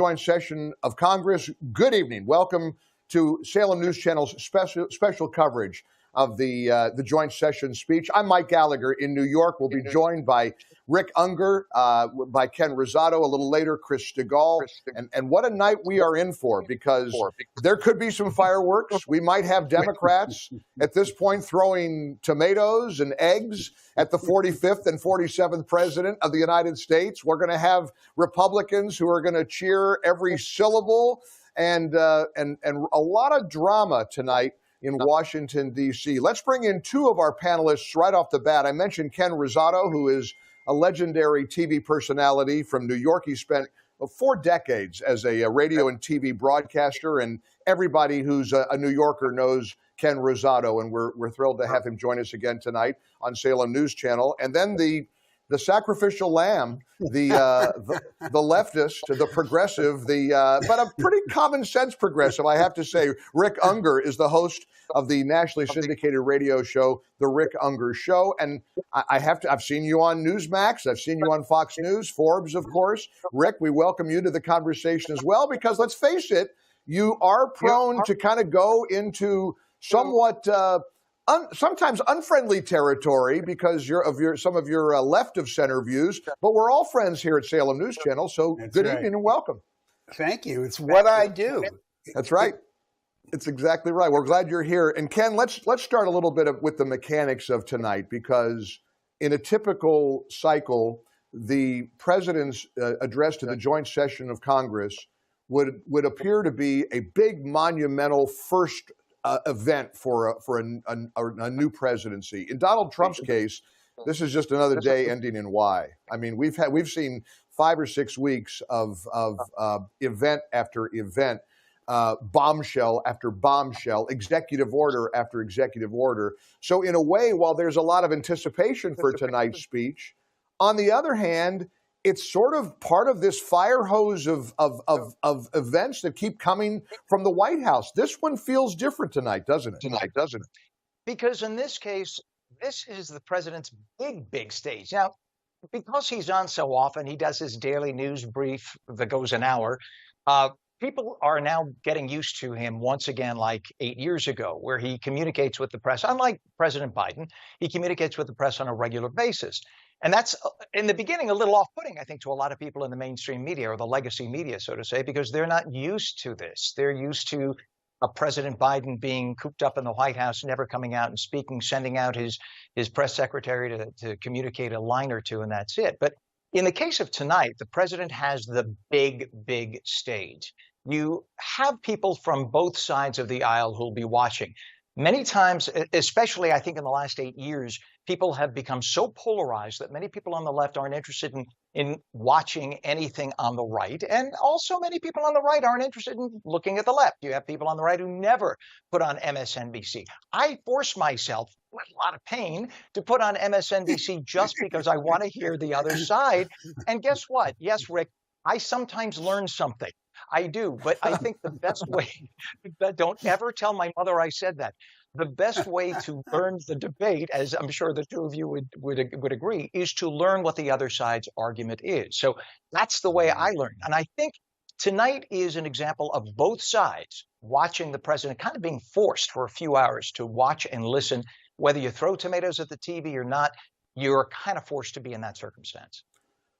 joint session of Congress. Good evening. Welcome to Salem News Channel's special coverage of the joint session speech. I'm Mike Gallagher in New York. We'll be joined by Rick Unger, by Ken Rosato a little later, Chris Stigall. And what a night we are in for, because there could be some fireworks. We might have Democrats at this point throwing tomatoes and eggs at the 45th and 47th president of the United States. We're going to have Republicans who are going to cheer every syllable, and a lot of drama tonight in Washington, D.C. Let's bring in two of our panelists right off the bat. I mentioned Ken Rosato, who is a legendary TV personality from New York. He spent 4 decades as a radio and TV broadcaster, and everybody who's a New Yorker knows Ken Rosato, and we're thrilled to have him join us again tonight on Salem News Channel. And then the sacrificial lamb, the leftist, the progressive, but a pretty common sense progressive, I have to say. Rick Unger is the host of the nationally syndicated radio show, The Rick Unger Show. And I've seen you on Newsmax. I've seen you on Fox News, Forbes, of course. Rick, we welcome you to the conversation as well, because let's face it, you are prone to kind of go into somewhat sometimes unfriendly territory because some of your left of center views, but we're all friends here at Salem News Channel. So good evening and welcome. Thank you. It's what I do. That's right. It's exactly right. We're glad you're here. And Ken, let's start a little bit with the mechanics of tonight, because in a typical cycle, the president's address to the joint session of Congress would appear to be a big monumental first event for a new presidency. In Donald Trump's case, this is just another day ending in Y. I mean, we've seen 5 or 6 weeks of event after event, bombshell after bombshell, executive order after executive order. So in a way, while there's a lot of anticipation for tonight's speech, on the other hand, it's sort of part of this fire hose of events that keep coming from the White House. This one feels different tonight, doesn't it? Because in this case, this is the president's big stage. Now, because he's on so often, he does his daily news brief that goes an hour. People are now getting used to him once again, like 8 years ago, where he communicates with the press. Unlike President Biden, he communicates with the press on a regular basis. And that's, in the beginning, a little off-putting, I think, to a lot of people in the mainstream media, or the legacy media, so to say, because they're not used to this. They're used to President Biden being cooped up in the White House, never coming out and speaking, sending out his press secretary to communicate a line or two, and that's it. But in the case of tonight, the president has the big stage. You have people from both sides of the aisle who'll be watching. Many times, especially I think in the last 8 years, people have become so polarized that many people on the left aren't interested in watching anything on the right. And also many people on the right aren't interested in looking at the left. You have people on the right who never put on MSNBC. I force myself, with a lot of pain, to put on MSNBC just because I want to hear the other side. And guess what? Yes, Rick, I sometimes learn something. I do, but I think the best way, don't ever tell my mother I said that. The best way to learn the debate, as I'm sure the two of you would agree, is to learn what the other side's argument is. So that's the way I learned. And I think tonight is an example of both sides watching the president kind of being forced for a few hours to watch and listen. Whether you throw tomatoes at the TV or not, you're kind of forced to be in that circumstance.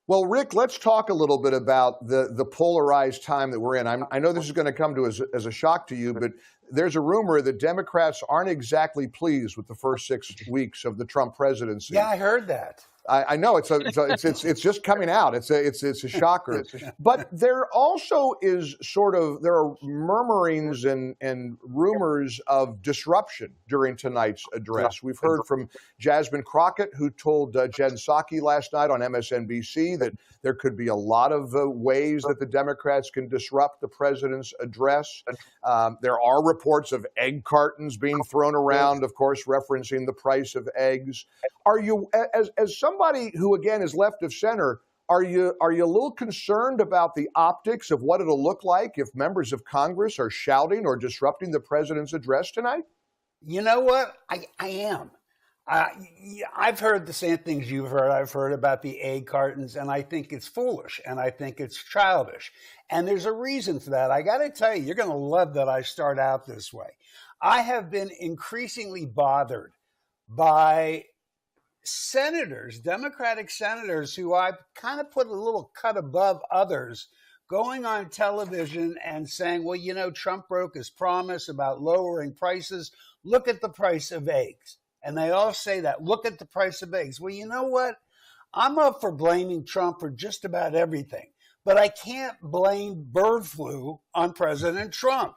Well, Rick, let's talk a little bit about the polarized time that we're in. I know this is going to come to as a shock to you, but there's a rumor that Democrats aren't exactly pleased with the first 6 weeks of the Trump presidency. Yeah, I heard that. I know it's just coming out. It's a shocker. But there also is there are murmurings and rumors of disruption during tonight's address. We've heard from Jasmine Crockett, who told Jen Psaki last night on MSNBC that there could be a lot of ways that the Democrats can disrupt the president's address. There are reports of egg cartons being thrown around, of course, referencing the price of eggs. Are you, as somebody who, again, is left of center, are you a little concerned about the optics of what it'll look like if members of Congress are shouting or disrupting the president's address tonight? You know what? I am. I've heard the same things you've heard. I've heard about the egg cartons, and I think it's foolish, and I think it's childish. And there's a reason for that. I got to tell you, you're going to love that I start out this way. I have been increasingly bothered by senators, Democratic senators, who I've kind of put a little cut above others, going on television and saying, well, you know, Trump broke his promise about lowering prices. Look at the price of eggs. And they all say that. Look at the price of eggs. Well, you know what? I'm up for blaming Trump for just about everything. But I can't blame bird flu on President Trump.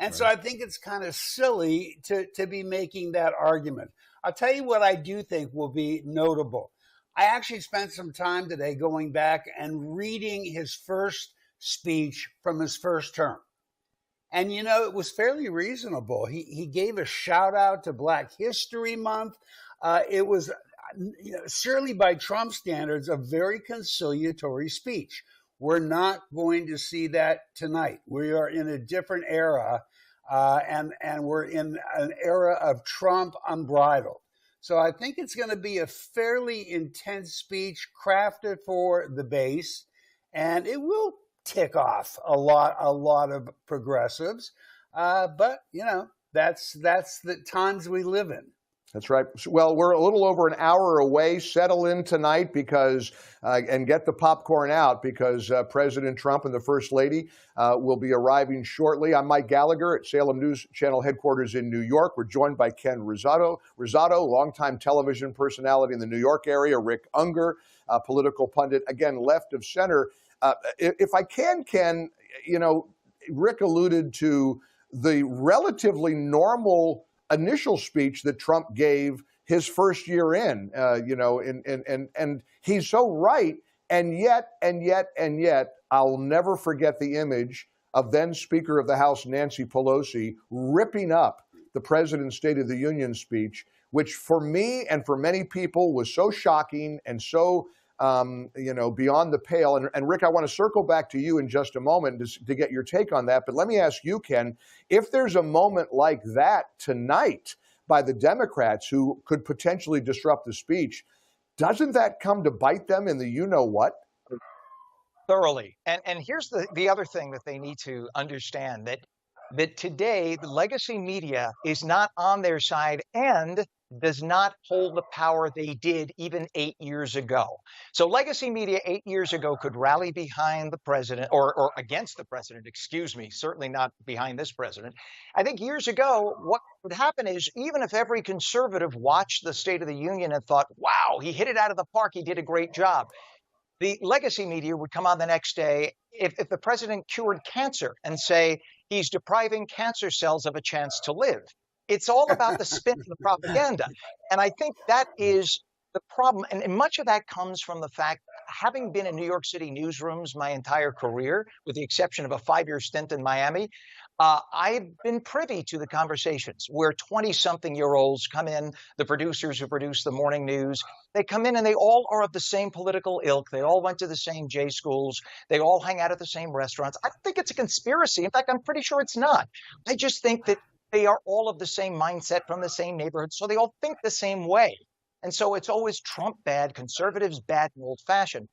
And so I think it's kind of silly to be making that argument. I'll tell you what I do think will be notable. I actually spent some time today going back and reading his first speech from his first term. And, you know, it was fairly reasonable. He gave a shout out to Black History Month. It was, certainly by Trump standards, a very conciliatory speech. We're not going to see that tonight. We are in a different era, and we're in an era of Trump unbridled. So I think it's going to be a fairly intense speech crafted for the base, and it will tick off a lot of progressives. But, you know, that's the times we live in. That's right. Well, we're a little over an hour away. Settle in tonight because and get the popcorn out because President Trump and the First Lady will be arriving shortly. I'm Mike Gallagher at Salem News Channel headquarters in New York. We're joined by Ken Rosato, longtime television personality in the New York area, Rick Unger, political pundit, again, left of center. If I can, Ken, you know, Rick alluded to the relatively normal initial speech that Trump gave his first year in, and he's so right. And yet, I'll never forget the image of then Speaker of the House, Nancy Pelosi, ripping up the President's State of the Union speech, which for me and for many people was so shocking and so beyond the pale. And Rick, I want to circle back to you in just a moment to get your take on that. But let me ask you, Ken, if there's a moment like that tonight by the Democrats who could potentially disrupt the speech, doesn't that come to bite them in the you-know-what? Thoroughly. And here's the other thing that they need to understand, that today the legacy media is not on their side and does not hold the power they did even 8 years ago. So legacy media 8 years ago could rally behind the president or against the president, excuse me, certainly not behind this president. I think years ago, what would happen is even if every conservative watched the State of the Union and thought, wow, he hit it out of the park, he did a great job, the legacy media would come on the next day if the president cured cancer and say he's depriving cancer cells of a chance to live. It's all about the spin and the propaganda. And I think that is the problem. And much of that comes from the fact, having been in New York City newsrooms my entire career, with the exception of a 5-year stint in Miami, I've been privy to the conversations where 20-something-year-olds come in, the producers who produce the morning news, they come in and they all are of the same political ilk. They all went to the same J schools. They all hang out at the same restaurants. I don't think it's a conspiracy. In fact, I'm pretty sure it's not. I just think that they are all of the same mindset from the same neighborhood, so they all think the same way. And so it's always Trump bad, conservatives bad, and old-fashioned.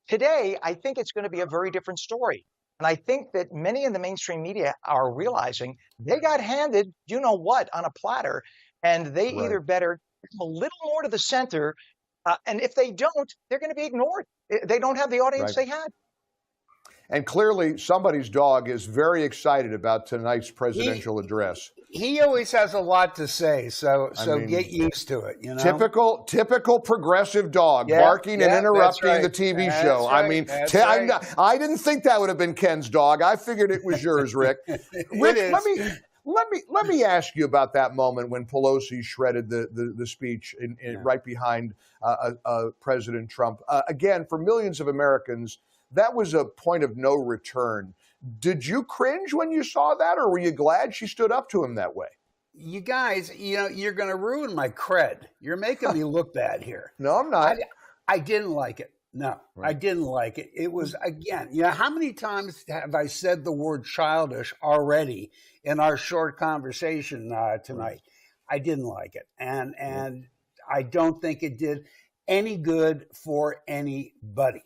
Today, I think it's going to be a very different story. And I think that many in the mainstream media are realizing they got handed, you know what, on a platter, and they either better come a little more to the center, and if they don't, they're going to be ignored. They don't have the audience they had. And clearly, somebody's dog is very excited about tonight's presidential address. He always has a lot to say, so get used to it. You know, typical progressive dog, barking and interrupting the TV show. Right. I mean, I didn't think that would have been Ken's dog. I figured it was yours, Rick. Rick, let me ask you about that moment when Pelosi shredded the speech right behind President Trump. Again, for millions of Americans, that was a point of no return. Did you cringe when you saw that, or were you glad she stood up to him that way? You guys, you're going to ruin my cred. You're making me look bad here. No, I'm not. I didn't like it. No, I didn't like it. It was, again, how many times have I said the word childish already in our short conversation tonight? I didn't like it. And I don't think it did any good for anybody.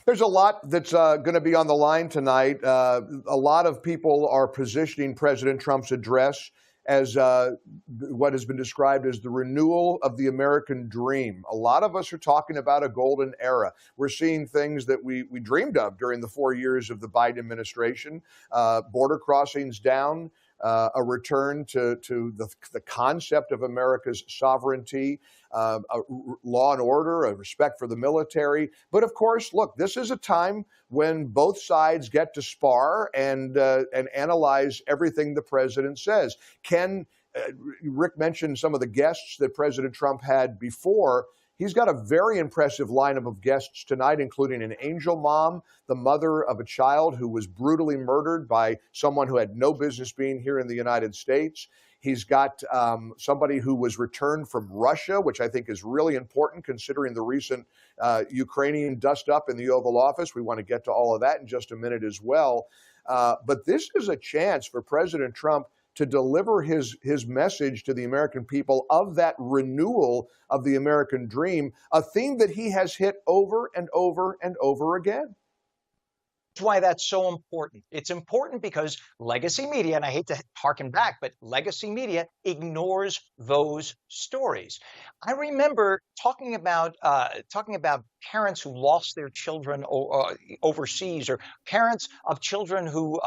There's a lot that's going to be on the line tonight. A lot of people are positioning President Trump's address as what has been described as the renewal of the American dream. A lot of us are talking about a golden era. We're seeing things that we dreamed of during the 4 years of the Biden administration, border crossings down, a return to the concept of America's sovereignty, law and order, a respect for the military. But of course, look, this is a time when both sides get to spar and analyze everything the president says. Rick mentioned some of the guests that President Trump had before. He's got a very impressive lineup of guests tonight, including an angel mom, the mother of a child who was brutally murdered by someone who had no business being here in the United States. He's got somebody who was returned from Russia, which I think is really important considering the recent Ukrainian dust-up in the Oval Office. We want to get to all of that in just a minute as well. But this is a chance for President Trump to deliver his message to the American people of that renewal of the American dream, a theme that he has hit over and over and over again. That's why that's so important. It's important because legacy media, and I hate to harken back, but legacy media ignores those stories. I remember talking about parents who lost their children overseas, or parents of children who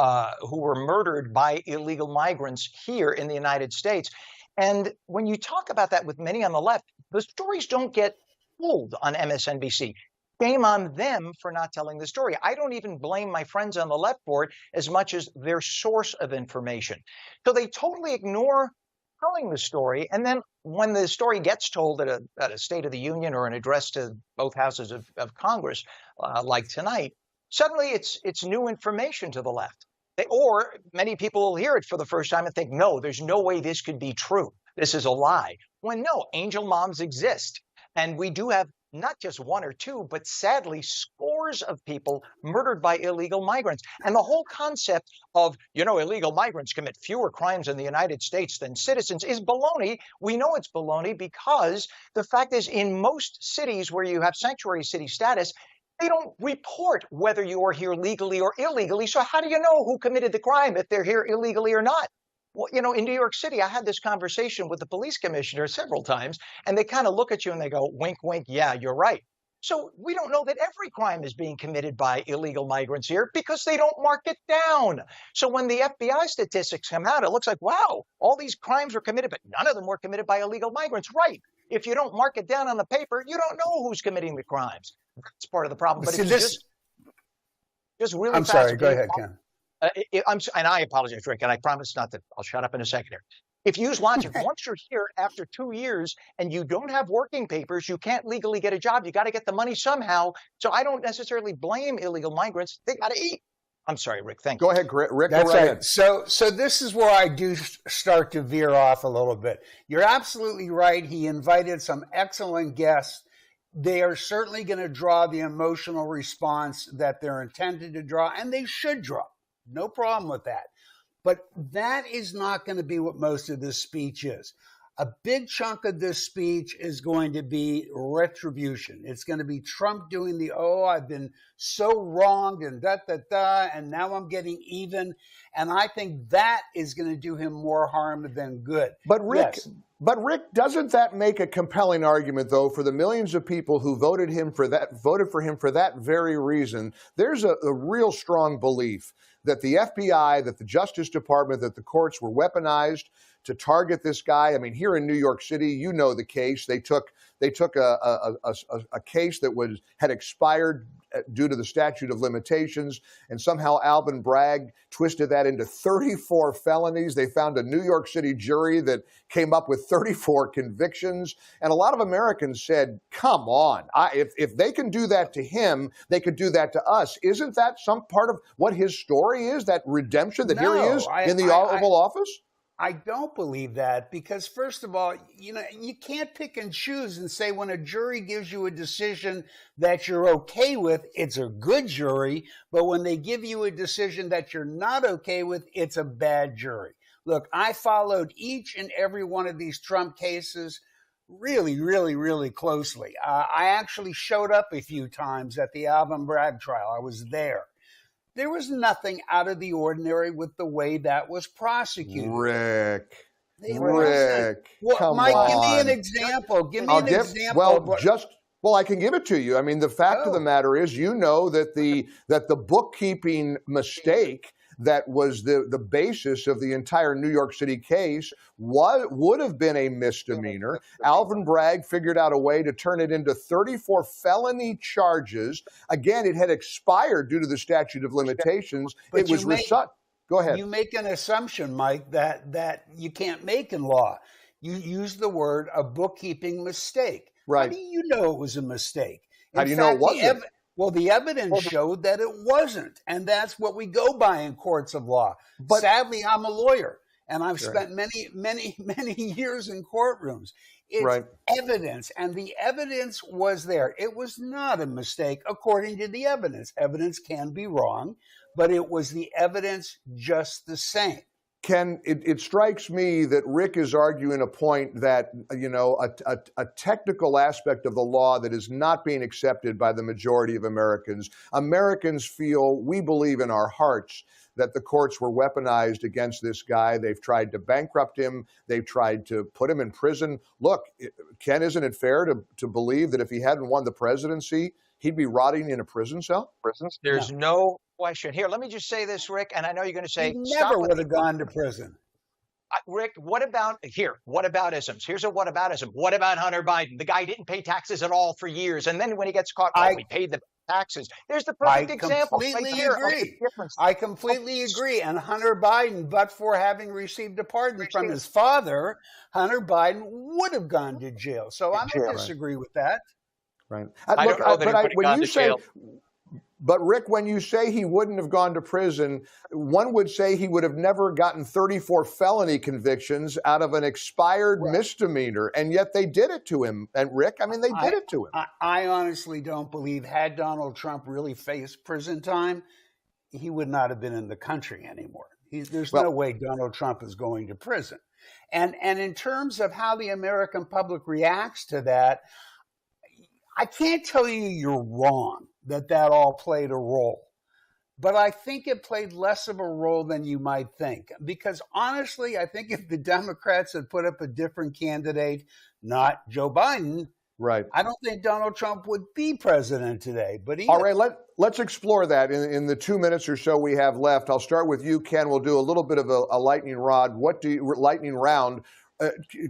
were murdered by illegal migrants here in the United States. And when you talk about that with many on the left, the stories don't get told on MSNBC. Shame on them for not telling the story. I don't even blame my friends on the left for it as much as their source of information. So they totally ignore telling the story. And then when the story gets told at a State of the Union or an address to both houses of Congress, like tonight, suddenly it's new information to the left. Or many people will hear it for the first time and think, no, there's no way this could be true. This is a lie. When no, angel moms exist. And we do have not just one or two, but sadly scores of people murdered by illegal migrants. And the whole concept of, illegal migrants commit fewer crimes in the United States than citizens is baloney. We know it's baloney because the fact is, in most cities where you have sanctuary city status, they don't report whether you are here legally or illegally. So how do you know who committed the crime if they're here illegally or not? Well, in New York City, I had this conversation with the police commissioner several times, and they kind of look at you and they go, wink, wink, yeah, you're right. So we don't know that every crime is being committed by illegal migrants here because they don't mark it down. So when the FBI statistics come out, it looks like, wow, all these crimes were committed, but none of them were committed by illegal migrants. Right. If you don't mark it down on the paper, you don't know who's committing the crimes. That's part of the problem. But it's just really I'm fast. Sorry, go ahead, Ken. And I apologize, Rick, and I promise not to. I'll shut up in a second here. If you use logic, once you're here after 2 years and you don't have working papers, you can't legally get a job. You got to get the money somehow. So I don't necessarily blame illegal migrants. They got to eat. I'm sorry, Rick. Thank you. Go ahead, Rick. That's right. Ahead. So this is where I do start to veer off a little bit. You're absolutely right. He invited some excellent guests. They are certainly going to draw the emotional response that they're intended to draw, and they should draw. No problem with that. But that is not going to be what most of this speech is. A big chunk of this speech is going to be retribution. It's going to be Trump doing I've been so wronged and and now I'm getting even. And I think that is going to do him more harm than good. But Rick, doesn't that make a compelling argument, though, for the millions of people who voted for him for that very reason? There's a real strong belief that the FBI, that the Justice Department, that the courts were weaponized to target this guy. I mean, here in New York City, you know the case. They took a case that had expired due to the statute of limitations, and somehow Alvin Bragg twisted that into 34 felonies. They found a New York City jury that came up with 34 convictions, and a lot of Americans said, come on, if they can do that to him, they could do that to us. Isn't that some part of what his story is, that redemption, that here he is in the Oval Office? I don't believe that because, first of all, you can't pick and choose and say when a jury gives you a decision that you're okay with, it's a good jury. But when they give you a decision that you're not okay with, it's a bad jury. Look, I followed each and every one of these Trump cases really, really, really closely. I actually showed up a few times at the Alvin Bragg trial. I was there. There was nothing out of the ordinary with the way that was prosecuted. Rick, It wasn't. Well, come Mike, on. give me an example. Give me an example. Well, I can give it to you. I mean, the fact of the matter is, you know, that the bookkeeping mistake that was the basis of the entire New York City case would have been a misdemeanor. Alvin Bragg figured out a way to turn it into 34 felony charges. Again, it had expired due to the statute of limitations. But it was Go ahead. You make an assumption, Mike, that you can't make in law. You use the word a bookkeeping mistake. Right. How do you know it was a mistake? How do you know it wasn't? Well, the evidence showed that it wasn't, and that's what we go by in courts of law. But sadly, I'm a lawyer, and I've spent many, many, many years in courtrooms. It's evidence, and the evidence was there. It was not a mistake, according to the evidence. Evidence can be wrong, but it was the evidence just the same. Ken, it strikes me that Rick is arguing a point that, you know, a technical aspect of the law that is not being accepted by the majority of Americans. Americans feel, we believe in our hearts, that the courts were weaponized against this guy. They've tried to bankrupt him. They've tried to put him in prison. Look, Ken, isn't it fair to believe that if he hadn't won the presidency, he'd be rotting in a prison cell? There's no question. Here, let me just say this, Rick, and I know you're going to say he never would have gone to prison. Rick, what aboutisms? Here's a whataboutism. What about Hunter Biden? The guy didn't pay taxes at all for years, and then when he gets caught, we paid the taxes. There's the perfect example. I completely agree. And Hunter Biden, but for having received a pardon from his father, Hunter Biden would have gone to jail. So I don't disagree with that. Right. But Rick, when you say he wouldn't have gone to prison, one would say he would have never gotten 34 felony convictions out of an expired misdemeanor, and yet they did it to him. And Rick, I mean, they did it to him. I honestly don't believe, had Donald Trump really faced prison time, he would not have been in the country anymore. There's no way Donald Trump is going to prison. And in terms of how the American public reacts to that, I can't tell you you're wrong that all played a role. But I think it played less of a role than you might think. Because honestly, I think if the Democrats had put up a different candidate, not Joe Biden, I don't think Donald Trump would be president today. But all right, let's explore that in the 2 minutes or so we have left. I'll start with you, Ken. We'll do a little bit of a lightning round.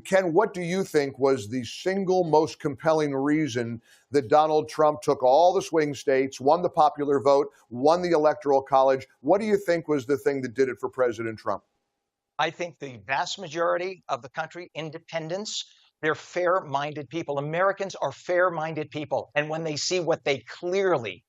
Ken, what do you think was the single most compelling reason that Donald Trump took all the swing states, won the popular vote, won the Electoral College? What do you think was the thing that did it for President Trump? I think the vast majority of the country, independents, they're fair-minded people. Americans are fair-minded people. And when they see what they clearly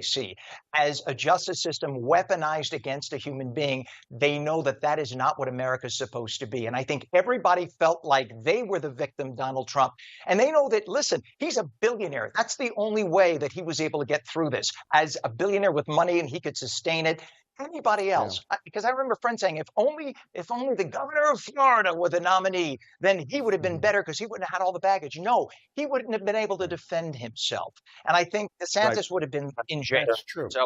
see as a justice system weaponized against a human being, they know that is not what America's supposed to be. And I think everybody felt like they were the victim, Donald Trump. And they know that, listen, he's a billionaire. That's the only way that he was able to get through this, as a billionaire with money, and he could sustain it. Anybody else, because I remember friends saying, if only the governor of Florida were the nominee, then he would have been better because he wouldn't have had all the baggage. No, he wouldn't have been able to defend himself. And I think DeSantis would have been in jail. That's true. So,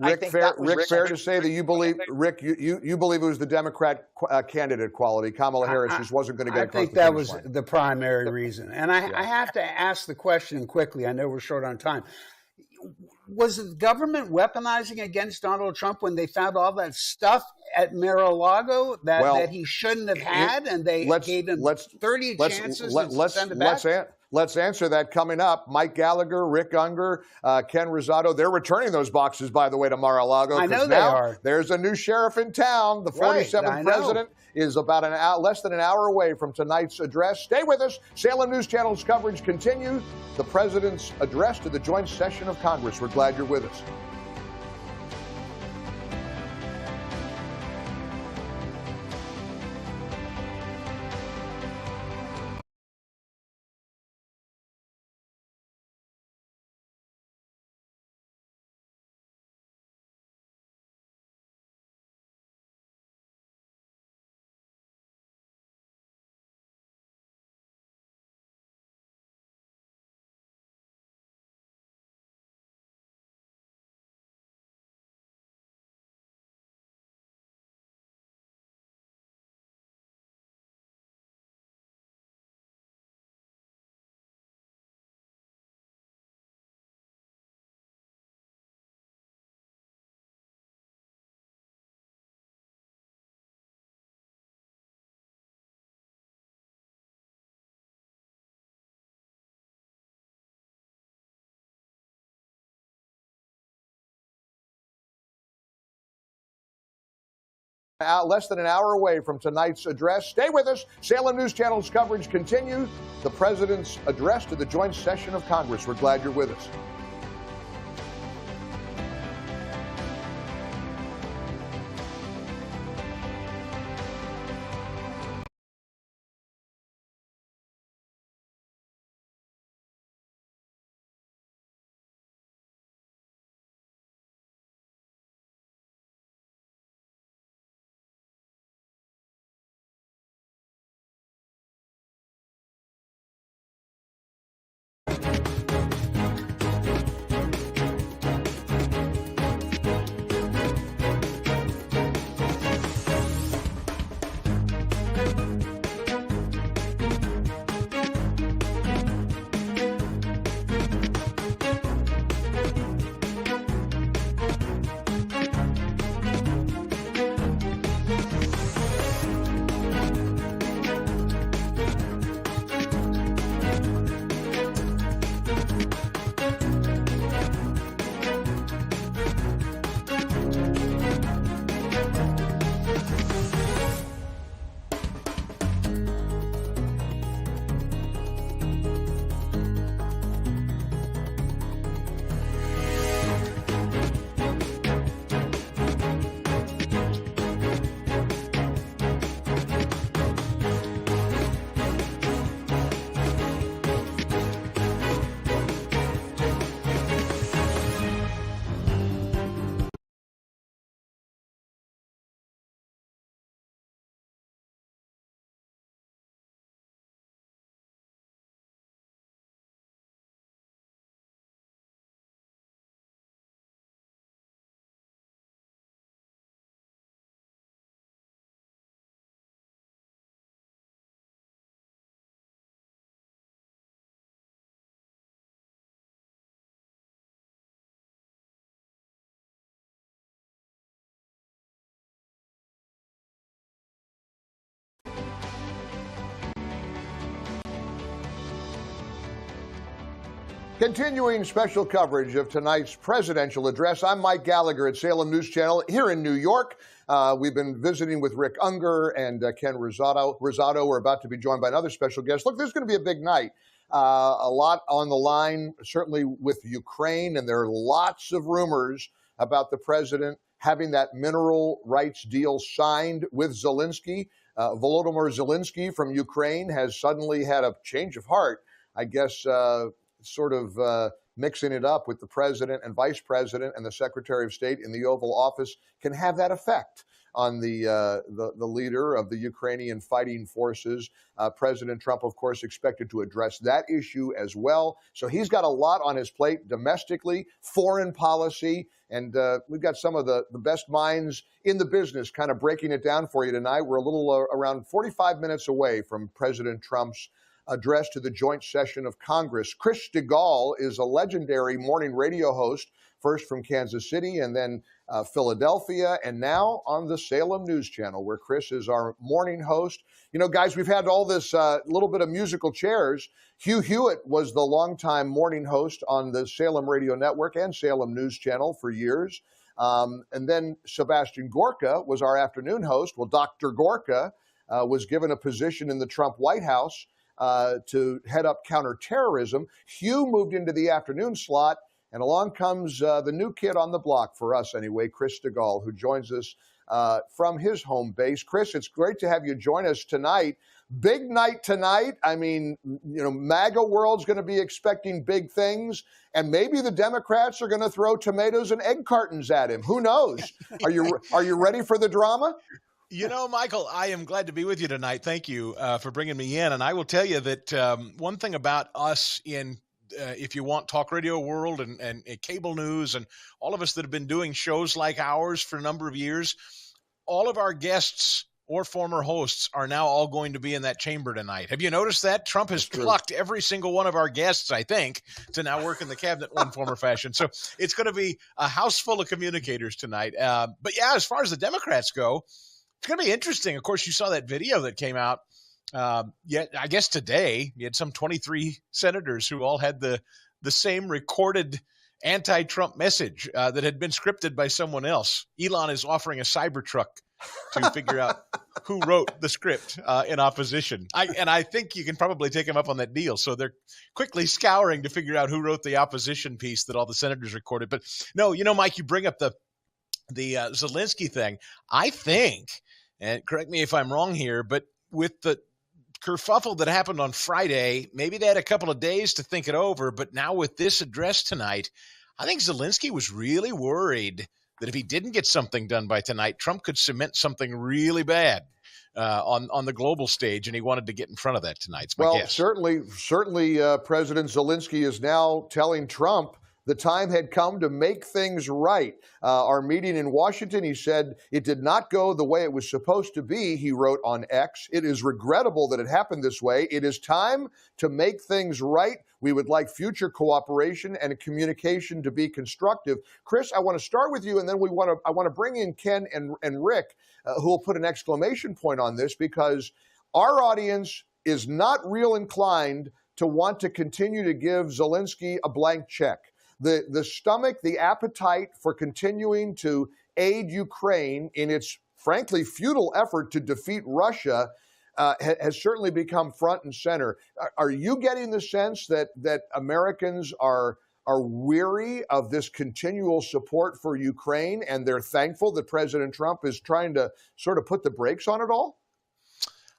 I think fair to say that you believe, Rick, you believe it was the Democrat candidate quality. Kamala Harris just wasn't going to get across the finish line. I think that was the primary reason. And I have to ask the question quickly. I know we're short on time. Was the government weaponizing against Donald Trump when they found all that stuff at Mar-a-Lago that he shouldn't have had, and they gave him 30 chances to send it back? Let's answer that coming up. Mike Gallagher, Rick Unger, Ken Rosado, they're returning those boxes, by the way, to Mar-a-Lago. I know they are. There's a new sheriff in town. The 47th president is about less than an hour away from tonight's address. Stay with us. Salem News Channel's coverage continues. The president's address to the joint session of Congress. We're glad you're with us. less than an hour away from tonight's address. Stay with us. Salem News Channel's coverage continues. The president's address to the joint session of Congress. We're glad you're with us. Continuing special coverage of tonight's presidential address, I'm Mike Gallagher at Salem News Channel here in New York. We've been visiting with Rick Unger and Ken Rosado. We're about to be joined by another special guest. Look, this is going to be a big night. A lot on the line, certainly with Ukraine, and there are lots of rumors about the president having that mineral rights deal signed with Zelensky. Volodymyr Zelensky from Ukraine has suddenly had a change of heart, I guess, mixing it up with the president and vice president and the secretary of state in the Oval Office can have that effect on the leader of the Ukrainian fighting forces. President Trump, of course, expected to address that issue as well. So he's got a lot on his plate domestically, foreign policy, and we've got some of the best minds in the business kind of breaking it down for you tonight. We're a little around 45 minutes away from President Trump's address to the joint session of Congress. Chris DeGaulle is a legendary morning radio host, first from Kansas City and then Philadelphia, and now on the Salem News Channel, where Chris is our morning host. You know, guys, we've had all this little bit of musical chairs. Hugh Hewitt was the longtime morning host on the Salem Radio Network and Salem News Channel for years. And then Sebastian Gorka was our afternoon host. Well, Dr. Gorka was given a position in the Trump White House to head up counterterrorism. Hugh moved into the afternoon slot, and along comes the new kid on the block, for us anyway, Chris DeGaulle, who joins us from his home base. Chris, it's great to have you join us tonight. Big night tonight. I mean, you know, MAGA world's going to be expecting big things, and maybe the Democrats are going to throw tomatoes and egg cartons at him. Who knows? Are you ready for the drama? You know, Michael, I am glad to be with you tonight. Thank you for bringing me in. And I will tell you that one thing about us in, if you want, talk radio world and cable news, and all of us that have been doing shows like ours for a number of years, all of our guests or former hosts are now all going to be in that chamber tonight. Have you noticed that? Trump has plucked every single one of our guests, I think, to now work in the cabinet in one form or fashion. So it's going to be a house full of communicators tonight. But yeah, as far as the Democrats go, it's going to be interesting. Of course, you saw that video that came out. I guess today you had some 23 senators who all had the same recorded anti-Trump message that had been scripted by someone else. Elon is offering a Cybertruck to figure out who wrote the script in opposition. I think you can probably take them up on that deal. So they're quickly scouring to figure out who wrote the opposition piece that all the senators recorded. But no, Mike, you bring up the Zelensky thing. I think, and correct me if I'm wrong here, but with the kerfuffle that happened on Friday, maybe they had a couple of days to think it over. But now with this address tonight, I think Zelensky was really worried that if he didn't get something done by tonight, Trump could cement something really bad on the global stage, and he wanted to get in front of that tonight. Well, certainly, President Zelensky is now telling Trump the time had come to make things right. Our meeting in Washington, he said, it did not go the way it was supposed to be, he wrote on X. It is regrettable that it happened this way. It is time to make things right. We would like future cooperation and communication to be constructive. Chris, I want to start with you, and then I want to bring in Ken and Rick, who will put an exclamation point on this, because our audience is not real inclined to want to continue to give Zelensky a blank check. The stomach, the appetite for continuing to aid Ukraine in its, frankly, futile effort to defeat Russia has certainly become front and center. Are you getting the sense that Americans are weary of this continual support for Ukraine, and they're thankful that President Trump is trying to sort of put the brakes on it all?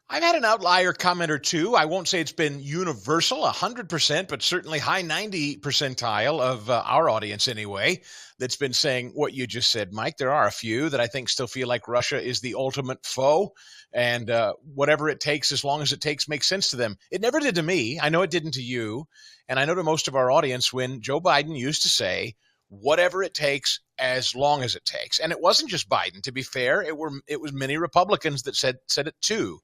I've had an outlier comment or two. I won't say it's been universal, 100%, but certainly high 90 percentile of our audience anyway, that's been saying what you just said, Mike. There are a few that I think still feel like Russia is the ultimate foe, and whatever it takes, as long as it takes, makes sense to them. It never did to me. I know it didn't to you, and I know to most of our audience when Joe Biden used to say, whatever it takes, as long as it takes. And it wasn't just Biden, to be fair. It was many Republicans that said it too.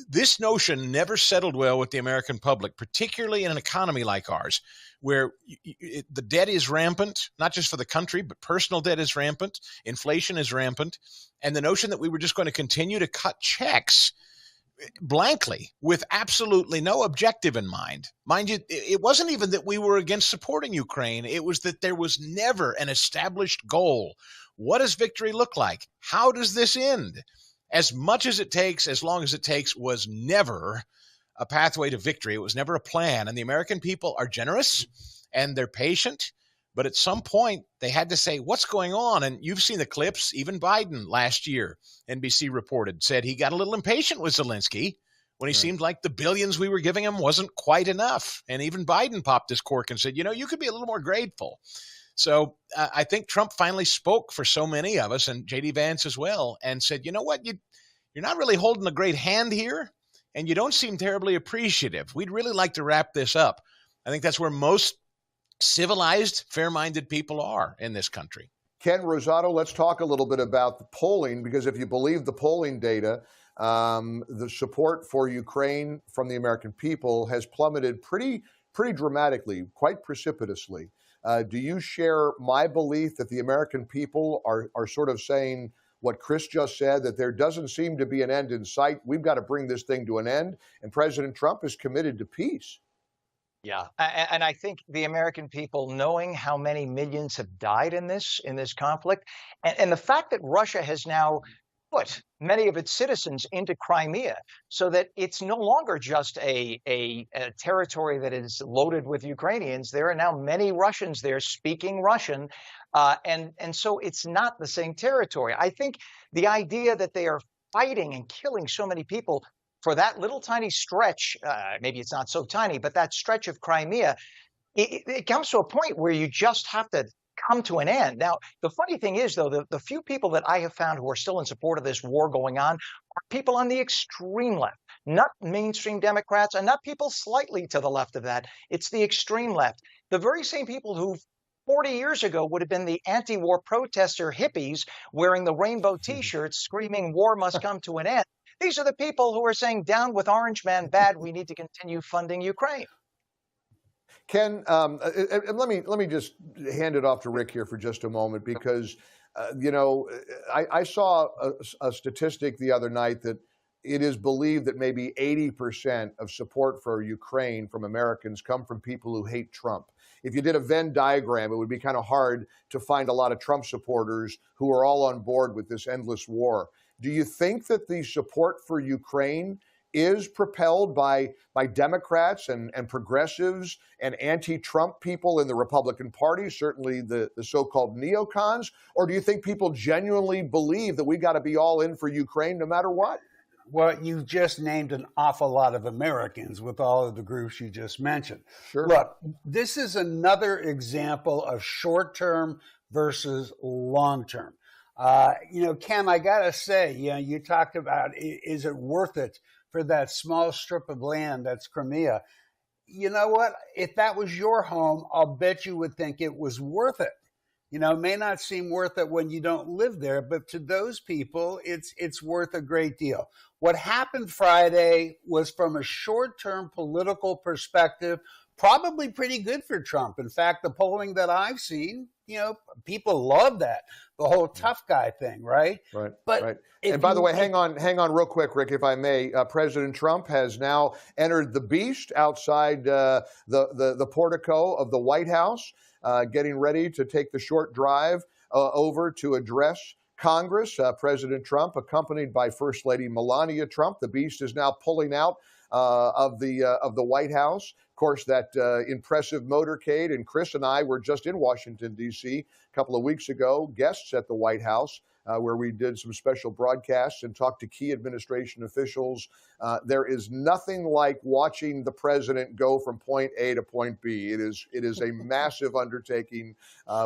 This notion never settled well with the American public, particularly in an economy like ours, where the debt is rampant, not just for the country, but personal debt is rampant, inflation is rampant, and the notion that we were just going to continue to cut checks blankly with absolutely no objective in mind. Mind you, it wasn't even that we were against supporting Ukraine. It was that there was never an established goal. What does victory look like? How does this end? As much as it takes, as long as it takes, was never a pathway to victory. It was never a plan. And the American people are generous and they're patient. But at some point, they had to say, what's going on? And you've seen the clips. Even Biden last year, NBC reported, said he got a little impatient with Zelensky when he seemed like the billions we were giving him wasn't quite enough. And even Biden popped his cork and said, you could be a little more grateful. So I think Trump finally spoke for so many of us, and J.D. Vance as well, and said, you know what, you're not really holding a great hand here, and you don't seem terribly appreciative. We'd really like to wrap this up. I think that's where most civilized, fair-minded people are in this country. Ken Rosato, let's talk a little bit about the polling, because if you believe the polling data, the support for Ukraine from the American people has plummeted pretty dramatically, quite precipitously. Do you share my belief that the American people are sort of saying what Chris just said, that there doesn't seem to be an end in sight? We've got to bring this thing to an end, and President Trump is committed to peace. Yeah, and I think the American people, knowing how many millions have died in this conflict, and the fact that Russia has now put many of its citizens into Crimea, so that it's no longer just a territory that is loaded with Ukrainians. There are now many Russians there speaking Russian, and so it's not the same territory. I think the idea that they are fighting and killing so many people for that little tiny stretch, maybe it's not so tiny, but that stretch of Crimea, it comes to a point where you just have to come to an end. Now, the funny thing is, though, the few people that I have found who are still in support of this war going on are people on the extreme left, not mainstream Democrats, and not people slightly to the left of that. It's the extreme left. The very same people who 40 years ago would have been the anti-war protester hippies wearing the rainbow T-shirts screaming war must come to an end. These are the people who are saying down with Orange Man bad, we need to continue funding Ukraine. Ken, let me just hand it off to Rick here for just a moment, because, I saw a statistic the other night that it is believed that maybe 80% of support for Ukraine from Americans come from people who hate Trump. if you did a Venn diagram, it would be kind of hard to find a lot of Trump supporters who are all on board with this endless war. Do you think that the support for Ukraine is propelled by Democrats and progressives and anti-Trump people in the Republican Party, certainly the so-called neocons? Or do you think people genuinely believe that we got to be all in for Ukraine no matter what? Well, you just named an awful lot of Americans with all of the groups you just mentioned. Sure. Look, this is another example of short-term versus long-term. Ken, I got to say, you talked about, is it worth it for that small strip of land that's Crimea? You know what? If that was your home, I'll bet you would think it was worth it. It may not seem worth it when you don't live there, but to those people, it's worth a great deal. What happened Friday was, from a short-term political perspective, probably pretty good for Trump. In fact, the polling that I've seen, people love that, the whole tough guy thing, right? Right. But right. And by the way, hang on real quick, Rick, if I may. President Trump has now entered the Beast outside the portico of the White House, getting ready to take the short drive over to address Congress. President Trump, accompanied by First Lady Melania Trump. The Beast is now pulling out of the White House. Of course, that impressive motorcade, and Chris and I were just in Washington, D.C. a couple of weeks ago, guests at the White House, where we did some special broadcasts and talked to key administration officials. There is nothing like watching the president go from point A to point B. It is a massive undertaking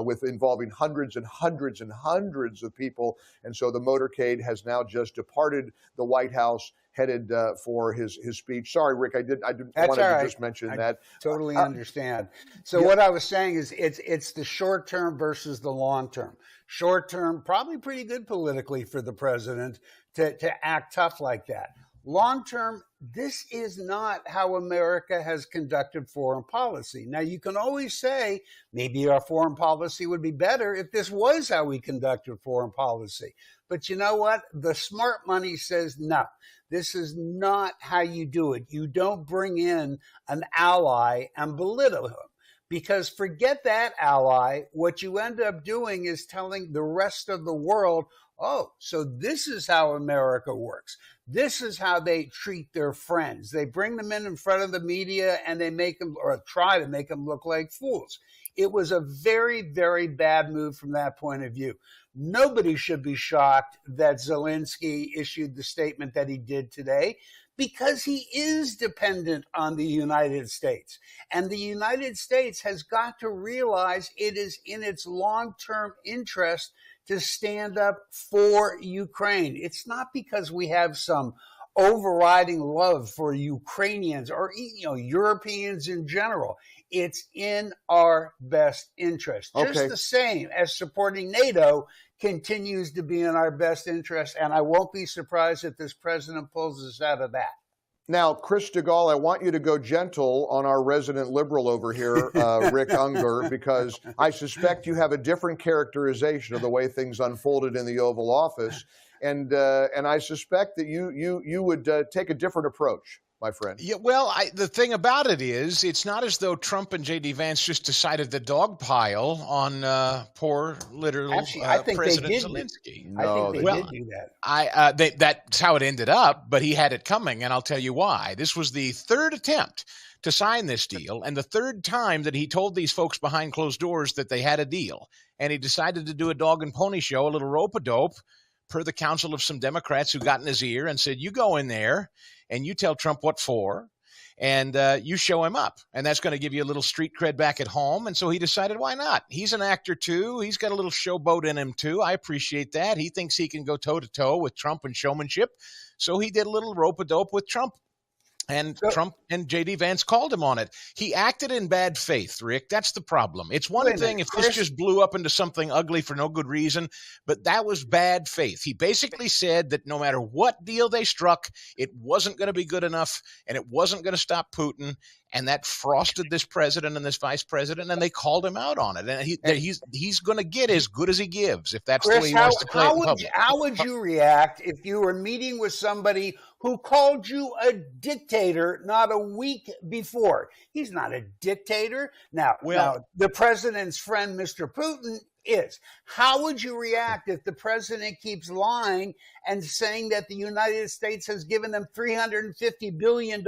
with involving hundreds and hundreds and hundreds of people. And so the motorcade has now just departed the White House, headed for his speech. Sorry, Rick, I didn't want to just mention that. Totally understand. So what I was saying is it's the short term versus the long term. Short term, probably pretty good politically for the president to act tough like that. Long term, this is not how America has conducted foreign policy. Now, you can always say maybe our foreign policy would be better if this was how we conducted foreign policy. But you know what? The smart money says no. This is not how you do it. You don't bring in an ally and belittle him. Because forget that ally, what you end up doing is telling the rest of the world, oh, so this is how America works. This is how they treat their friends. They bring them in front of the media and they make them, or try to make them, look like fools. It was a very, very bad move from that point of view. Nobody should be shocked that Zelensky issued the statement that he did today, because he is dependent on the United States. And the United States has got to realize it is in its long-term interest to stand up for Ukraine. It's not because we have some overriding love for Ukrainians or Europeans in general. It's in our best interest. Okay. Just the same as supporting NATO continues to be in our best interest, and I won't be surprised if this president pulls us out of that. Now, Chris DeGaulle, I want you to go gentle on our resident liberal over here, Rick Unger, because I suspect you have a different characterization of the way things unfolded in the Oval Office, and I suspect that you would take a different approach, my friend. Yeah, well, the thing about it is, it's not as though Trump and J.D. Vance just decided to dogpile on poor, literal President Zelensky. No, I think they did do that. That's how it ended up, but he had it coming, and I'll tell you why. This was the third attempt to sign this deal, and the third time that he told these folks behind closed doors that they had a deal, and he decided to do a dog and pony show, a little rope-a-dope, per the counsel of some Democrats who got in his ear and said, you go in there and you tell Trump what for, and you show him up. And that's going to give you a little street cred back at home. And so he decided, why not? He's an actor, too. He's got a little showboat in him, too. I appreciate that. He thinks he can go toe-to-toe with Trump and showmanship. So he did a little rope-a-dope with Trump. And Trump and J.D. Vance called him on it. He acted in bad faith, Rick. That's the problem. It's one thing if this just blew up into something ugly for no good reason, but that was bad faith. He basically said that no matter what deal they struck, it wasn't going to be good enough, and it wasn't going to stop Putin, and that frosted this president and this vice president, and they called him out on it. And he's going to get as good as he gives if that's the way he wants to play it in public. How would you react if you were meeting with somebody who called you a dictator not a week before. He's not a dictator. Now, the president's friend, Mr. Putin, is. How would you react if the president keeps lying and saying that the United States has given them $350 billion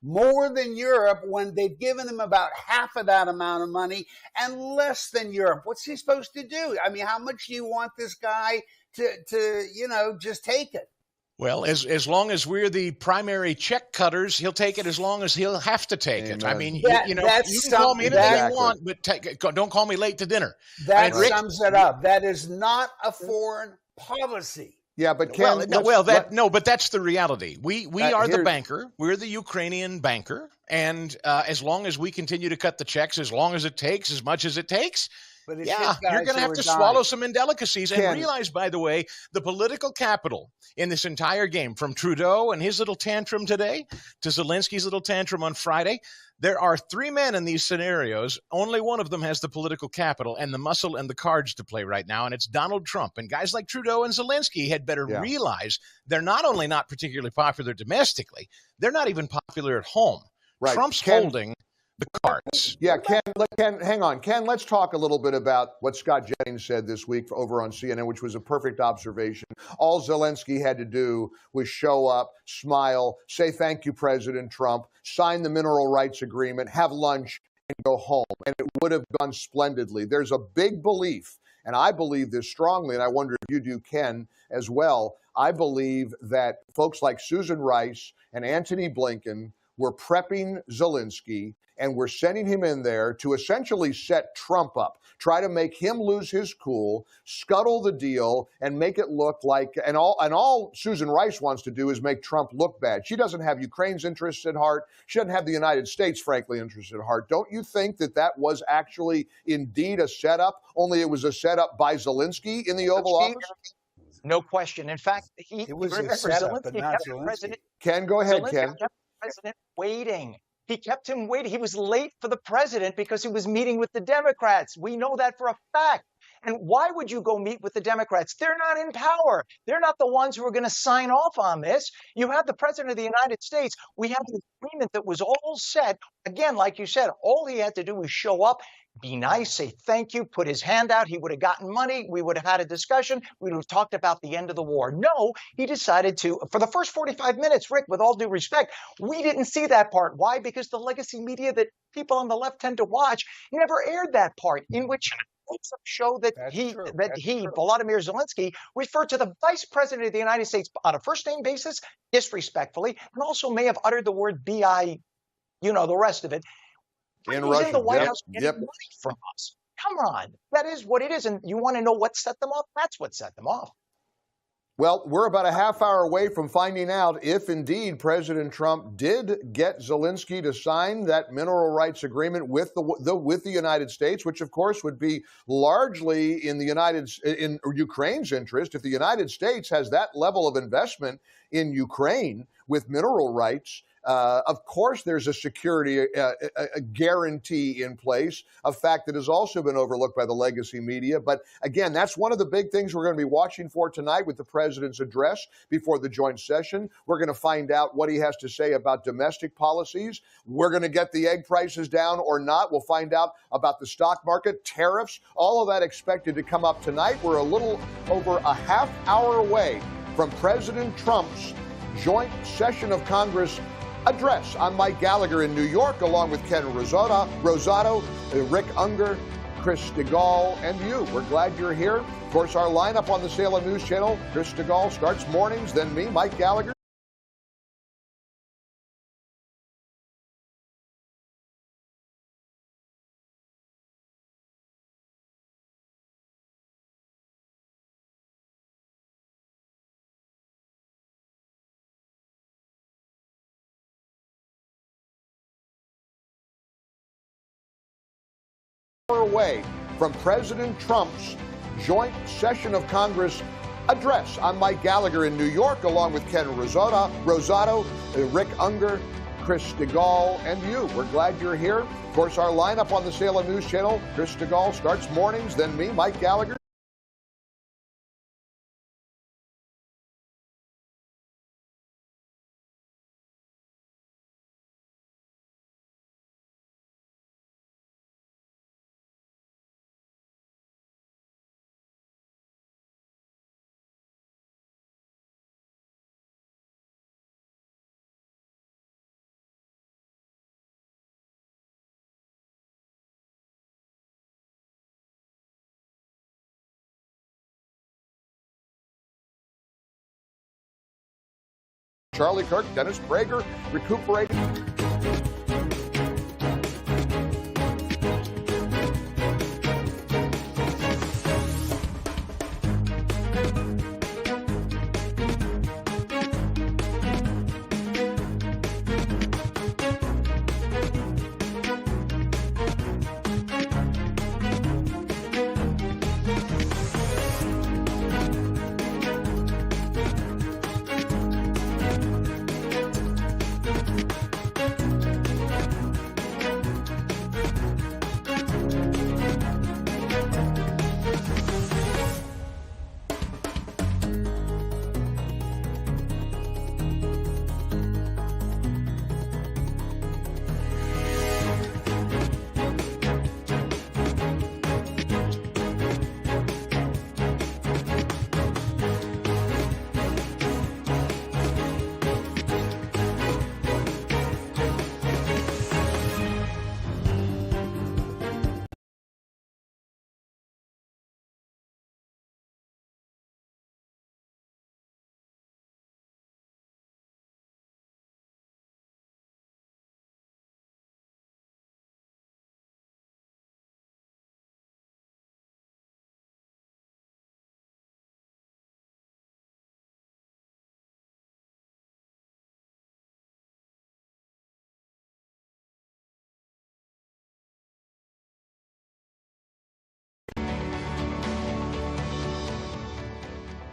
more than Europe when they've given him about half of that amount of money and less than Europe? What's he supposed to do? I mean, how much do you want this guy to just take it? Well, as long as we're the primary check cutters, he'll take it as long as he'll have to take it. I mean, you can call me anything you want, but don't call me late to dinner. That sums it up. That is not a foreign policy. Yeah, but but that's the reality. We are the banker. We're the Ukrainian banker, and as long as we continue to cut the checks, as long as it takes, as much as it takes. But you're going to have to swallow some indelicacies and realize, by the way, the political capital in this entire game, from Trudeau and his little tantrum today to Zelensky's little tantrum on Friday, there are three men in these scenarios. Only one of them has the political capital and the muscle and the cards to play right now, and it's Donald Trump. And guys like Trudeau and Zelensky had better realize they're not only not particularly popular domestically, they're not even popular at home. Right. Trump's holding the cards. Yeah, Ken, hang on. Ken, let's talk a little bit about what Scott Jennings said this week over on CNN, which was a perfect observation. All Zelensky had to do was show up, smile, say thank you, President Trump, sign the mineral rights agreement, have lunch, and go home. And it would have gone splendidly. There's a big belief, and I believe this strongly, and I wonder if you do, Ken, as well. I believe that folks like Susan Rice and Antony Blinken were prepping Zelensky, and we're sending him in there to essentially set Trump up, try to make him lose his cool, scuttle the deal, and make it look like, and all Susan Rice wants to do is make Trump look bad. She doesn't have Ukraine's interests at heart. She doesn't have the United States, frankly, interests at heart. Don't you think that was actually indeed a setup, only it was a setup by Zelensky in the Oval Office? No question. In fact, it was a setup, but not Zelensky. Ken, go ahead, Ken. Kept the president waiting. He kept him waiting. He was late for the president because he was meeting with the Democrats. We know that for a fact. And why would you go meet with the Democrats? They're not in power. They're not the ones who are going to sign off on this. You have the president of the United States. We have an agreement that was all set. Again, like you said, all he had to do was show up, be nice, say thank you, put his hand out. He would have gotten money. We would have had a discussion. We would have talked about the end of the war. No, he decided to, for the first 45 minutes, Rick, with all due respect, we didn't see that part. Why? Because the legacy media that people on the left tend to watch never aired that part in which show that Volodymyr Zelensky, referred to the vice president of the United States on a first-name basis, disrespectfully, and also may have uttered the word B.I., the rest of it. In He's Russian. in the White House getting money from us. Come on. That is what it is. And you want to know what set them off? That's what set them off. Well, we're about a half hour away from finding out if indeed President Trump did get Zelensky to sign that mineral rights agreement with the United States, which of course would be largely in Ukraine's interest. If the United States has that level of investment in Ukraine with mineral rights, of course, there's a security a guarantee in place, a fact that has also been overlooked by the legacy media. But again, that's one of the big things we're going to be watching for tonight with the president's address before the joint session. We're going to find out what he has to say about domestic policies. We're going to get the egg prices down or not. We'll find out about the stock market, tariffs, all of that expected to come up tonight. We're a little over a half hour away from President Trump's joint session of Congress address. I'm Mike Gallagher in New York, along with Ken Rosato, Rick Unger, Chris DeGaulle, and you. We're glad you're here. Of course, our lineup on the Salem News Channel, Chris DeGaulle starts mornings, then me, Mike Gallagher. Away from President Trump's joint session of Congress address. I'm Mike Gallagher in New York, along with Ken Rosato, Rick Unger, Chris DeGaulle, and you. We're glad you're here. Of course, our lineup on the Salem News Channel, Chris DeGaulle starts mornings, then me, Mike Gallagher. Charlie Kirk, Dennis Prager, recuperating.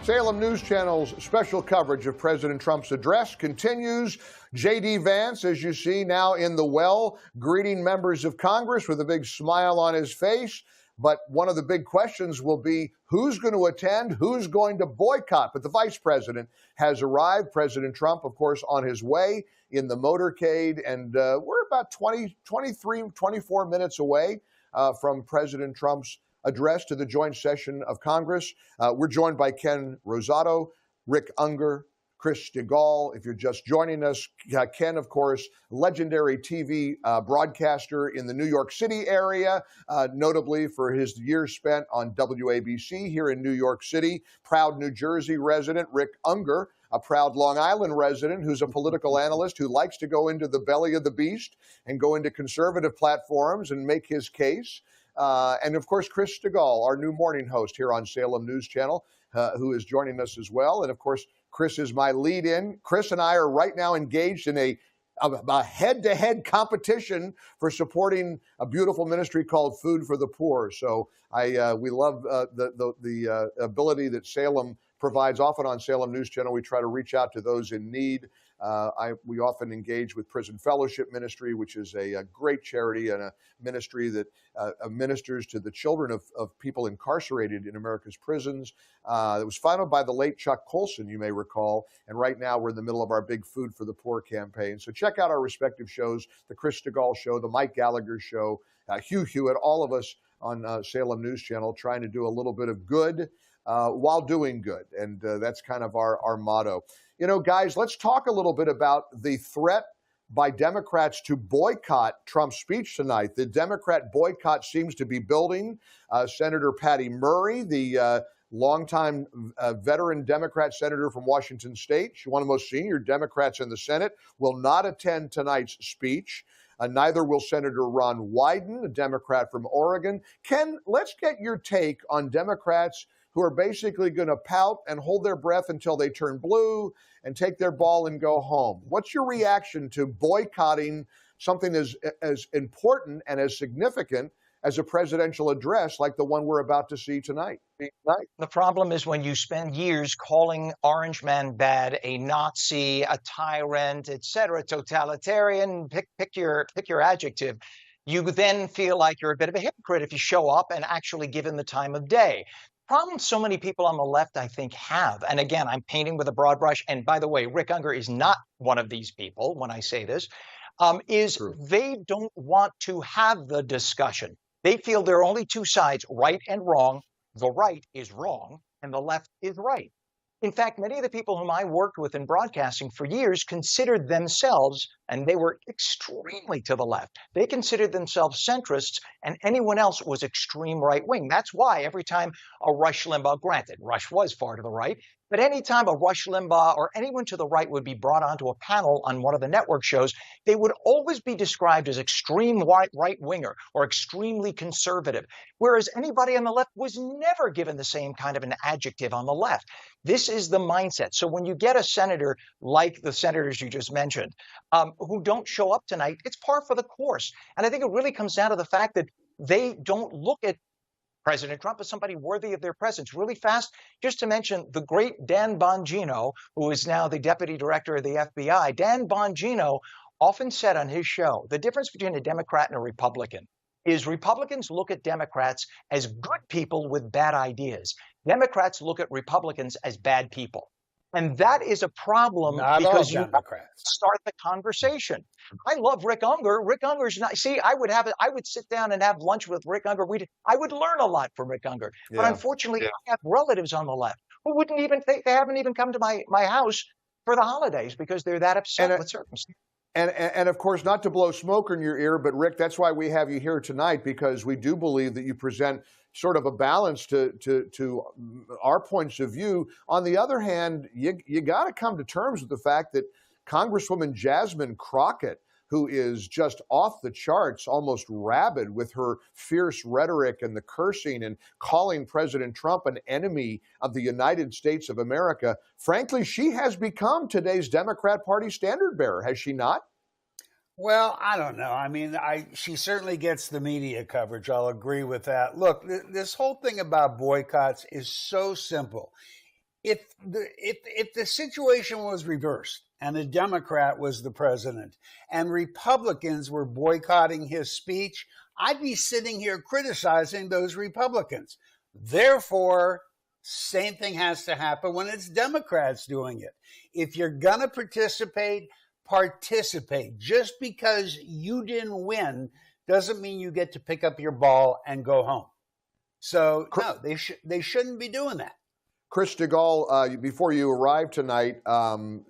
Salem News Channel's special coverage of President Trump's address continues. J.D. Vance, as you see, now in the well, greeting members of Congress with a big smile on his face. But one of the big questions will be who's going to attend, who's going to boycott. But the vice president has arrived. President Trump, of course, on his way in the motorcade. And we're about 24 minutes away from President Trump's address to the joint session of Congress. We're joined by Ken Rosato, Rick Unger, Chris DeGaulle. If you're just joining us, Ken, of course, legendary TV broadcaster in the New York City area, notably for his years spent on WABC here in New York City. Proud New Jersey resident, Rick Unger, a proud Long Island resident who's a political analyst who likes to go into the belly of the beast and go into conservative platforms and make his case. And of course, Chris DeGaulle, our new morning host here on Salem News Channel, who is joining us as well. And of course, Chris is my lead-in. Chris and I are right now engaged in a head-to-head competition for supporting a beautiful ministry called Food for the Poor. So we love the ability that Salem provides. Often on Salem News Channel, we try to reach out to those in need. We often engage with Prison Fellowship Ministry, which is a great charity and a ministry that ministers to the children of people incarcerated in America's prisons. It was founded by the late Chuck Colson, you may recall. And right now we're in the middle of our big Food for the Poor campaign. So check out our respective shows, the Chris DeGaulle Show, the Mike Gallagher Show, Hugh Hewitt, all of us on Salem News Channel trying to do a little bit of good while doing good. And that's kind of our motto. You know, guys, let's talk a little bit about the threat by Democrats to boycott Trump's speech tonight. The Democrat boycott seems to be building. Senator Patty Murray, the longtime veteran Democrat senator from Washington State, she's one of the most senior Democrats in the Senate, will not attend tonight's speech. Neither will Senator Ron Wyden, a Democrat from Oregon. Ken, let's get your take on Democrats who are basically going to pout and hold their breath until they turn blue and take their ball and go home. What's your reaction to boycotting something as important and as significant as a presidential address like the one we're about to see tonight? The problem is when you spend years calling Orange Man bad, a Nazi, a tyrant, etc., totalitarian, pick your adjective, you then feel like you're a bit of a hypocrite if you show up and actually give him the time of day. Problem so many people on the left, I think, have, and again, I'm painting with a broad brush, and by the way, Rick Unger is not one of these people when I say this, is True. They don't want to have the discussion. They feel there are only two sides, right and wrong. The right is wrong, and the left is right. In fact, many of the people whom I worked with in broadcasting for years considered themselves and they were extremely to the left. They considered themselves centrists, and anyone else was extreme right wing. That's why every time a Rush Limbaugh, granted, Rush was far to the right, but anytime a Rush Limbaugh or anyone to the right would be brought onto a panel on one of the network shows, they would always be described as extreme right-winger or extremely conservative, whereas anybody on the left was never given the same kind of an adjective on the left. This is the mindset. So when you get a senator like the senators you just mentioned, who don't show up tonight, it's par for the course. And I think it really comes down to the fact that they don't look at President Trump as somebody worthy of their presence. Really fast, just to mention the great Dan Bongino, who is now the deputy director of the FBI. Dan Bongino often said on his show, the difference between a Democrat and a Republican is Republicans look at Democrats as good people with bad ideas. Democrats look at Republicans as bad people. And that is a problem because you start the conversation. I love Rick Unger. Rick Unger's not, see, I would sit down and have lunch with Rick Unger. I would learn a lot from Rick Unger. Yeah. But unfortunately, I have relatives on the left who wouldn't even think, they haven't even come to my house for the holidays because they're that upset with circumstances. And of course, not to blow smoke in your ear, but Rick, that's why we have you here tonight, because we do believe that you present sort of a balance to our points of view. On the other hand, you got to come to terms with the fact that Congresswoman Jasmine Crockett, who is just off the charts, almost rabid with her fierce rhetoric and the cursing and calling President Trump an enemy of the United States of America, frankly, she has become today's Democrat Party standard bearer, has she not? Well, I don't know. I mean, she certainly gets the media coverage. I'll agree with that. Look, this whole thing about boycotts is so simple. If the situation was reversed and a Democrat was the president and Republicans were boycotting his speech, I'd be sitting here criticizing those Republicans. Therefore, same thing has to happen when it's Democrats doing it. If you're going to participate. Just because you didn't win doesn't mean you get to pick up your ball and go home. So, no, they shouldn't be doing that. Chris DeGaulle, before you arrived tonight,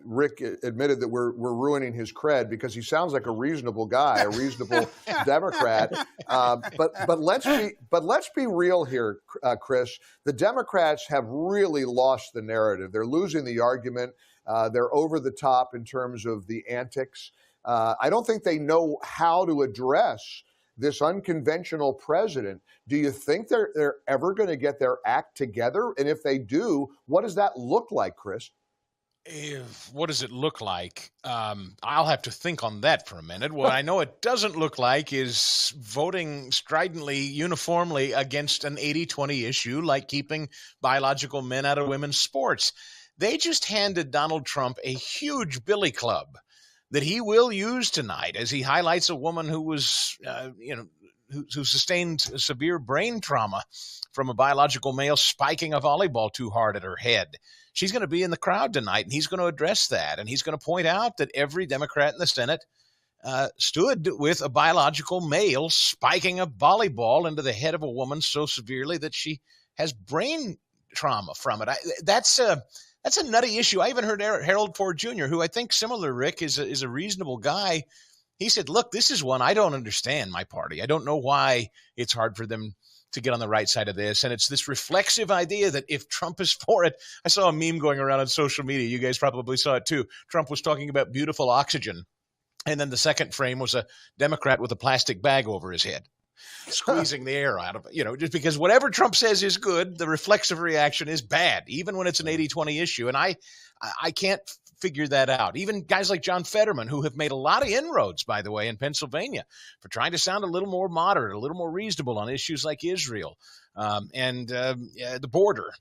Rick admitted that we're ruining his cred because he sounds like a reasonable guy, a reasonable Democrat. But let's be real here, Chris. The Democrats have really lost the narrative. They're losing the argument. They're over the top in terms of the antics. I don't think they know how to address this unconventional president. Do you think they're ever going to get their act together? And if they do, what does that look like, Chris? What does it look like? I'll have to think on that for a minute. What I know it doesn't look like is voting stridently, uniformly against an 80-20 issue like keeping biological men out of women's sports. They just handed Donald Trump a huge billy club that he will use tonight as he highlights a woman who was, who sustained severe brain trauma from a biological male spiking a volleyball too hard at her head. She's going to be in the crowd tonight, and he's going to address that. And he's going to point out that every Democrat in the Senate stood with a biological male spiking a volleyball into the head of a woman so severely that she has brain trauma from it. That's a nutty issue. I even heard Harold Ford Jr., who I think similar, Rick, is a reasonable guy. He said, look, this is one I don't understand, my party. I don't know why it's hard for them to get on the right side of this. And it's this reflexive idea that if Trump is for it, I saw a meme going around on social media. You guys probably saw it too. Trump was talking about beautiful oxygen. And then the second frame was a Democrat with a plastic bag over his head, squeezing the air out of it, just because whatever Trump says is good, the reflexive reaction is bad, even when it's an 80-20 issue. And I can't figure that out. Even guys like John Fetterman, who have made a lot of inroads, by the way, in Pennsylvania for trying to sound a little more moderate, a little more reasonable on issues like Israel and the border.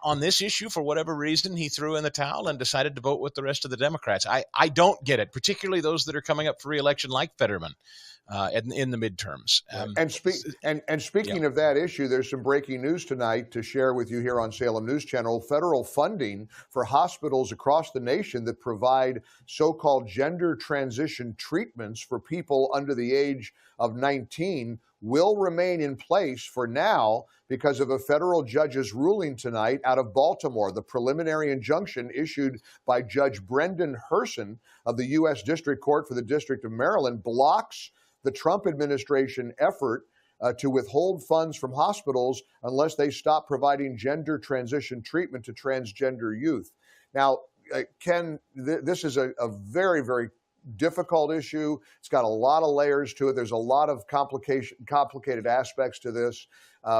On this issue, for whatever reason, he threw in the towel and decided to vote with the rest of the Democrats. I don't get it, particularly those that are coming up for re-election like Fetterman. In the midterms. And speaking of that issue, there's some breaking news tonight to share with you here on Salem News Channel. Federal funding for hospitals across the nation that provide so-called gender transition treatments for people under the age of 19 will remain in place for now because of a federal judge's ruling tonight out of Baltimore. The preliminary injunction issued by Judge Brendan Herson of the U.S. District Court for the District of Maryland blocks the Trump administration effort to withhold funds from hospitals unless they stop providing gender transition treatment to transgender youth. Now, Ken, this is a very, very difficult issue. It's got a lot of layers to it. There's a lot of complicated aspects to this.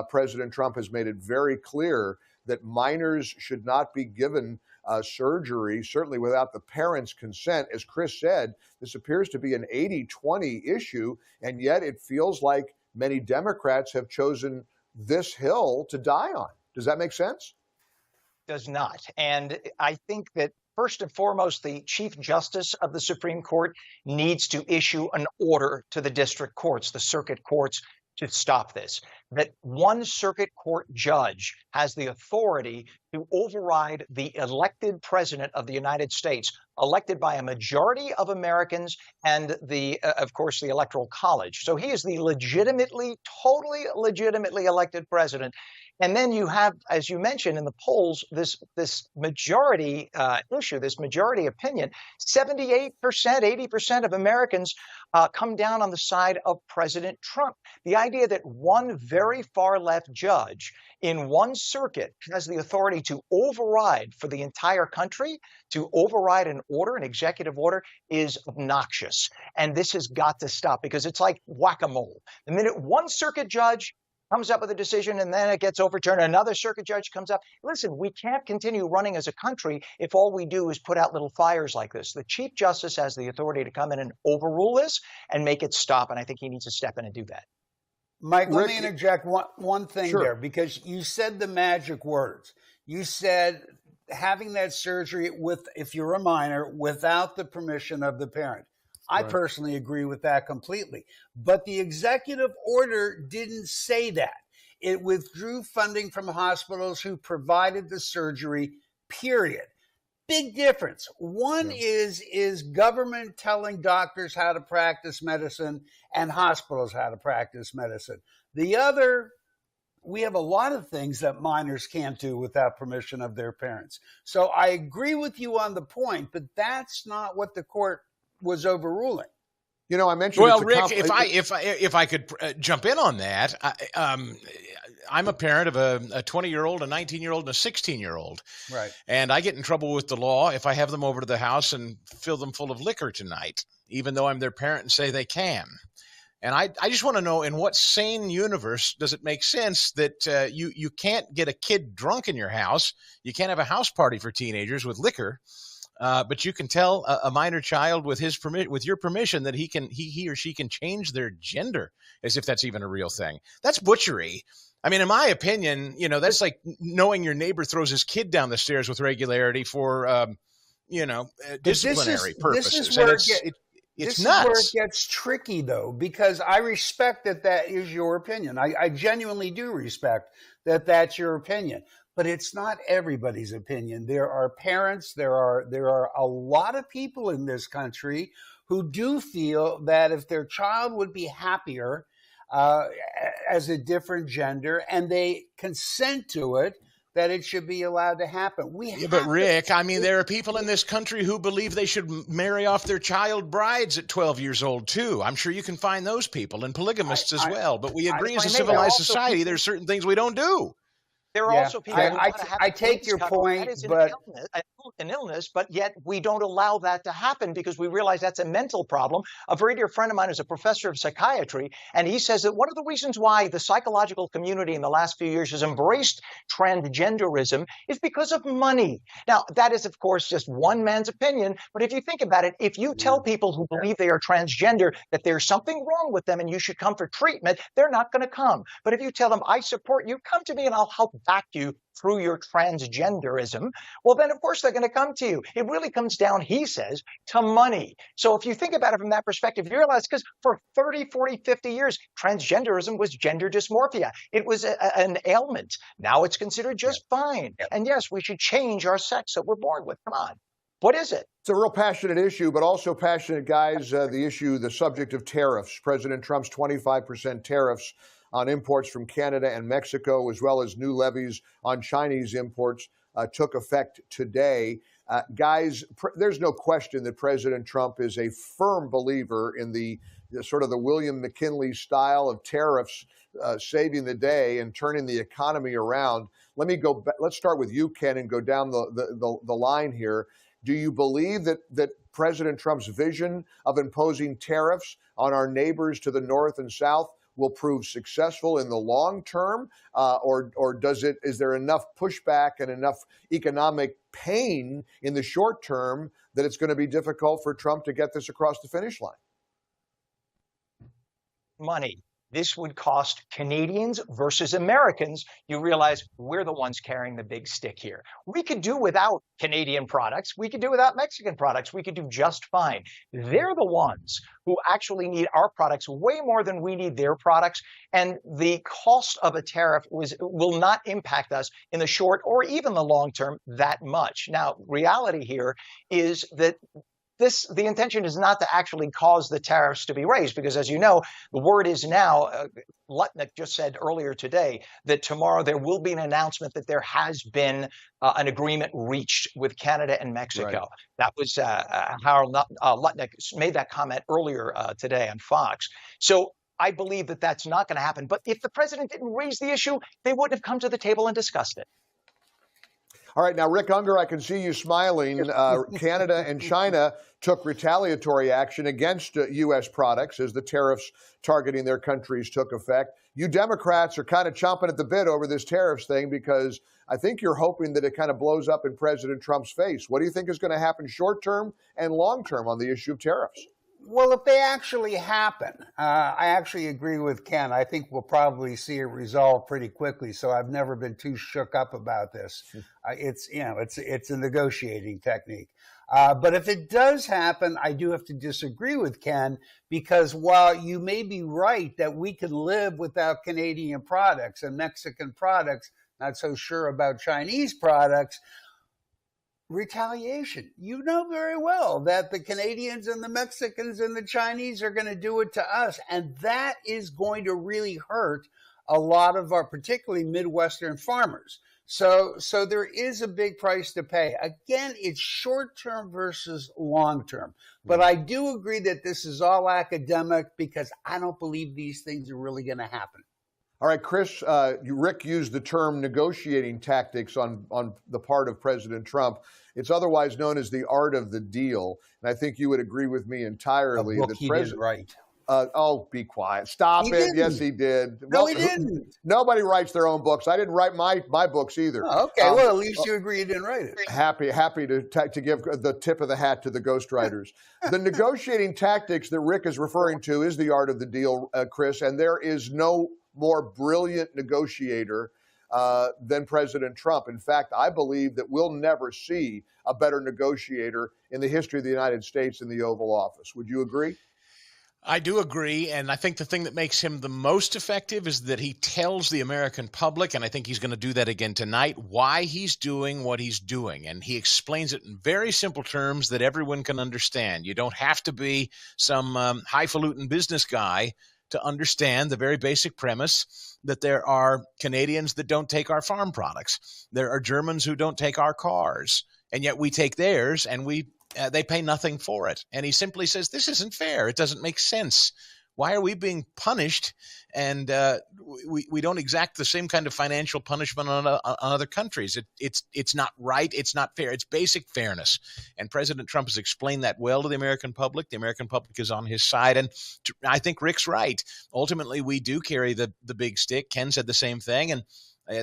President Trump has made it very clear that minors should not be given surgery, certainly without the parents' consent. As Chris said, this appears to be an 80-20 issue, and yet it feels like many Democrats have chosen this hill to die on. Does that make sense? Does not. And I think that first and foremost, the Chief Justice of the Supreme Court needs to issue an order to the district courts, the circuit courts, to stop this. That one circuit court judge has the authority to override the elected president of the United States, elected by a majority of Americans and of course, the Electoral College. So he is the totally legitimately elected president. And then you have, as you mentioned in the polls, this majority issue, this majority opinion. 78%, 80% of Americans come down on the side of President Trump. The idea that one very far left judge in one circuit has the authority to override for the entire country, to override an order, an executive order, is obnoxious. And this has got to stop because it's like whack-a-mole. The minute one circuit judge comes up with a decision and then it gets overturned, another circuit judge comes up. Listen, we can't continue running as a country if all we do is put out little fires like this. The Chief Justice has the authority to come in and overrule this and make it stop. And I think he needs to step in and do that. Mike, let me interject one thing Sure. there, because you said the magic words. You said having that surgery if you're a minor, without the permission of the parent. I personally agree with that completely. But the executive order didn't say that. It withdrew funding from hospitals who provided the surgery, period. Big difference. One is government telling doctors how to practice medicine and hospitals how to practice medicine. The other, we have a lot of things that minors can't do without permission of their parents. So I agree with you on the point, but that's not what the court was overruling. You know, I mentioned. Well, Rick, if I could jump in on that, I'm a parent of a 20-year-old, a 19-year-old, and a 16-year-old. Right. And I get in trouble with the law if I have them over to the house and fill them full of liquor tonight, even though I'm their parent and say they can. And I just want to know, in what sane universe does it make sense that you can't get a kid drunk in your house? You can't have a house party for teenagers with liquor. But you can tell a minor child with your permission that he or she can change their gender, as if that's even a real thing. That's butchery. I mean, in my opinion, that's like knowing your neighbor throws his kid down the stairs with regularity for, disciplinary purposes. It's nuts. This is where it gets tricky, though, because I respect that is your opinion. I genuinely do respect that that's your opinion. But it's not everybody's opinion. There are parents, there are a lot of people in this country who do feel that if their child would be happier as a different gender and they consent to it, that it should be allowed to happen. But Rick, I mean, there are people in this country who believe they should marry off their child brides at 12 years old, too. I'm sure you can find those people, and polygamists as well. But we agree as a civilized society, there's certain things we don't do. There are also people who want to have I take your point, that is but an illness, but yet we don't allow that to happen because we realize that's a mental problem. A very dear friend of mine is a professor of psychiatry, and he says that one of the reasons why the psychological community in the last few years has embraced transgenderism is because of money. Now, that is, of course, just one man's opinion, but if you think about it, if you tell people who believe they are transgender that there's something wrong with them and you should come for treatment, they're not going to come. But if you tell them, I support you, come to me and I'll help back you through your transgenderism, well, then, of course, they're going to come to you. It really comes down, he says, to money. So if you think about it from that perspective, you realize because for 30, 40, 50 years, transgenderism was gender dysmorphia. It was an ailment. Now it's considered just fine. And yes, we should change our sex that we're born with. Come on. What is it? It's a real passionate issue, but also passionate guys. The subject of tariffs. President Trump's 25% tariffs on imports from Canada and Mexico, as well as new levies on Chinese imports, took effect today. Guys, there's no question that President Trump is a firm believer in the sort of the William McKinley style of tariffs saving the day and turning the economy around. Let's start with you, Ken, and go down the line here. Do you believe that President Trump's vision of imposing tariffs on our neighbors to the north and south will prove successful in the long term, or is there enough pushback and enough economic pain in the short term that it's going to be difficult for Trump to get this across the finish line? Money. This would cost Canadians versus Americans. You realize we're the ones carrying the big stick here. We could do without Canadian products. We could do without Mexican products. We could do just fine. They're the ones who actually need our products way more than we need their products. And the cost of a tariff will not impact us in the short or even the long term that much. Now, reality here is that the intention is not to actually cause the tariffs to be raised, because, as you know, the word is now, Lutnick just said earlier today that tomorrow there will be an announcement that there has been an agreement reached with Canada and Mexico. Right. That was Harold Lutnick made that comment earlier today on Fox. So I believe that that's not going to happen. But if the president didn't raise the issue, they wouldn't have come to the table and discussed it. All right. Now, Rick Unger, I can see you smiling. Canada and China took retaliatory action against U.S. products as the tariffs targeting their countries took effect. You Democrats are kind of chomping at the bit over this tariffs thing because I think you're hoping that it kind of blows up in President Trump's face. What do you think is going to happen short term and long term on the issue of tariffs? Well, if they actually happen, I actually agree with Ken. I think we'll probably see it resolved pretty quickly. So I've never been too shook up about this. It's a negotiating technique. But if it does happen, I do have to disagree with Ken, because while you may be right that we can live without Canadian products and Mexican products, not so sure about Chinese products. Retaliation. You know very well that the Canadians and the Mexicans and the Chinese are going to do it to us. And that is going to really hurt a lot of our, particularly Midwestern farmers. So there is a big price to pay. Again, it's short-term versus long-term. But I do agree that this is all academic, because I don't believe these things are really going to happen. All right, Chris, Rick used the term negotiating tactics on the part of President Trump. It's otherwise known as the art of the deal. And I think you would agree with me entirely. That he did right. Oh, be quiet. Stop it. Didn't. Yes, he did. No, he didn't. Nobody writes their own books. I didn't write my books either. Oh, okay. Well, at least you agree you didn't write it. Happy to give the tip of the hat to the ghostwriters. The negotiating tactics that Rick is referring to is the art of the deal, Chris, and there is no more brilliant negotiator than President Trump. In fact, I believe that we'll never see a better negotiator in the history of the United States in the Oval Office. Would you agree? I do agree, and I think the thing that makes him the most effective is that he tells the American public, and I think he's going to do that again tonight, why he's doing what he's doing. And he explains it in very simple terms that everyone can understand. You don't have to be some highfalutin business guy to understand the very basic premise that there are Canadians that don't take our farm products. There are Germans who don't take our cars, and yet we take theirs, and they pay nothing for it. And he simply says, this isn't fair. It doesn't make sense. Why are we being punished? And we don't exact the same kind of financial punishment on other countries. It's not right. It's not fair. It's basic fairness. And President Trump has explained that well to the American public. The American public is on his side. And I think Rick's right. Ultimately, we do carry the big stick. Ken said the same thing. And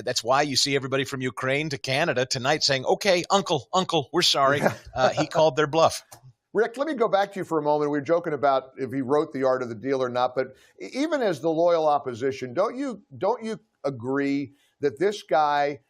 that's why you see everybody from Ukraine to Canada tonight saying, okay, uncle, we're sorry. He called their bluff. Rick, let me go back to you for a moment. We were joking about if he wrote the art of the deal or not, but even as the loyal opposition, don't you agree that this guy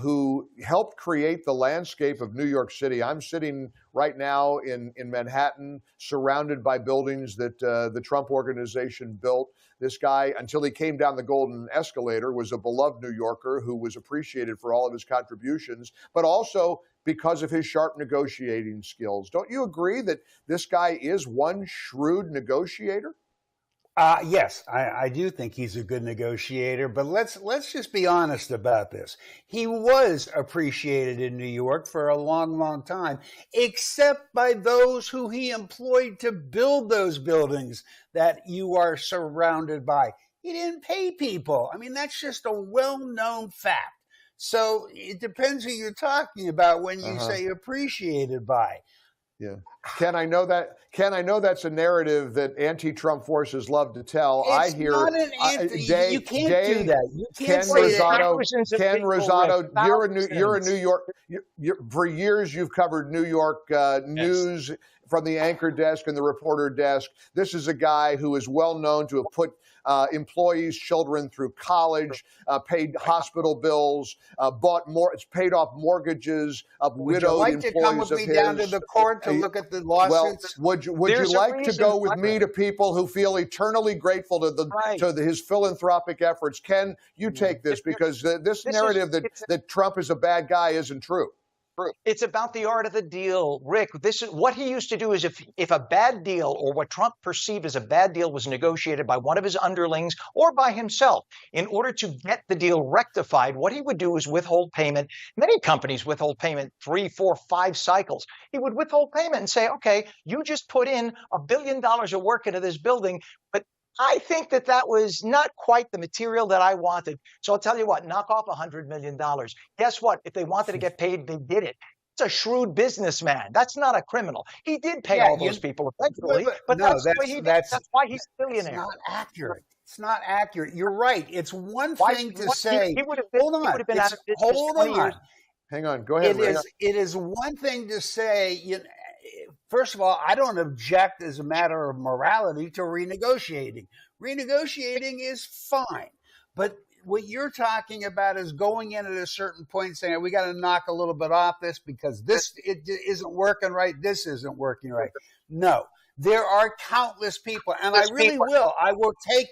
who helped create the landscape of New York City? I'm sitting right now in Manhattan, surrounded by buildings that the Trump organization built. This guy, until he came down the Golden Escalator, was a beloved New Yorker who was appreciated for all of his contributions, but also because of his sharp negotiating skills. Don't you agree that this guy is one shrewd negotiator? Yes, I do think he's a good negotiator, but let's just be honest about this. He was appreciated in New York for a long, long time, except by those who he employed to build those buildings that you are surrounded by. He didn't pay people. I mean, that's just a well-known fact. So it depends who you're talking about when you say appreciated by. Yeah. Ken, I know that's a narrative that anti-Trump forces love to tell. It's not an you can't do that. You can't say that. Ken Rosato, you're a New York. For years, you've covered New York news from the anchor desk and the reporter desk. This is a guy who is well known to have put employees' children through college, paid hospital bills, it's paid off mortgages of widowed employees of his. Would you like to come with me down to the court to look at the lawsuits? Well, would you like to go with me to people who feel eternally grateful to his philanthropic efforts? Ken, you take this because this narrative that Trump is a bad guy isn't true. It's about the art of the deal, Rick. This is what he used to do. Is if a bad deal or what Trump perceived as a bad deal was negotiated by one of his underlings or by himself, in order to get the deal rectified, what he would do is withhold payment. Many companies withhold payment 3, 4, 5 cycles. He would withhold payment and say, "Okay, you just put in $1 billion of work into this building, but I think that was not quite the material that I wanted. So I'll tell you what, knock off $100 million. Guess what? If they wanted to get paid, they did it." It's a shrewd businessman. That's not a criminal. He did pay all those people eventually, but that's the way he did. That's why he's a billionaire. It's not accurate. It's not accurate. You're right. It's one thing to say, hold on. Hang on. Go ahead. It is one thing to say, first of all, I don't object as a matter of morality to renegotiating. Renegotiating is fine. But what you're talking about is going in at a certain point saying, we got to knock a little bit off this because it isn't working right. This isn't working right. No, there are countless people. And I really will. I will take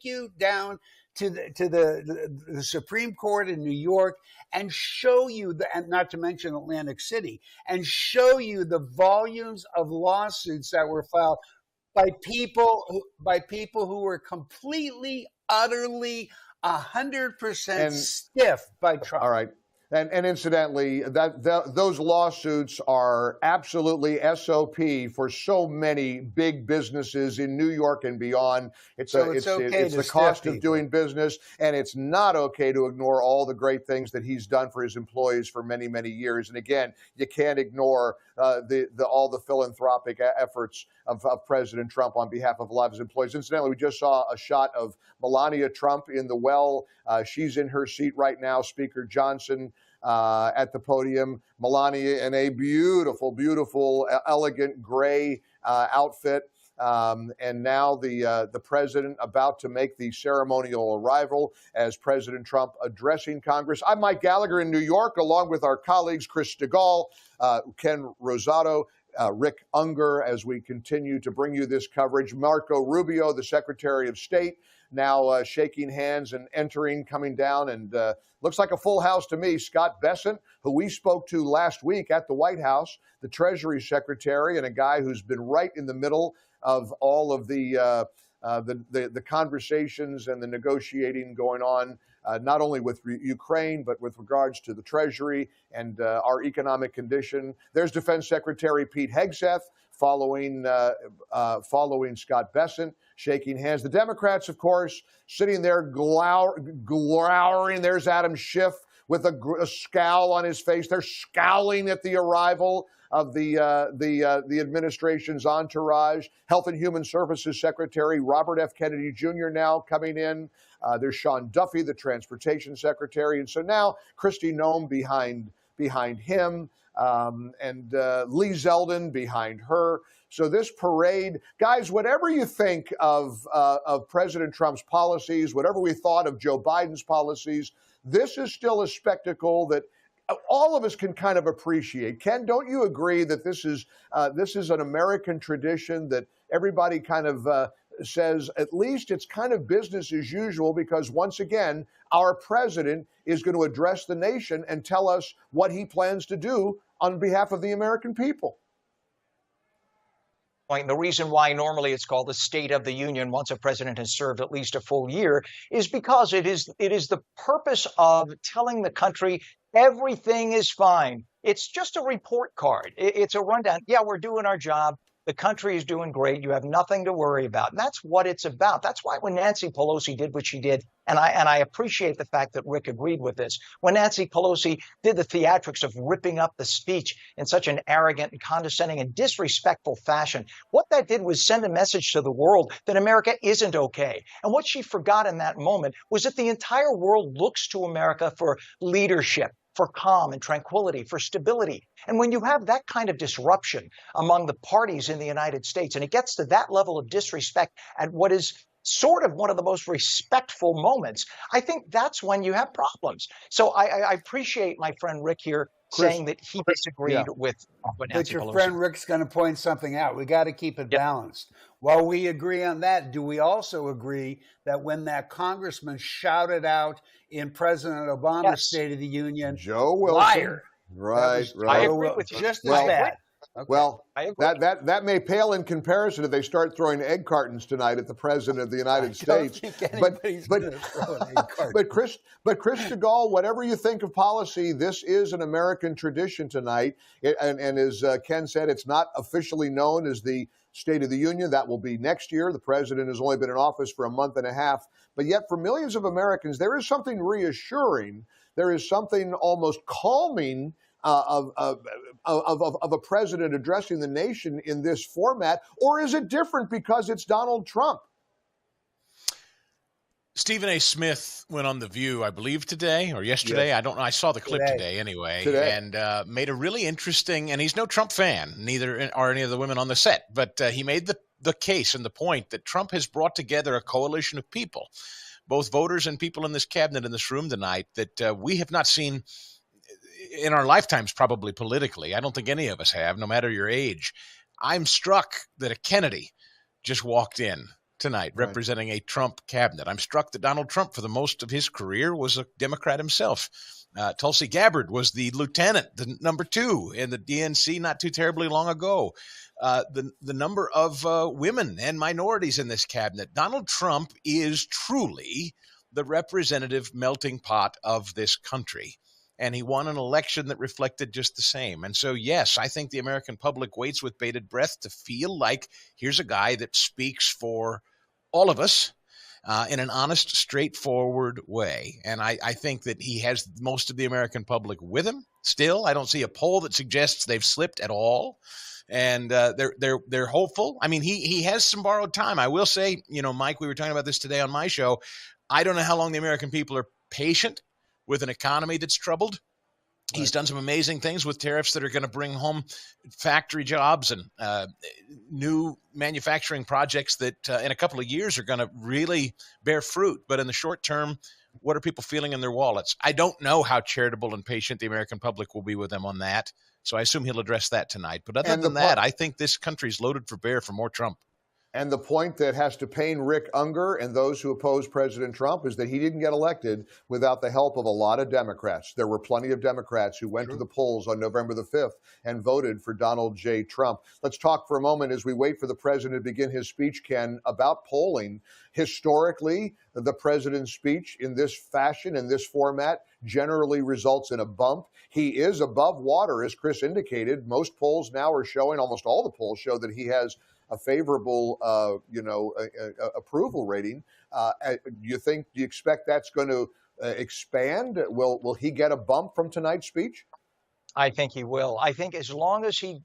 you down to the Supreme Court in New York and show you, and not to mention Atlantic City, and show you the volumes of lawsuits that were filed by people who were completely, utterly, 100% stiff by Trump. All right. And incidentally, those lawsuits are absolutely SOP for so many big businesses in New York and beyond. It's the cost of doing business, and it's not okay to ignore all the great things that he's done for his employees for many, many years. And again, you can't ignore all the philanthropic efforts of President Trump on behalf of a lot of his employees. Incidentally, we just saw a shot of Melania Trump in the well. She's in her seat right now. Speaker Johnson at the podium. Melania in a beautiful, beautiful, elegant gray outfit. And now the president about to make the ceremonial arrival as President Trump addressing Congress. I'm Mike Gallagher in New York, along with our colleagues Chris DeGaulle, Ken Rosato, Rick Unger, as we continue to bring you this coverage. Marco Rubio, the Secretary of State, now shaking hands and coming down, and looks like a full house to me. Scott Bessent, who we spoke to last week at the White House, the Treasury Secretary, and a guy who's been right in the middle of all of the conversations and the negotiating going on, not only with Ukraine, but with regards to the Treasury and our economic condition. There's Defense Secretary Pete Hegseth following Scott Bessent, shaking hands. The Democrats, of course, sitting there glowering. There's Adam Schiff with a scowl on his face. They're scowling at the arrival of the administration's entourage. Health and Human Services Secretary Robert F. Kennedy Jr. now coming in. There's Sean Duffy, the Transportation Secretary. And so now Kristi Noem behind him, and Lee Zeldin behind her. So this parade, guys, whatever you think of President Trump's policies, whatever we thought of Joe Biden's policies, this is still a spectacle that all of us can kind of appreciate. Ken, don't you agree that this is an American tradition that everybody kind of says at least it's kind of business as usual because, once again, our president is going to address the nation and tell us what he plans to do on behalf of the American people. The reason why normally it's called the State of the Union once a president has served at least a full year is because it is the purpose of telling the country everything is fine. It's just a report card. It's a rundown. Yeah, we're doing our job. The country is doing great. You have nothing to worry about. And that's what it's about. That's why when Nancy Pelosi did what she did, and I appreciate the fact that Rick agreed with this, when Nancy Pelosi did the theatrics of ripping up the speech in such an arrogant and condescending and disrespectful fashion, what that did was send a message to the world that America isn't okay. And what she forgot in that moment was that the entire world looks to America for leadership, for calm and tranquility, for stability. And when you have that kind of disruption among the parties in the United States, and it gets to that level of disrespect at what is sort of one of the most respectful moments, I think that's when you have problems. So I appreciate my friend Rick here saying that he disagreed with what Nancy Pelosi. But your friend Rick's going to point something out. We got to keep it balanced. While we agree on that, do we also agree that when that congressman shouted out in President Obama's State of the Union, Joe Wilson, liar, right? I agree with you. Just as bad. Okay. Well, that may pale in comparison if they start throwing egg cartons tonight at the President of the United States. But Chris DeGaulle, whatever you think of policy, this is an American tradition tonight. And as Ken said, it's not officially known as the State of the Union. That will be next year. The president has only been in office for a month and a half. But yet, for millions of Americans, there is something reassuring. There is something almost calming of a president addressing the nation in this format. Or is it different because it's Donald Trump? Stephen A. Smith went on The View, I believe, today or yesterday. Yes. I don't know. I saw the clip today anyway. And made a really interesting, and he's no Trump fan, neither are any of the women on the set, but he made the case and the point that Trump has brought together a coalition of people, both voters and people in this cabinet in this room tonight, that we have not seen in our lifetimes, probably politically. I don't think any of us have, no matter your age. I'm struck that a Kennedy just walked in tonight representing a Trump cabinet. I'm struck that Donald Trump, for the most of his career, was a Democrat himself. Tulsi Gabbard was the lieutenant, the number 2 in the DNC not too terribly long ago. The number of women and minorities in this cabinet. Donald Trump is truly the representative melting pot of this country. And he won an election that reflected just the same. And so, yes, I think the American public waits with bated breath to feel like here's a guy that speaks for all of us in an honest, straightforward way. And I think that he has most of the American public with him still. I don't see a poll that suggests they've slipped at all. And they're hopeful. I mean, he has some borrowed time. I will say, Mike, we were talking about this today on my show. I don't know how long the American people are patient with an economy that's troubled. Right. He's done some amazing things with tariffs that are going to bring home factory jobs and new manufacturing projects that in a couple of years are going to really bear fruit. But in the short term, what are people feeling in their wallets? I don't know how charitable and patient the American public will be with them on that. So I assume he'll address that tonight. But other than that, I think this country's loaded for bear for more Trump. And the point that has to pain Rick Unger and those who oppose President Trump is that he didn't get elected without the help of a lot of Democrats. There were plenty of Democrats who went to the polls on November the 5th and voted for Donald J. Trump. Let's talk for a moment as we wait for the president to begin his speech, Ken, about polling. Historically, the president's speech in this fashion, in this format, generally results in a bump. He is above water, as Chris indicated. Most polls now are showing, almost all the polls show that he has a favorable, approval rating. Do you expect that's going to expand? Will he get a bump from tonight's speech? I think he will. I think as long as he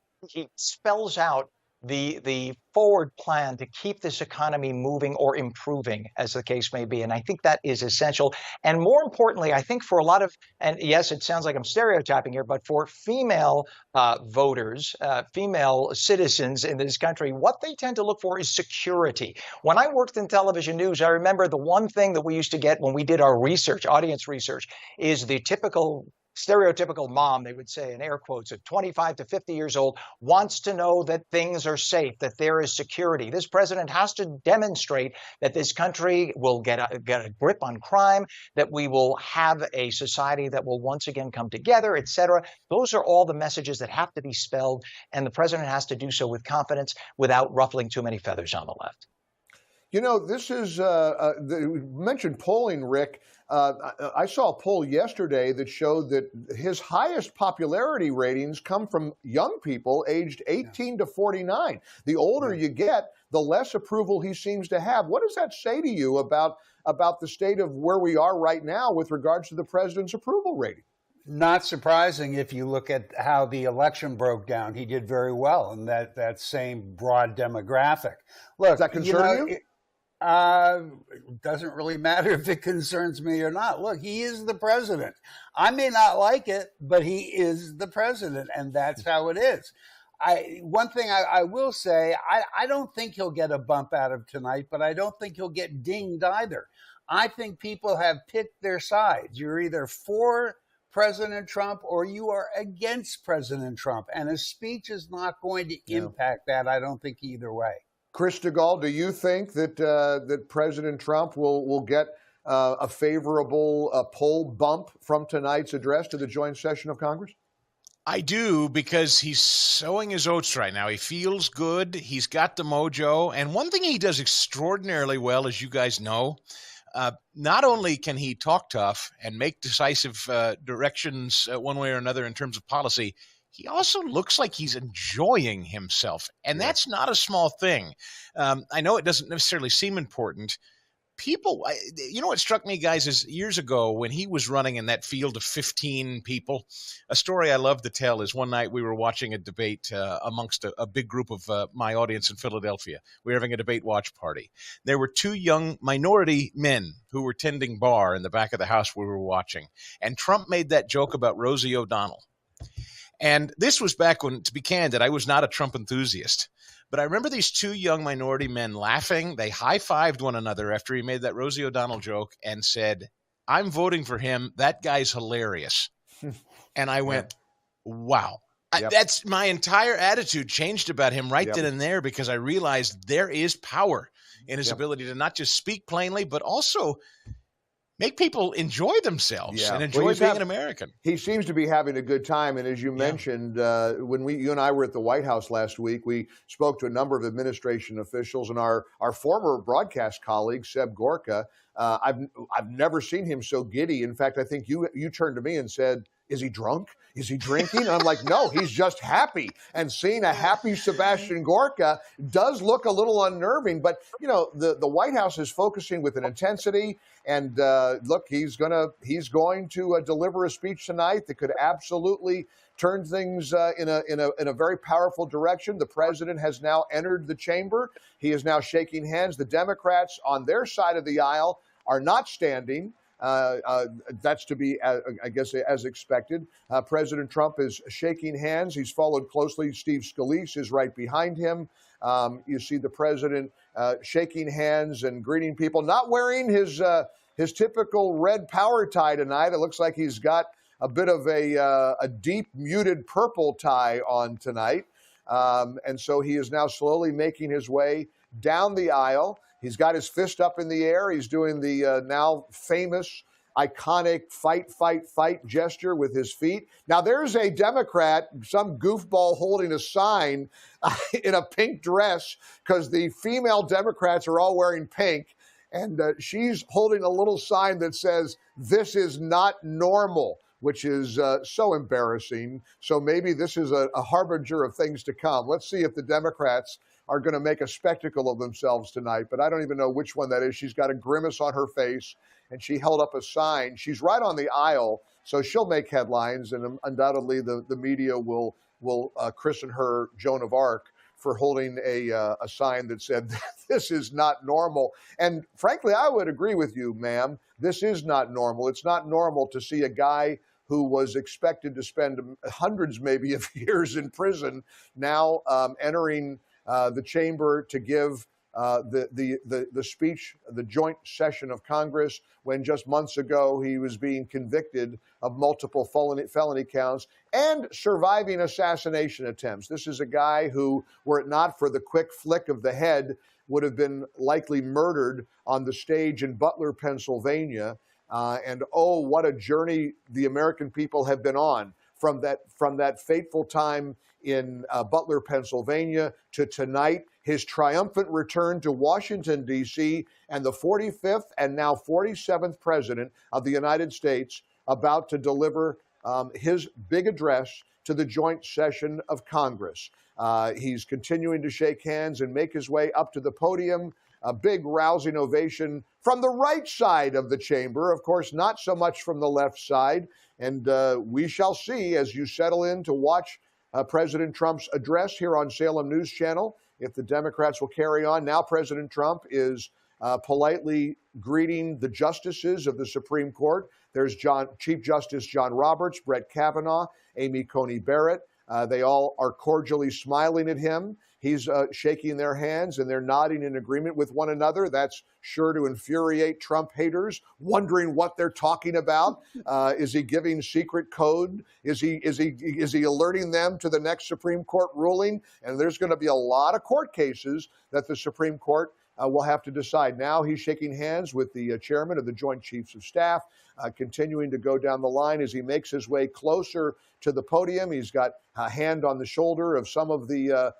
spells out the forward plan to keep this economy moving or improving, as the case may be. And I think that is essential. And more importantly, I think for a lot of, and yes, it sounds like I'm stereotyping here, but for female voters, female citizens in this country, what they tend to look for is security. When I worked in television news, I remember the one thing that we used to get when we did our research, audience research, is the typical stereotypical mom, they would say in air quotes, at 25 to 50 years old, wants to know that things are safe, that there is security. This president has to demonstrate that this country will get a grip on crime, that we will have a society that will once again come together, etc. Those are all the messages that have to be spelled, and the president has to do so with confidence without ruffling too many feathers on the left. You know, this is, you mentioned polling, Rick. I saw a poll yesterday that showed that his highest popularity ratings come from young people aged 18 to 49. The older you get, the less approval he seems to have. What does that say to you about the state of where we are right now with regards to the president's approval rating? Not surprising if you look at how the election broke down. He did very well in that same broad demographic. Look, does that concern you? Doesn't really matter if it concerns me or not. Look, he is the president. I may not like it, but he is the president, and that's how it is. One thing I will say, I don't think he'll get a bump out of tonight, but I don't think he'll get dinged either. I think people have picked their sides. You're either for President Trump or you are against President Trump, and his speech is not going to impact that, I don't think, either way. Chris DeGaulle, do you think that that President Trump will get a favorable poll bump from tonight's address to the joint session of Congress? I do, because he's sowing his oats right now. He feels good. He's got the mojo. And one thing he does extraordinarily well, as you guys know, not only can he talk tough and make decisive directions one way or another in terms of policy, he also looks like he's enjoying himself. And that's not a small thing. I know it doesn't necessarily seem important. People, you know what struck me, guys, is years ago when he was running in that field of 15 people, a story I love to tell is one night we were watching a debate amongst a big group of my audience in Philadelphia. We were having a debate watch party. There were two young minority men who were tending bar in the back of the house we were watching. And Trump made that joke about Rosie O'Donnell. And this was back when, to be candid, I was not a Trump enthusiast. But I remember these two young minority men laughing. They high-fived one another after he made that Rosie O'Donnell joke and said, "I'm voting for him. That guy's hilarious." And I went, wow. That's my entire attitude changed about him right then and there, because I realized there is power in his ability to not just speak plainly, but also make people enjoy themselves and enjoy being an American. He seems to be having a good time. And as you mentioned, when you and I were at the White House last week, we spoke to a number of administration officials, and our former broadcast colleague, Seb Gorka, I've never seen him so giddy. In fact, I think you turned to me and said, "Is he drunk? Is he drinking?" And I'm like, no, he's just happy. And seeing a happy Sebastian Gorka does look a little unnerving. But, you know, the White House is focusing with an intensity. And look, he's going to deliver a speech tonight that could absolutely turn things in a very powerful direction. The president has now entered the chamber. He is now shaking hands. The Democrats on their side of the aisle are not standing. That's to be, I guess, as expected. President Trump is shaking hands. He's followed closely. Steve Scalise is right behind him. You see the president shaking hands and greeting people, not wearing his typical red power tie tonight. It looks like he's got a bit of a deep muted purple tie on tonight. And so he is now slowly making his way down the aisle. He's got his fist up in the air. He's doing the now famous, iconic fight, fight, fight gesture with his feet. Now, there's a Democrat, some goofball holding a sign in a pink dress, because the female Democrats are all wearing pink. And she's holding a little sign that says, "This is not normal," which is so embarrassing. So maybe this is a harbinger of things to come. Let's see if the Democrats are going to make a spectacle of themselves tonight, but I don't even know which one that is. She's got a grimace on her face, and she held up a sign. She's right on the aisle, so she'll make headlines, and undoubtedly the media will christen her Joan of Arc for holding a sign that said, "This is not normal." And frankly, I would agree with you, ma'am. This is not normal. It's not normal to see a guy who was expected to spend hundreds maybe of years in prison now entering the chamber to give the speech, the joint session of Congress, when just months ago he was being convicted of multiple felony counts and surviving assassination attempts. This is a guy who, were it not for the quick flick of the head, would have been likely murdered on the stage in Butler, Pennsylvania. And oh, what a journey the American people have been on from that fateful time in Butler, Pennsylvania, to tonight, his triumphant return to Washington, D.C., and the 45th and now 47th President of the United States about to deliver his big address to the joint session of Congress. He's continuing to shake hands and make his way up to the podium. A big rousing ovation from the right side of the chamber, of course, not so much from the left side. And we shall see as you settle in to watch President Trump's address here on Salem News Channel, if the Democrats will carry on. Now President Trump is politely greeting the justices of the Supreme Court. There's Chief Justice John Roberts, Brett Kavanaugh, Amy Coney Barrett. They all are cordially smiling at him. He's shaking their hands and they're nodding in agreement with one another. That's sure to infuriate Trump haters, wondering what they're talking about. Is he giving secret code? Is he alerting them to the next Supreme Court ruling? And there's going to be a lot of court cases that the Supreme Court will have to decide. Now he's shaking hands with the chairman of the Joint Chiefs of Staff, continuing to go down the line as he makes his way closer to the podium. He's got a hand on the shoulder of some of the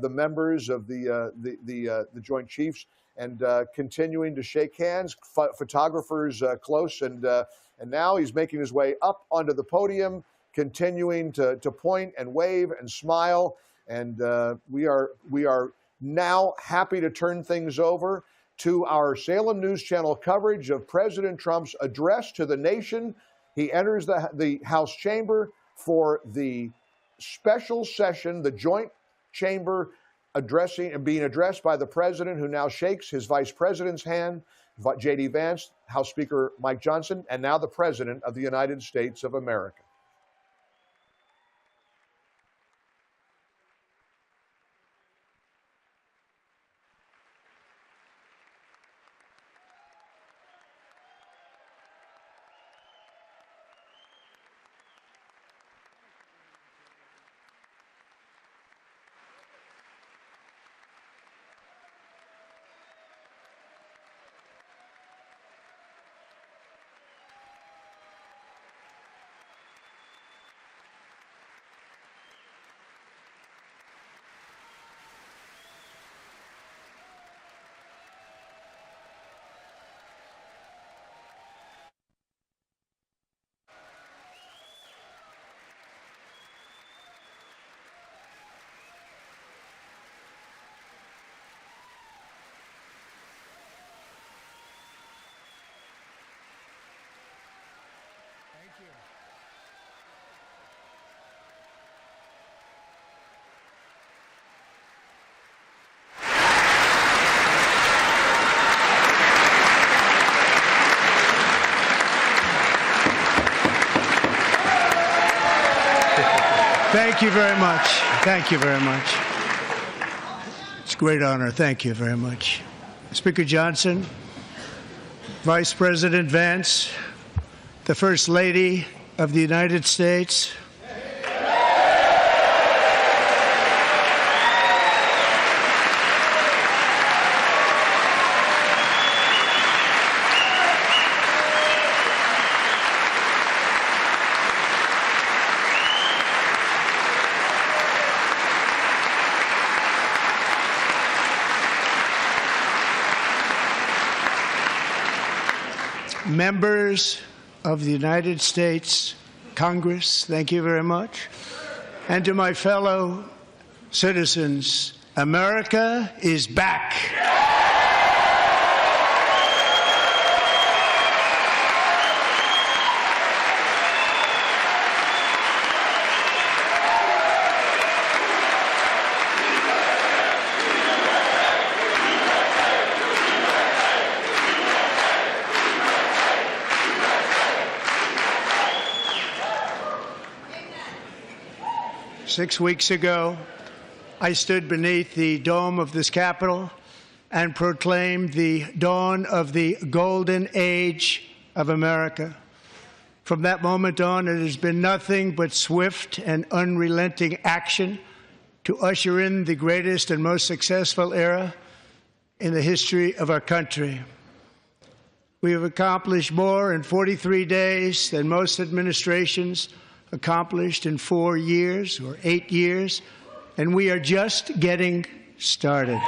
members of the Joint Chiefs, and continuing to shake hands. Photographers close, and now he's making his way up onto the podium, continuing to point and wave and smile. And we are now happy to turn things over to our Salem News Channel coverage of President Trump's address to the nation. He enters the House chamber for the special session, the joint chamber being addressed by the president, who now shakes his vice president's hand, J.D. Vance, House Speaker Mike Johnson, and now the President of the United States of America. Thank you very much. Thank you very much. It's a great honor. Thank you very much. Speaker Johnson, Vice President Vance, the First Lady of the United States, members of the United States Congress, thank you very much. And to my fellow citizens, America is back. 6 weeks ago, I stood beneath the dome of this Capitol and proclaimed the dawn of the golden age of America. From that moment on, it has been nothing but swift and unrelenting action to usher in the greatest and most successful era in the history of our country. We have accomplished more in 43 days than most administrations accomplished in 4 years or 8 years, and we are just getting started.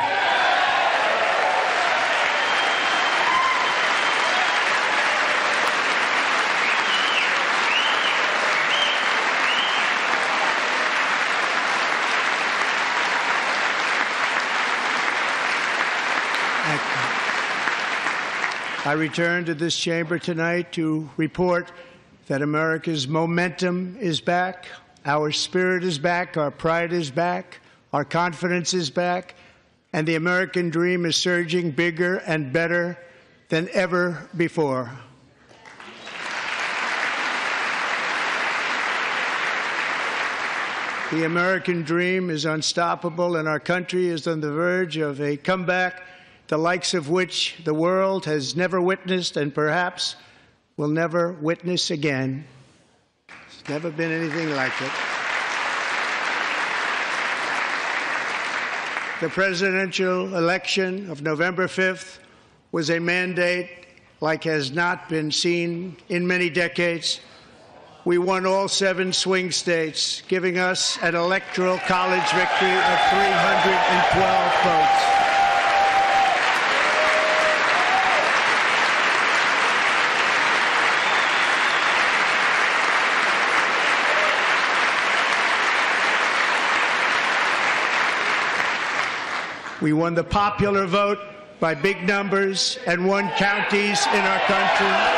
I return to this chamber tonight to report that America's momentum is back, our spirit is back, our pride is back, our confidence is back, and the American dream is surging bigger and better than ever before. The American dream is unstoppable, and our country is on the verge of a comeback, the likes of which the world has never witnessed and perhaps will never witness again. There's never been anything like it. The presidential election of November 5th was a mandate like has not been seen in many decades. We won all 7 swing states, giving us an electoral college victory of 312 votes. We won the popular vote by big numbers and won counties in our country.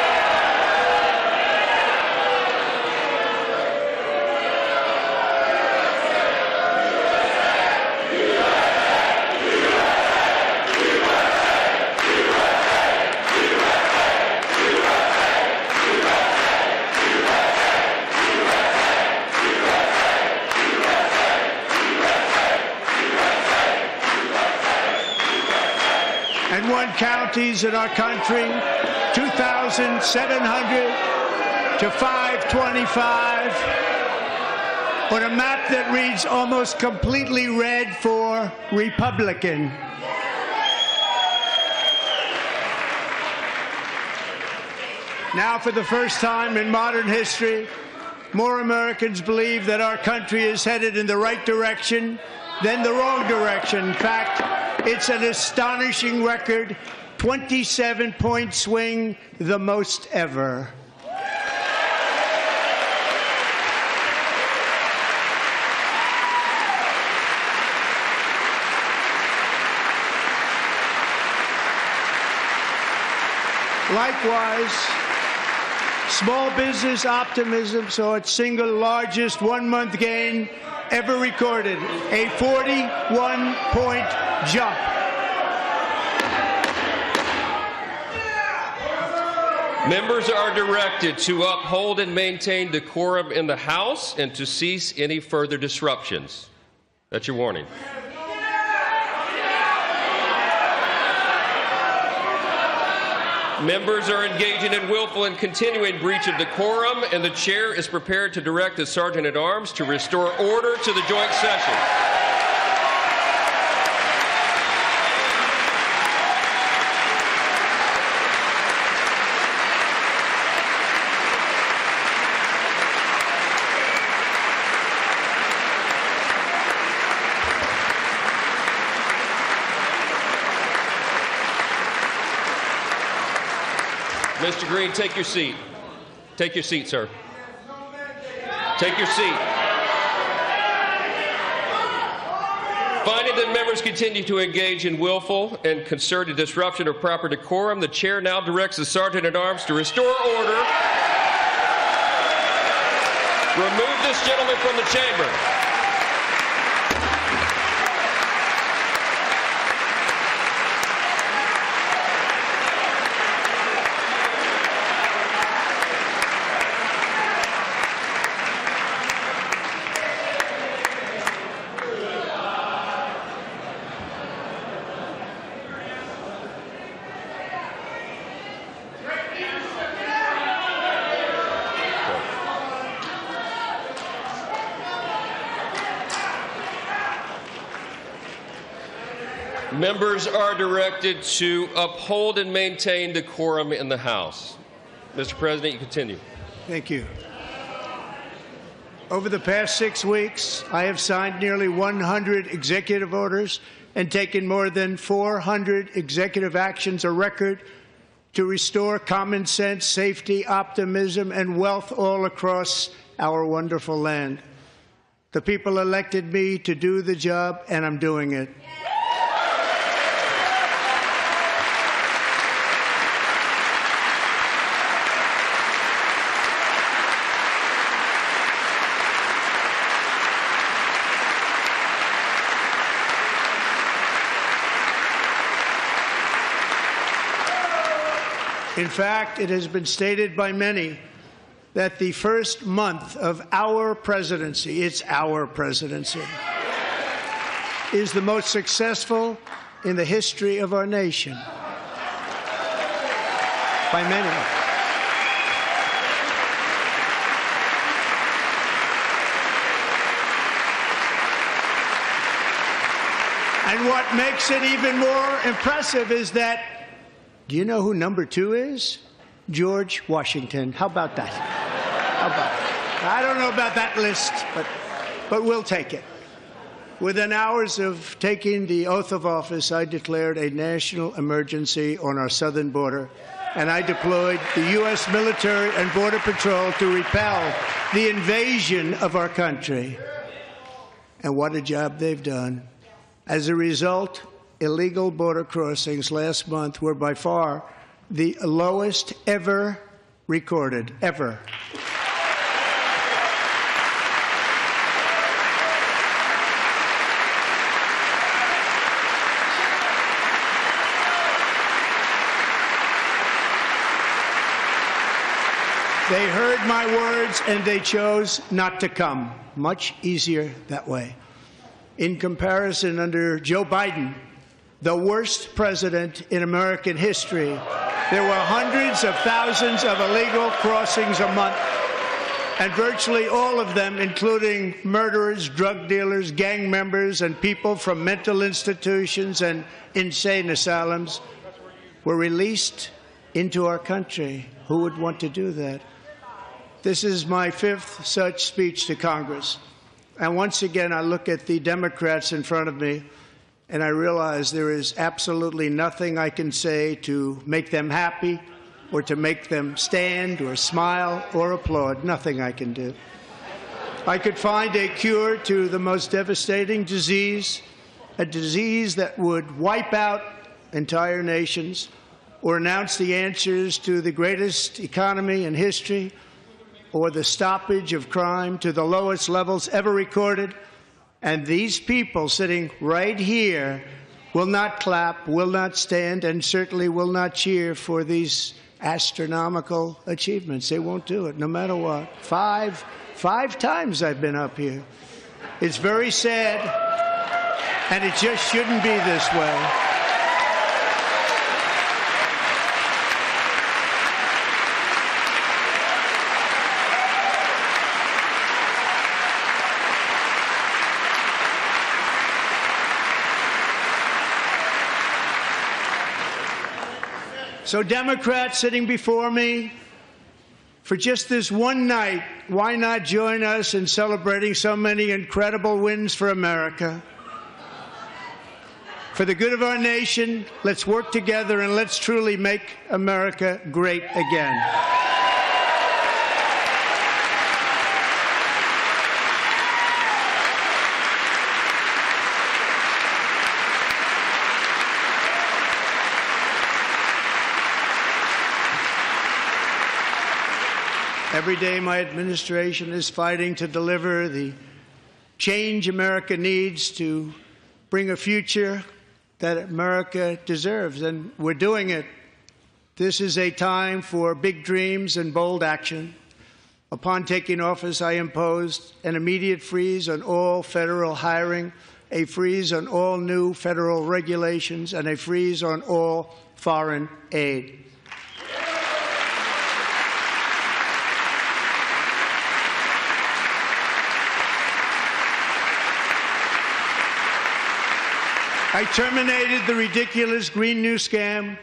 And won counties in our country, 2,700 to 525, on a map that reads almost completely red for Republican. Now, for the first time in modern history, more Americans believe that our country is headed in the right direction than the wrong direction. In fact, it's an astonishing record, 27-point swing, the most ever. Likewise, small business optimism saw its single largest one-month gain ever recorded, a 41-point jump. Members are directed to uphold and maintain decorum in the House and to cease any further disruptions. That's your warning. Members are engaging in willful and continuing breach of decorum, and the chair is prepared to direct the Sergeant-at-Arms to restore order to the joint session. Mr. Green, take your seat. Take your seat, sir. Take your seat. Finding that members continue to engage in willful and concerted disruption of proper decorum, the chair now directs the Sergeant-at-Arms to restore order. Remove this gentleman from the chamber. Members are directed to uphold and maintain decorum in the House. Mr. President, you continue. Thank you. Over the past 6 weeks, I have signed nearly 100 executive orders and taken more than 400 executive actions, a record to restore common sense, safety, optimism, and wealth all across our wonderful land. The people elected me to do the job, and I'm doing it. In fact, it has been stated by many that the first month of our presidency, it's our presidency, is the most successful in the history of our nation. By many. And what makes it even more impressive is that, do you know who number 2 is? George Washington. How about that? How about that? I don't know about that list, but we'll take it. Within hours of taking the oath of office, I declared a national emergency on our southern border, and I deployed the U.S. military and Border Patrol to repel the invasion of our country. And what a job they've done. As a result, illegal border crossings last month were by far the lowest ever recorded, ever. They heard my words and they chose not to come. Much easier that way. In comparison, under Joe Biden, the worst president in American history, there were hundreds of thousands of illegal crossings a month, and virtually all of them, including murderers, drug dealers, gang members, and people from mental institutions and insane asylums, were released into our country. Who would want to do that? This is my 5th such speech to Congress. And once again, I look at the Democrats in front of me, and I realize there is absolutely nothing I can say to make them happy or to make them stand or smile or applaud. Nothing I can do. I could find a cure to the most devastating disease, a disease that would wipe out entire nations, or announce the answers to the greatest economy in history, or the stoppage of crime to the lowest levels ever recorded. And these people sitting right here will not clap, will not stand, and certainly will not cheer for these astronomical achievements. They won't do it, no matter what. Five times I've been up here. It's very sad, and it just shouldn't be this way. So Democrats sitting before me, for just this one night, why not join us in celebrating so many incredible wins for America? For the good of our nation, let's work together and let's truly make America great again. Every day, my administration is fighting to deliver the change America needs to bring a future that America deserves, and we're doing it. This is a time for big dreams and bold action. Upon taking office, I imposed an immediate freeze on all federal hiring, a freeze on all new federal regulations, and a freeze on all foreign aid. I terminated the ridiculous Green New Scam.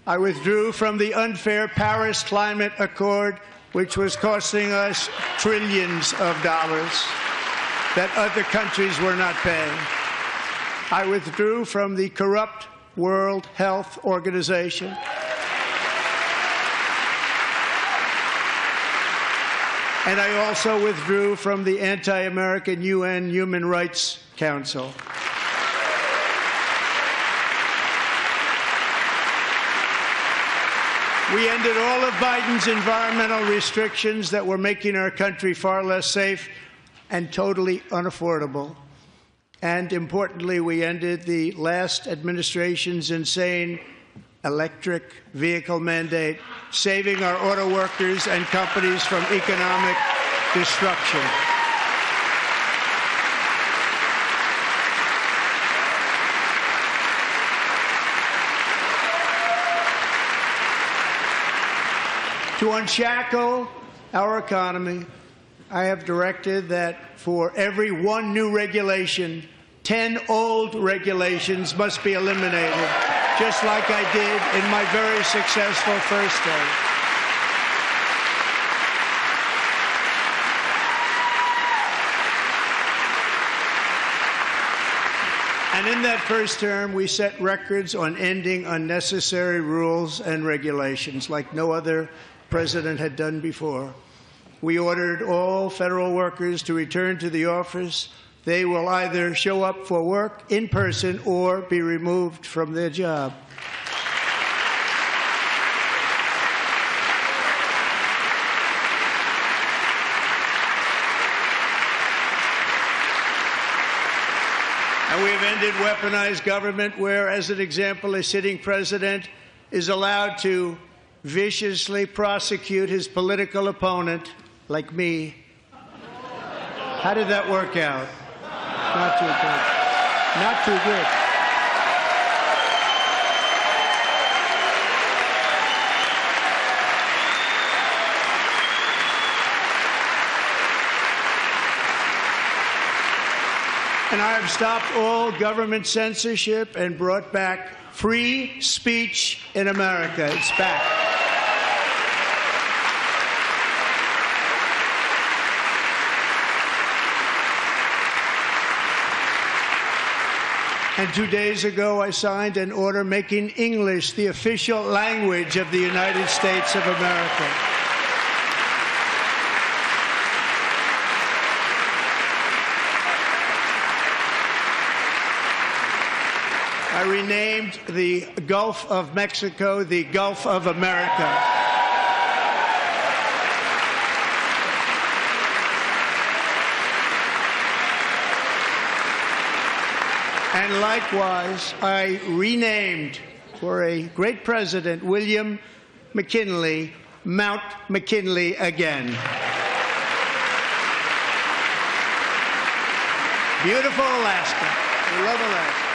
I withdrew from the unfair Paris Climate Accord, which was costing us trillions of dollars that other countries were not paying. I withdrew from the corrupt World Health Organization. And I also withdrew from the anti-American UN Human Rights Council. We ended all of Biden's environmental restrictions that were making our country far less safe and totally unaffordable. And importantly, we ended the last administration's insane electric vehicle mandate, saving our auto workers and companies from economic destruction. To unshackle our economy, I have directed that for every one new regulation, 10 old regulations must be eliminated, just like I did in my very successful first day. And in that first term, we set records on ending unnecessary rules and regulations like no other president had done before. We ordered all federal workers to return to the office. They will either show up for work in person or be removed from their job. And we have ended weaponized government where, as an example, a sitting president is allowed to viciously prosecute his political opponent, like me. How did that work out? Not too good. Not too good. And I have stopped all government censorship and brought back free speech in America. It's back. And 2 days ago, I signed an order making English the official language of the United States of America. I renamed the Gulf of Mexico the Gulf of America. And likewise, I renamed, for a great president, William McKinley, Mount McKinley again. Beautiful Alaska. We love Alaska.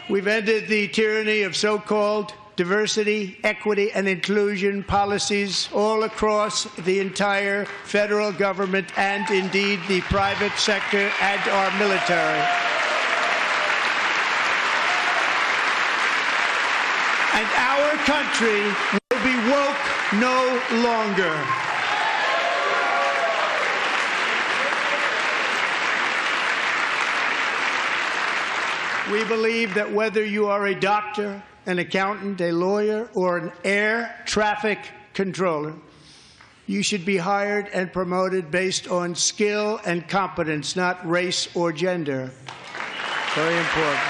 We've ended the tyranny of so-called diversity, equity, and inclusion policies all across the entire federal government and indeed the private sector and our military. And our country will be woke no longer. We believe that whether you are a doctor, an accountant, a lawyer, or an air traffic controller, you should be hired and promoted based on skill and competence, not race or gender. Very important.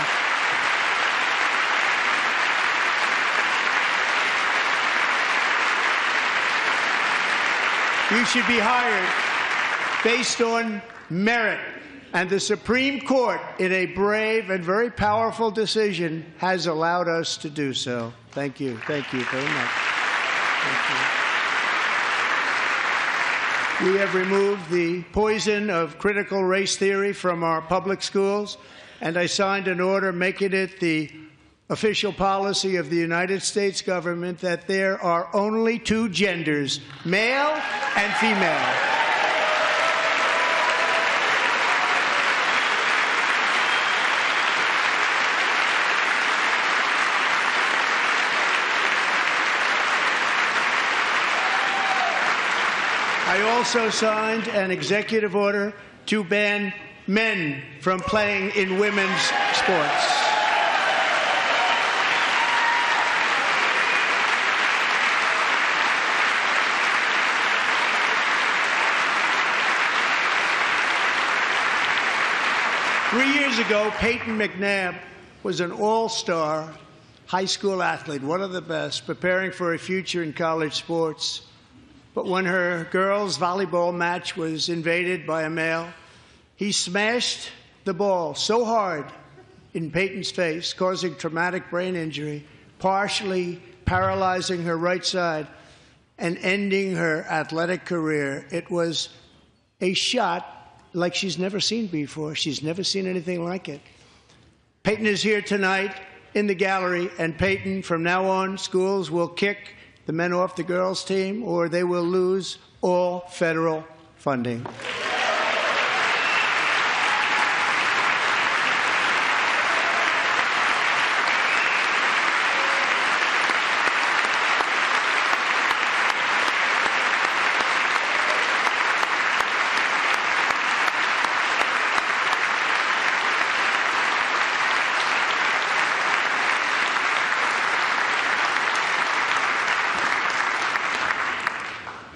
You should be hired based on merit. And the Supreme Court, in a brave and very powerful decision, has allowed us to do so. Thank you. Thank you very much. Thank you. We have removed the poison of critical race theory from our public schools, and I signed an order making it the official policy of the United States government that there are only two genders, male and female. I also signed an executive order to ban men from playing in women's sports. Three years ago, Peyton McNabb was an all-star high school athlete, one of the best, preparing for a future in college sports. But when her girls' volleyball match was invaded by a male, he smashed the ball so hard in Peyton's face, causing traumatic brain injury, partially paralyzing her right side and ending her athletic career. It was a shot like she's never seen before. She's never seen anything like it. Peyton is here tonight in the gallery, and Peyton, from now on, schools will kick the men off the girls' team, or they will lose all federal funding.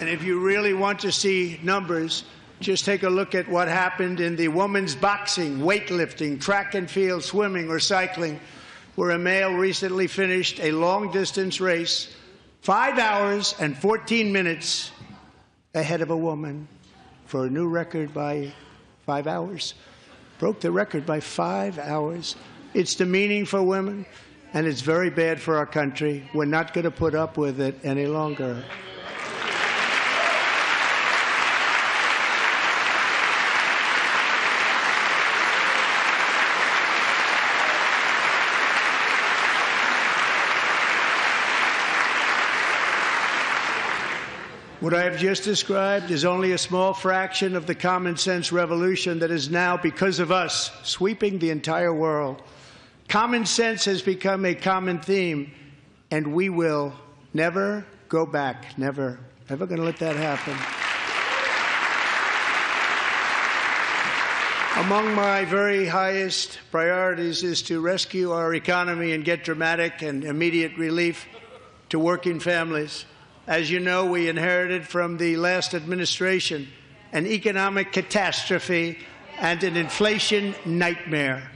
And if you really want to see numbers, just take a look at what happened in the women's boxing, weightlifting, track and field, swimming, or cycling, where a male recently finished a long-distance race 5 hours and 14 minutes ahead of a woman for a new record by 5 hours. Broke the record by 5 hours. It's demeaning for women, and it's very bad for our country. We're not going to put up with it any longer. What I have just described is only a small fraction of the common sense revolution that is now, because of us, sweeping the entire world. Common sense has become a common theme, and we will never go back. Never. Never going to let that happen. Among my very highest priorities is to rescue our economy and get dramatic and immediate relief to working families. As you know, we inherited from the last administration an economic catastrophe and an inflation nightmare.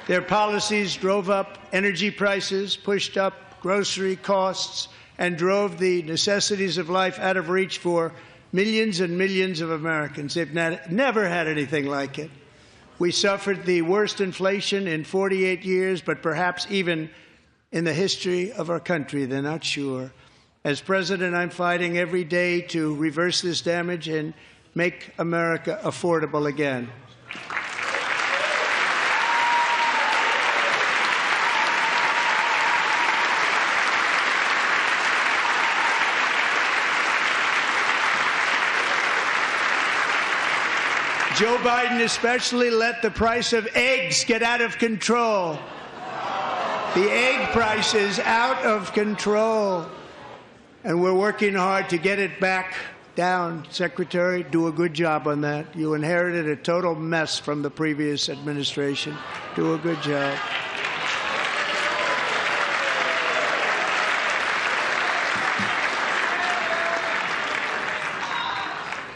Their policies drove up energy prices, pushed up grocery costs, and drove the necessities of life out of reach for millions and millions of Americans. They've never had anything like it. We suffered the worst inflation in 48 years, but perhaps even in the history of our country. They're not sure. As president, I'm fighting every day to reverse this damage and make America affordable again. Joe Biden especially let the price of eggs get out of control. The egg price is out of control, and we're working hard to get it back down. Secretary, do a good job on that. You inherited a total mess from the previous administration. Do a good job.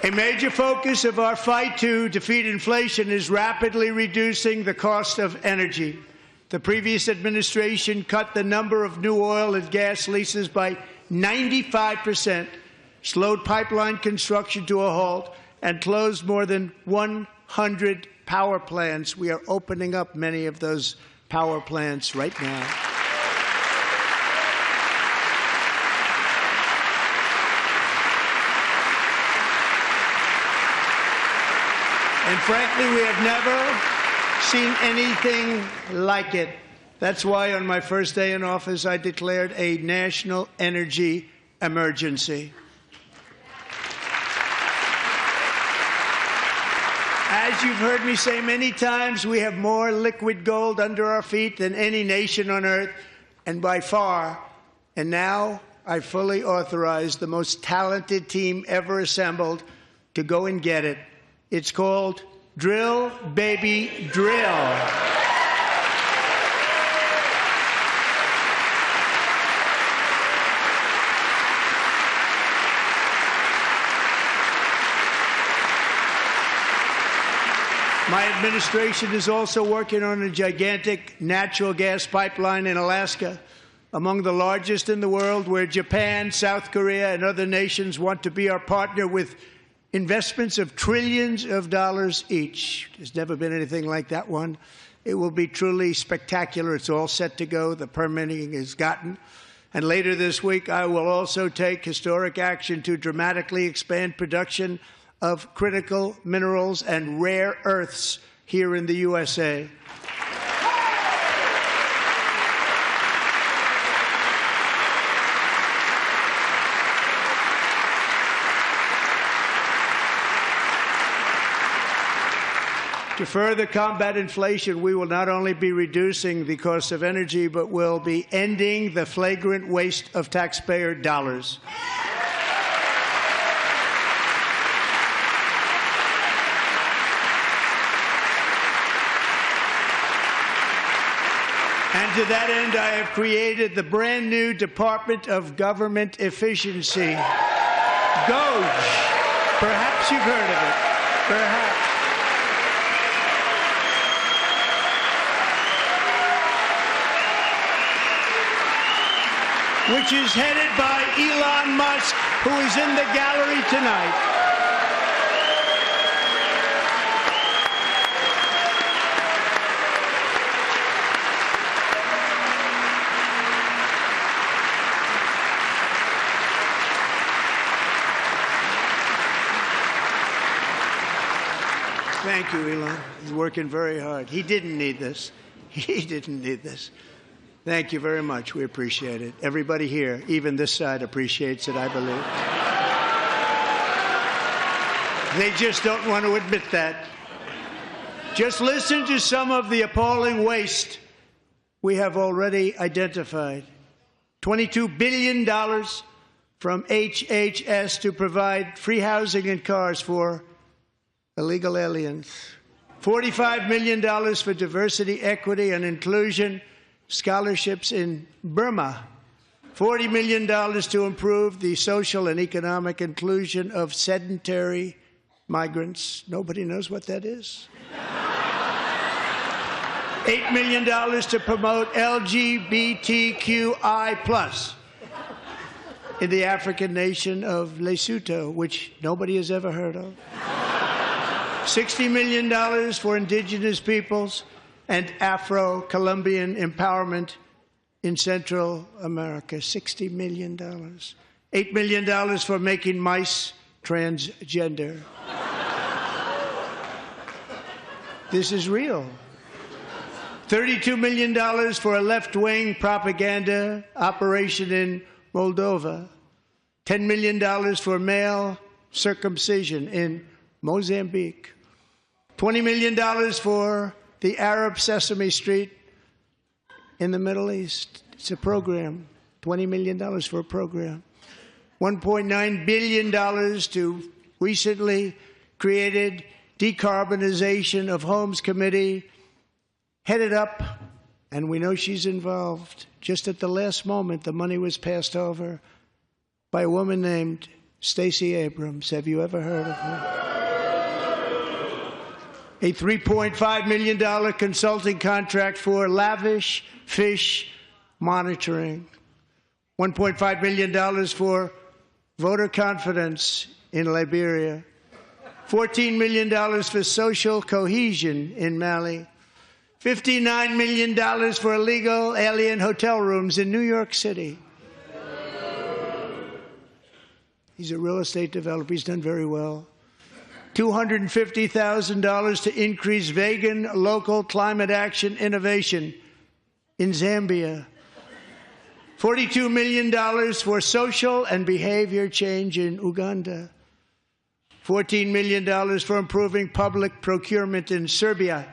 A major focus of our fight to defeat inflation is rapidly reducing the cost of energy. The previous administration cut the number of new oil and gas leases by 95%, slowed pipeline construction to a halt, and closed more than 100 power plants. We are opening up many of those power plants right now. And frankly, we have never seen anything like it. That's why on my first day in office, I declared a national energy emergency. As you've heard me say many times, we have more liquid gold under our feet than any nation on earth, and by far. And now I fully authorize the most talented team ever assembled to go and get it. It's called Drill, Baby, Drill. My administration is also working on a gigantic natural gas pipeline in Alaska, among the largest in the world, where Japan, South Korea, and other nations want to be our partner with investments of trillions of dollars each. There's never been anything like that one. It will be truly spectacular. It's all set to go. The permitting is gotten. And later this week, I will also take historic action to dramatically expand production of critical minerals and rare earths here in the USA. To further combat inflation, we will not only be reducing the cost of energy, but will be ending the flagrant waste of taxpayer dollars. And to that end, I have created the brand new Department of Government Efficiency, DOGE. Perhaps you've heard of it. Perhaps. Which is headed by Elon Musk, who is in the gallery tonight. Thank you, Elon. He's working very hard. He didn't need this. He didn't need this. Thank you very much. We appreciate it. Everybody here, even this side, appreciates it, I believe. They just don't want to admit that. Just listen to some of the appalling waste we have already identified. $22 billion from HHS to provide free housing and cars for illegal aliens. $45 million for diversity, equity, and inclusion scholarships in Burma. $40 million to improve the social and economic inclusion of sedentary migrants. Nobody knows what that is. $8 million to promote LGBTQI+ in the African nation of Lesotho, which nobody has ever heard of. $60 million for indigenous peoples and Afro-Colombian empowerment in Central America. $60 million. $8 million for making mice transgender. This is real. $32 million for a left-wing propaganda operation in Moldova. $10 million for male circumcision in Mozambique. $20 million for the Arab Sesame Street in the Middle East. It's a program. $20 million for a program. $1.9 billion to recently created Decarbonization of Homes Committee, headed up, and we know she's involved. Just at the last moment, the money was passed over by a woman named Stacey Abrams. Have you ever heard of her? A $3.5 million consulting contract for lavish fish monitoring. $1.5 million for voter confidence in Liberia. $14 million for social cohesion in Mali. $59 million for illegal alien hotel rooms in New York City. He's a real estate developer. He's done very well. $250,000 to increase vegan local climate action innovation in Zambia. $42 million for social and behavior change in Uganda. $14 million for improving public procurement in Serbia.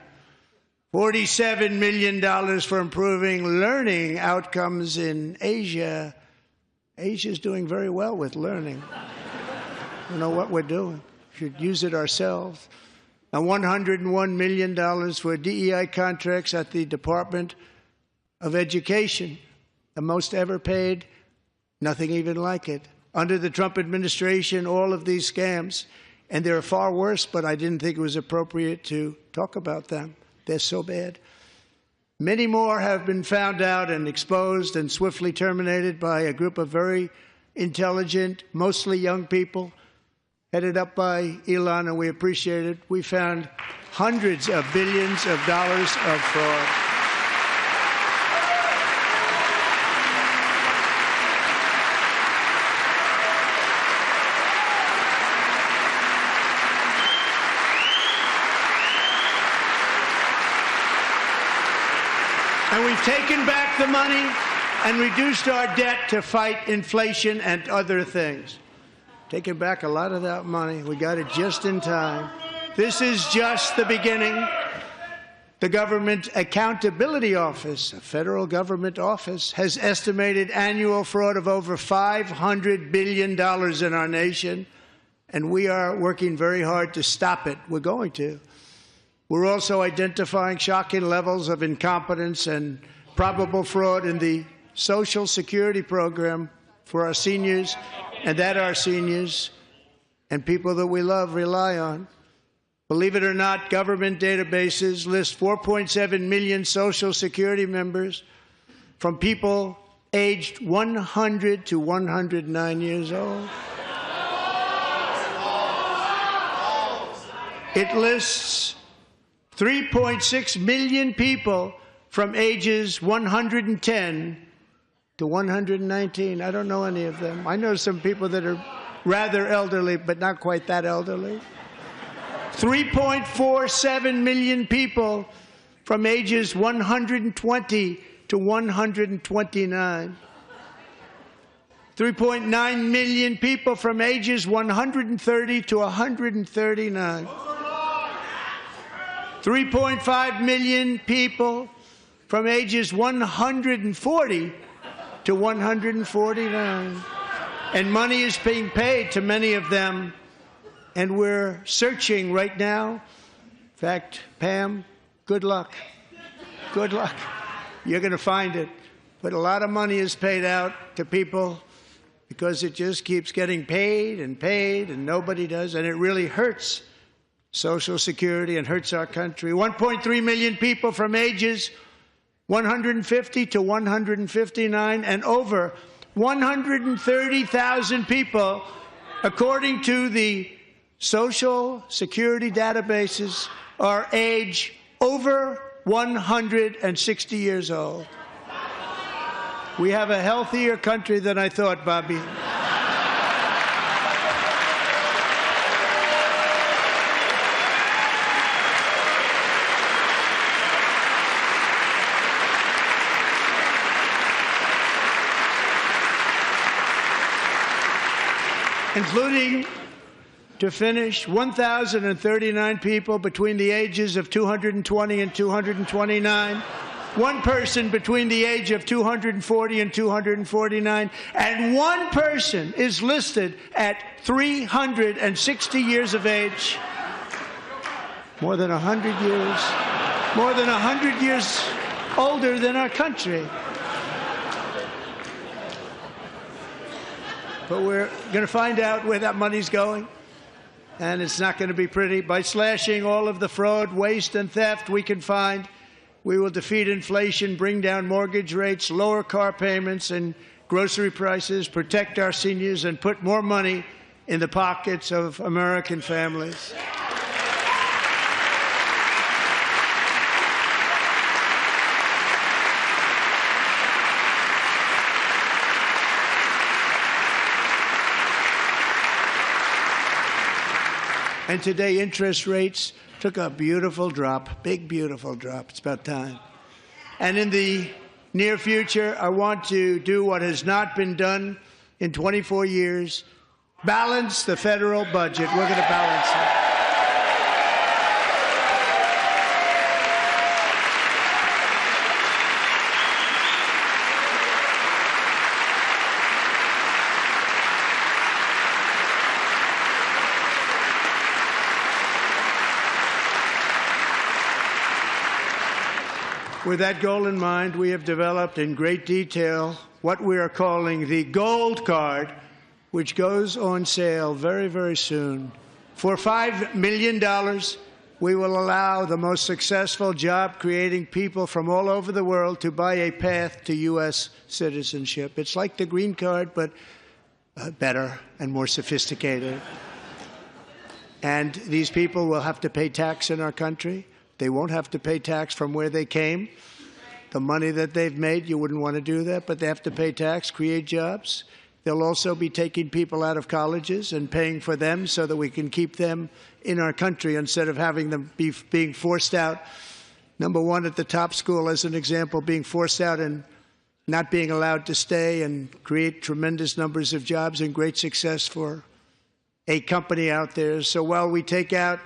$47 million for improving learning outcomes in Asia. Asia's doing very well with learning. We know what we're doing. We should use it ourselves. Now, $101 million for DEI contracts at the Department of Education, the most ever paid, nothing even like it. Under the Trump administration, all of these scams, and they're far worse, but I didn't think it was appropriate to talk about them. They're so bad. Many more have been found out and exposed and swiftly terminated by a group of very intelligent, mostly young people, headed up by Elon, and we appreciate it. We found hundreds of billions of dollars of fraud. And we've taken back the money and reduced our debt to fight inflation and other things. Taking back a lot of that money. We got it just in time. This is just the beginning. The Government Accountability Office, a federal government office, has estimated annual fraud of over $500 billion in our nation, and we are working very hard to stop it. We're going to. We're also identifying shocking levels of incompetence and probable fraud in the Social Security program for our seniors, and that our seniors and people that we love rely on. Believe it or not, government databases list 4.7 million Social Security members from people aged 100 to 109 years old. It lists 3.6 million people from ages 110 to 119. I don't know any of them. I know some people that are rather elderly, but not quite that elderly. 3.47 million people from ages 120 to 129. 3.9 million people from ages 130 to 139. 3.5 million people from ages 140 to 149. And money is being paid to many of them, and we're searching right now. In fact, Pam, good luck. Good luck. You're going to find it. But a lot of money is paid out to people because it just keeps getting paid, and nobody does, and it really hurts Social Security and hurts our country. 1.3 million people from ages 150 to 159, and over 130,000 people, according to the Social Security databases, are age over 160 years old. We have a healthier country than I thought, Bobby. Including, to finish, 1,039 people between the ages of 220 and 229, one person between the age of 240 and 249, and one person is listed at 360 years of age. More than 100 years older than our country. But we're going to find out where that money's going, and it's not going to be pretty. By slashing all of the fraud, waste, and theft we can find, we will defeat inflation, bring down mortgage rates, lower car payments and grocery prices, protect our seniors, and put more money in the pockets of American families. And today, interest rates took a beautiful drop, big, beautiful drop. It's about time. And in the near future, I want to do what has not been done in 24 years, balance the federal budget. We're going to balance it. With that goal in mind, we have developed in great detail what we are calling the Gold Card, which goes on sale very, very soon. For $5 million, we will allow the most successful job-creating people from all over the world to buy a path to U.S. citizenship. It's like the green card, but better and more sophisticated. And these people will have to pay tax in our country. They won't have to pay tax from where they came. The money that they've made, you wouldn't want to do that, but they have to pay tax, create jobs. They'll also be taking people out of colleges and paying for them so that we can keep them in our country instead of having them being forced out. Number one, at the top school, as an example, being forced out and not being allowed to stay and create tremendous numbers of jobs and great success for a company out there. So while we take out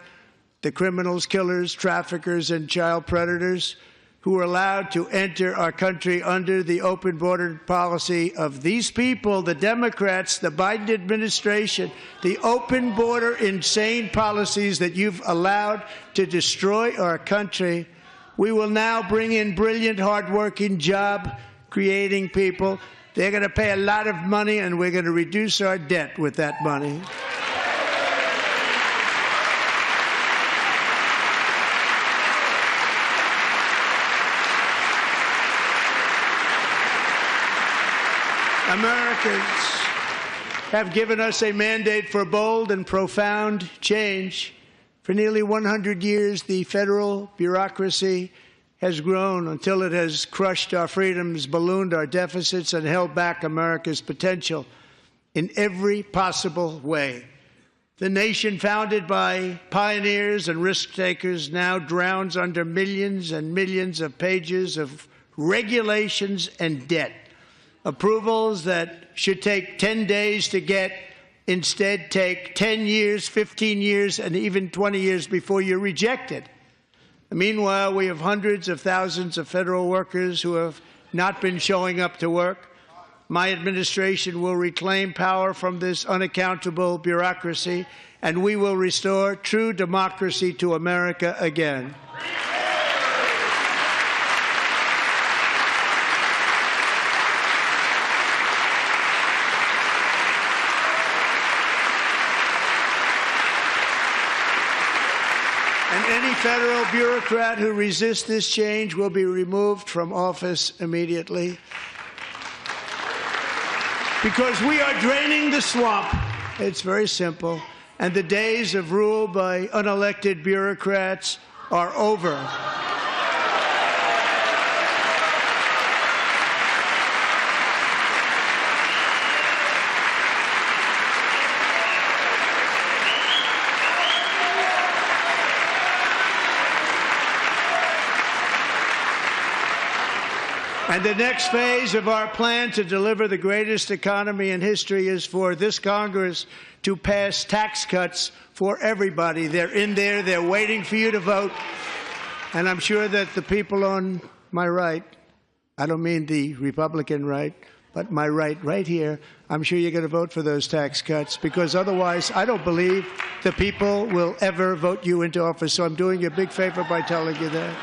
the criminals, killers, traffickers, and child predators who are allowed to enter our country under the open border policy of these people, the Democrats, the Biden administration, the open border insane policies that you've allowed to destroy our country, we will now bring in brilliant, hardworking, job-creating people. They're going to pay a lot of money, and we're going to reduce our debt with that money. Americans have given us a mandate for bold and profound change. For nearly 100 years, the federal bureaucracy has grown until it has crushed our freedoms, ballooned our deficits, and held back America's potential in every possible way. The nation founded by pioneers and risk-takers now drowns under millions and millions of pages of regulations and debt. Approvals that should take 10 days to get instead take 10 years, 15 years, and even 20 years before you're rejected. Meanwhile, we have hundreds of thousands of federal workers who have not been showing up to work. My administration will reclaim power from this unaccountable bureaucracy, and we will restore true democracy to America again. Any federal bureaucrat who resists this change will be removed from office immediately. Because we are draining the swamp. It's very simple. And the days of rule by unelected bureaucrats are over. And the next phase of our plan to deliver the greatest economy in history is for this Congress to pass tax cuts for everybody. They're in there. They're waiting for you to vote. And I'm sure that the people on my right, I don't mean the Republican right, but my right here, I'm sure you're going to vote for those tax cuts, because otherwise I don't believe the people will ever vote you into office. So I'm doing you a big favor by telling you that.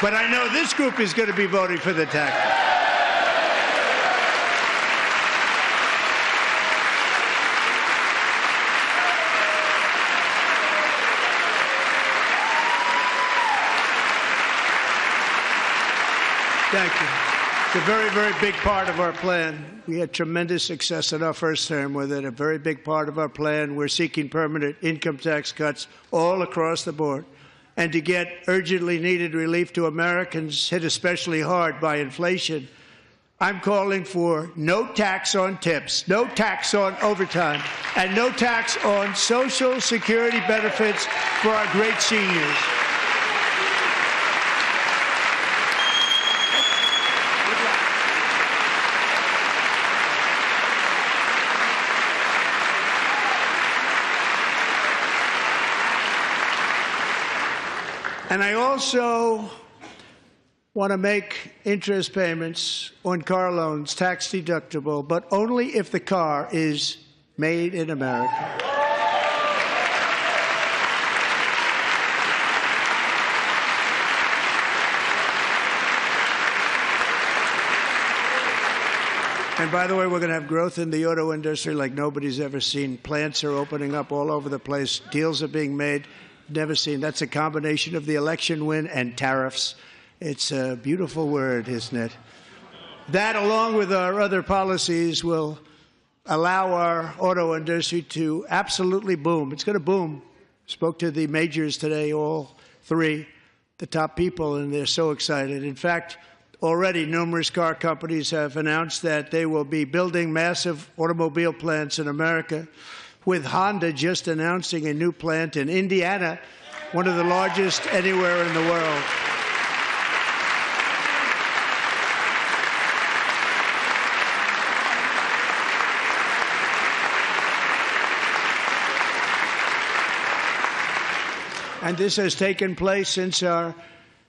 But I know this group is going to be voting for the tax. Thank you. It's a very, very big part of our plan. We had tremendous success in our first term with it. A very big part of our plan. We're seeking permanent income tax cuts all across the board. And to get urgently needed relief to Americans hit especially hard by inflation, I'm calling for no tax on tips, no tax on overtime, and no tax on Social Security benefits for our great seniors. And I also want to make interest payments on car loans tax deductible, but only if the car is made in America. And by the way, we're going to have growth in the auto industry like nobody's ever seen. Plants are opening up all over the place. Deals are being made. Never seen. That's a combination of the election win and tariffs. It's a beautiful word, isn't it? That, along with our other policies, will allow our auto industry to absolutely boom. It's going to boom. Spoke to the majors today, all three, the top people, and they're so excited. In fact, already numerous car companies have announced that they will be building massive automobile plants in America, with Honda just announcing a new plant in Indiana, one of the largest anywhere in the world. And this has taken place since our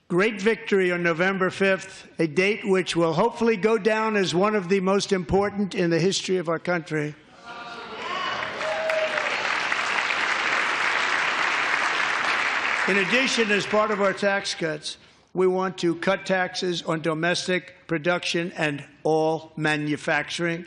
great victory on November 5th, a date which will hopefully go down as one of the most important in the history of our country. In addition, as part of our tax cuts, we want to cut taxes on domestic production and all manufacturing.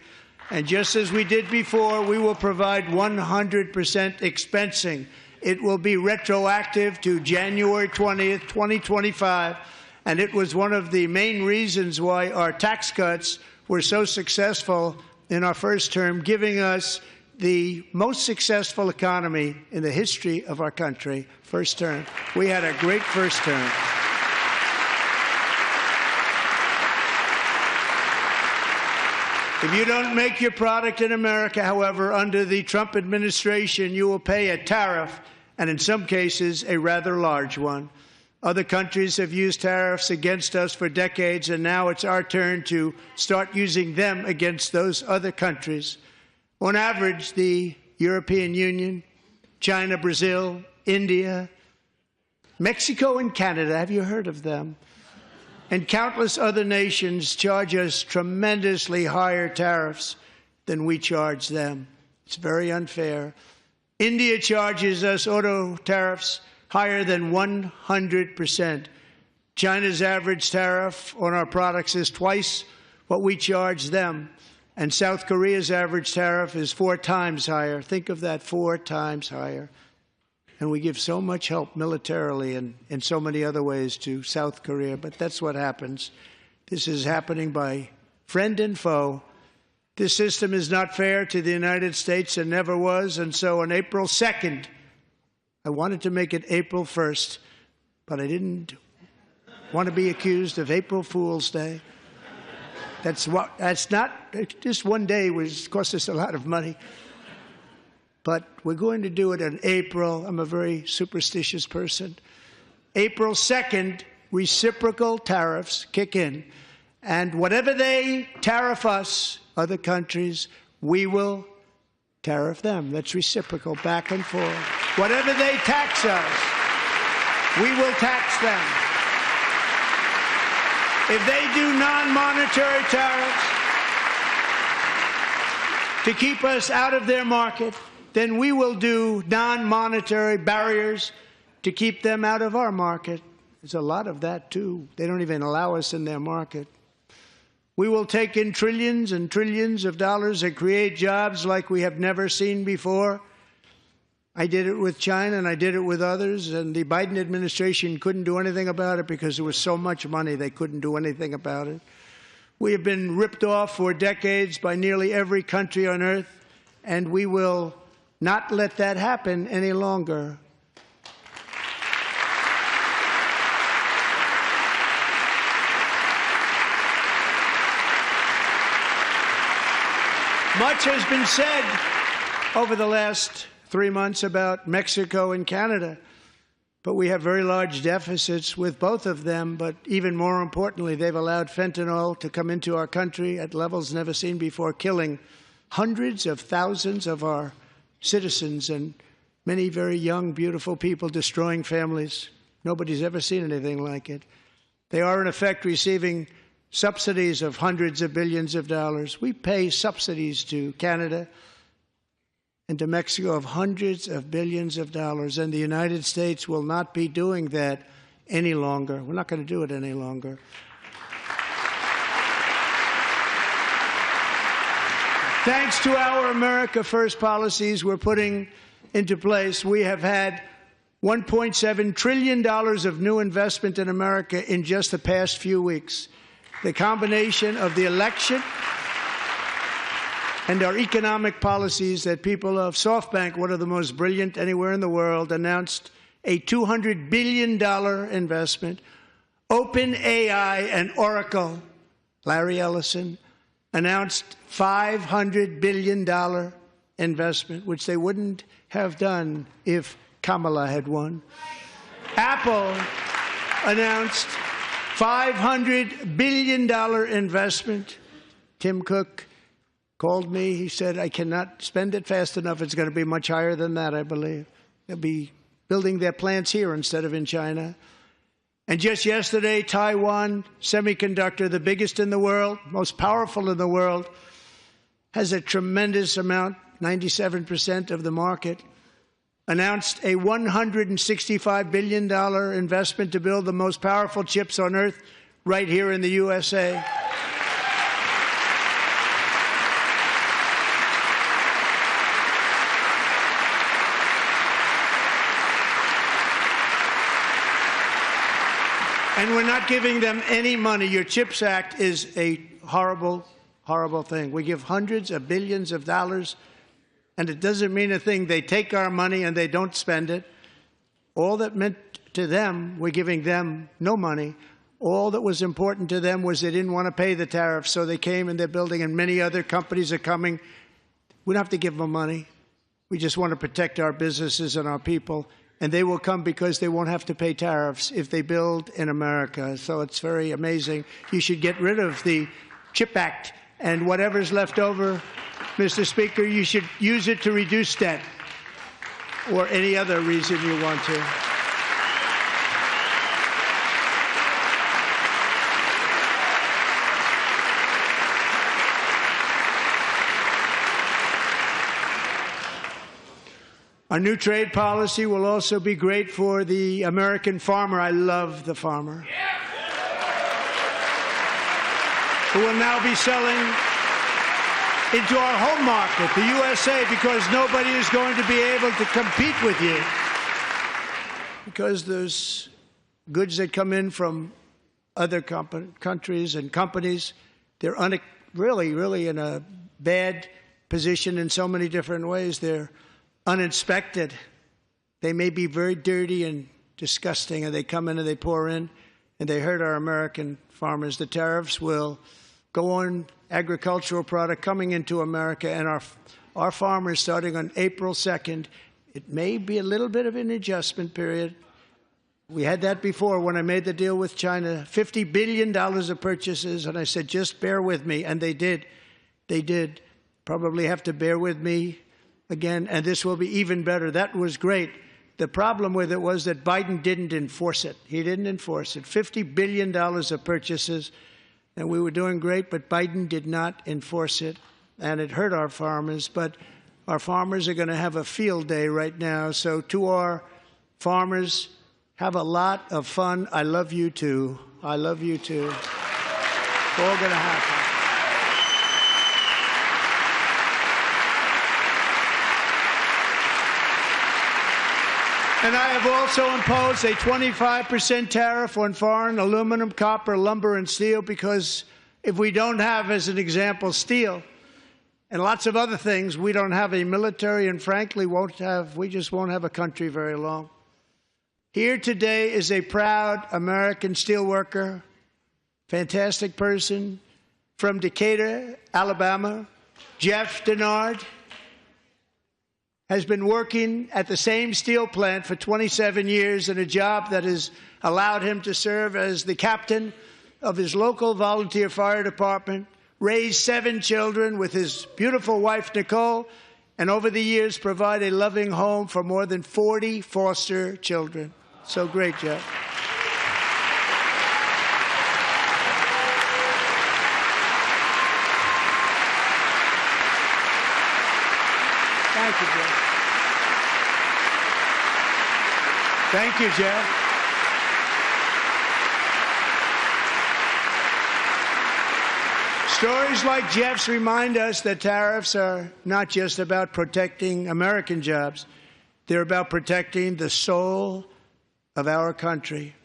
And just as we did before, we will provide 100% expensing. It will be retroactive to January 20th, 2025, and it was one of the main reasons why our tax cuts were so successful in our first term, giving us the most successful economy in the history of our country, first term. We had a great first term. If you don't make your product in America, however, under the Trump administration, you will pay a tariff, and in some cases, a rather large one. Other countries have used tariffs against us for decades, and now it's our turn to start using them against those other countries. On average, the European Union, China, Brazil, India, Mexico, and Canada, have you heard of them? And countless other nations charge us tremendously higher tariffs than we charge them. It's very unfair. India charges us auto tariffs higher than 100%. China's average tariff on our products is twice what we charge them. And South Korea's average tariff is 4 times higher. Think of that, 4 times higher. And we give so much help militarily and in so many other ways to South Korea. But that's what happens. This is happening by friend and foe. This system is not fair to the United States and never was. And so on April 2nd, I wanted to make it April 1st, but I didn't want to be accused of April Fool's Day. That's not just one day, which cost us a lot of money. But we're going to do it in April. I'm a very superstitious person. April 2nd, reciprocal tariffs kick in. And whatever they tariff us, other countries, we will tariff them. That's reciprocal, back and forth. Whatever they tax us, we will tax them. If they do non-monetary tariffs to keep us out of their market, then we will do non-monetary barriers to keep them out of our market. There's a lot of that, too. They don't even allow us in their market. We will take in trillions and trillions of dollars and create jobs like we have never seen before. I did it with China and I did it with others, and the Biden administration couldn't do anything about it because there was so much money they couldn't do anything about it. We have been ripped off for decades by nearly every country on earth, and we will not let that happen any longer. Much has been said over the last 3 months about Mexico and Canada, but we have very large deficits with both of them. But even more importantly, they've allowed fentanyl to come into our country at levels never seen before, killing hundreds of thousands of our citizens and many very young, beautiful people, destroying families. Nobody's ever seen anything like it. They are, in effect, receiving subsidies of hundreds of billions of dollars. We pay subsidies to Canada and to Mexico of hundreds of billions of dollars, and the United States will not be doing that any longer. We're not going to do it any longer. Thanks to our America First policies we're putting into place, we have had $1.7 trillion of new investment in America in just the past few weeks. The combination of the election and our economic policies that people of SoftBank, one of the most brilliant anywhere in the world, announced a $200 billion investment. OpenAI and Oracle, Larry Ellison, announced $500 billion investment, which they wouldn't have done if Kamala had won. Apple announced $500 billion investment. Tim Cook called me. He said, I cannot spend it fast enough. It's going to be much higher than that, I believe. They'll be building their plants here instead of in China. And just yesterday, Taiwan Semiconductor, the biggest in the world, most powerful in the world, has a tremendous amount, 97% of the market, announced a $165 billion investment to build the most powerful chips on earth right here in the USA. And we're not giving them any money. Your CHIPS Act is a horrible, horrible thing. We give hundreds of billions of dollars, and it doesn't mean a thing. They take our money and they don't spend it. All that meant to them, we're giving them no money. All that was important to them was they didn't want to pay the tariffs, so they came and they're building, and many other companies are coming. We don't have to give them money. We just want to protect our businesses and our people. And they will come because they won't have to pay tariffs if they build in America. So it's very amazing. You should get rid of the CHIP Act, and whatever's left over, Mr. Speaker, you should use it to reduce debt or any other reason you want to. Our new trade policy will also be great for the American farmer. I love the farmer. Who will now be selling into our home market, the USA, because nobody is going to be able to compete with you. Because there's goods that come in from other countries and companies, they're really in a bad position in so many different ways. They're uninspected. They may be very dirty and disgusting, and they come in and they pour in, and they hurt our American farmers. The tariffs will go on agricultural product coming into America, and our farmers, starting on April 2nd, it may be a little bit of an adjustment period. We had that before when I made the deal with China, $50 billion of purchases, and I said, just bear with me, and they did. They did. Probably have to bear with me again, and this will be even better. That was great. The problem with it was that Biden didn't enforce it. He didn't enforce it. $50 billion of purchases, and we were doing great, but Biden did not enforce it, and it hurt our farmers. But our farmers are going to have a field day right now. So to our farmers, have a lot of fun. I love you too. I love you too. It's all going to happen. And I have also imposed a 25% tariff on foreign aluminum, copper, lumber, and steel, because if we don't have, as an example, steel and lots of other things, we don't have a military, and frankly, we just won't have a country very long. Here today is a proud American steelworker, fantastic person from Decatur, Alabama, Jeff Denard. Has been working at the same steel plant for 27 years in a job that has allowed him to serve as the captain of his local volunteer fire department, raised 7 children with his beautiful wife, Nicole, and over the years provide a loving home for more than 40 foster children. So great, Jeff. Thank you, Jeff. Thank you, Jeff. Stories like Jeff's remind us that tariffs are not just about protecting American jobs. They're about protecting the soul of our country.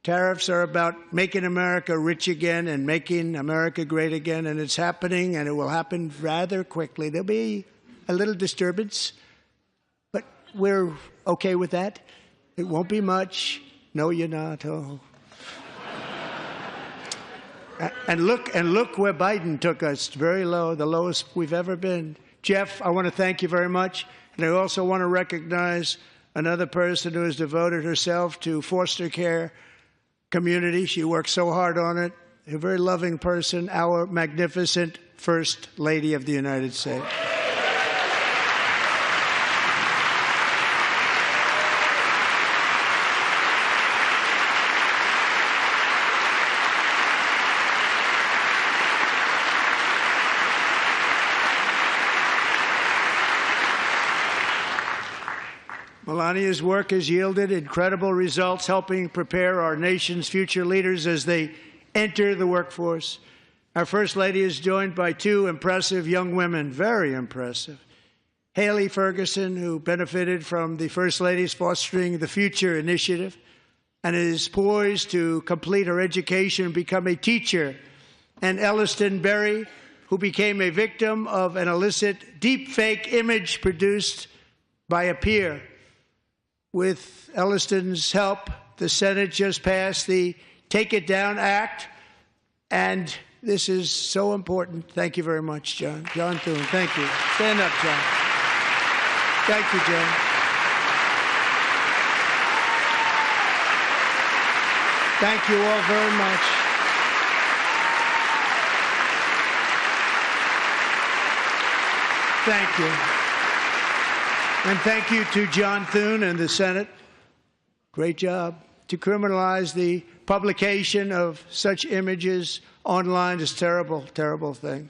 Tariffs are about making America rich again and making America great again, and it's happening, and it will happen rather quickly. There'll be a little disturbance, but we're okay with that. It won't be much. No, you're not. Oh. And look where Biden took us, very low, the lowest we've ever been. Jeff, I want to thank you very much. And I also want to recognize another person who has devoted herself to foster care community. She works so hard on it. A very loving person, our magnificent First Lady of the United States. Melania's work has yielded incredible results, helping prepare our nation's future leaders as they enter the workforce. Our First Lady is joined by two impressive young women, very impressive. Haley Ferguson, who benefited from the First Lady's Fostering the Future initiative and is poised to complete her education and become a teacher, and Elliston Berry, who became a victim of an illicit deepfake image produced by a peer. With Elliston's help, the Senate just passed the Take It Down Act, and this is so important. Thank you very much, John. John Thune, thank you. Stand up, John. Thank you, John. Thank you all very much. Thank you. And thank you to John Thune and the Senate. Great job. To criminalize the publication of such images online is a terrible, terrible thing.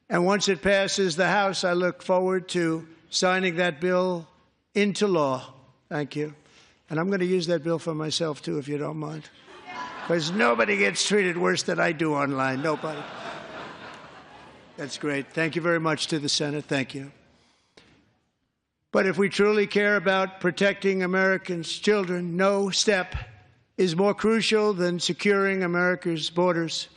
And once it passes the House, I look forward to signing that bill into law. Thank you. And I'm going to use that bill for myself, too, if you don't mind. Because nobody gets treated worse than I do online. Nobody. That's great. Thank you very much to the Senate. Thank you. But if we truly care about protecting Americans' children, no step is more crucial than securing America's borders.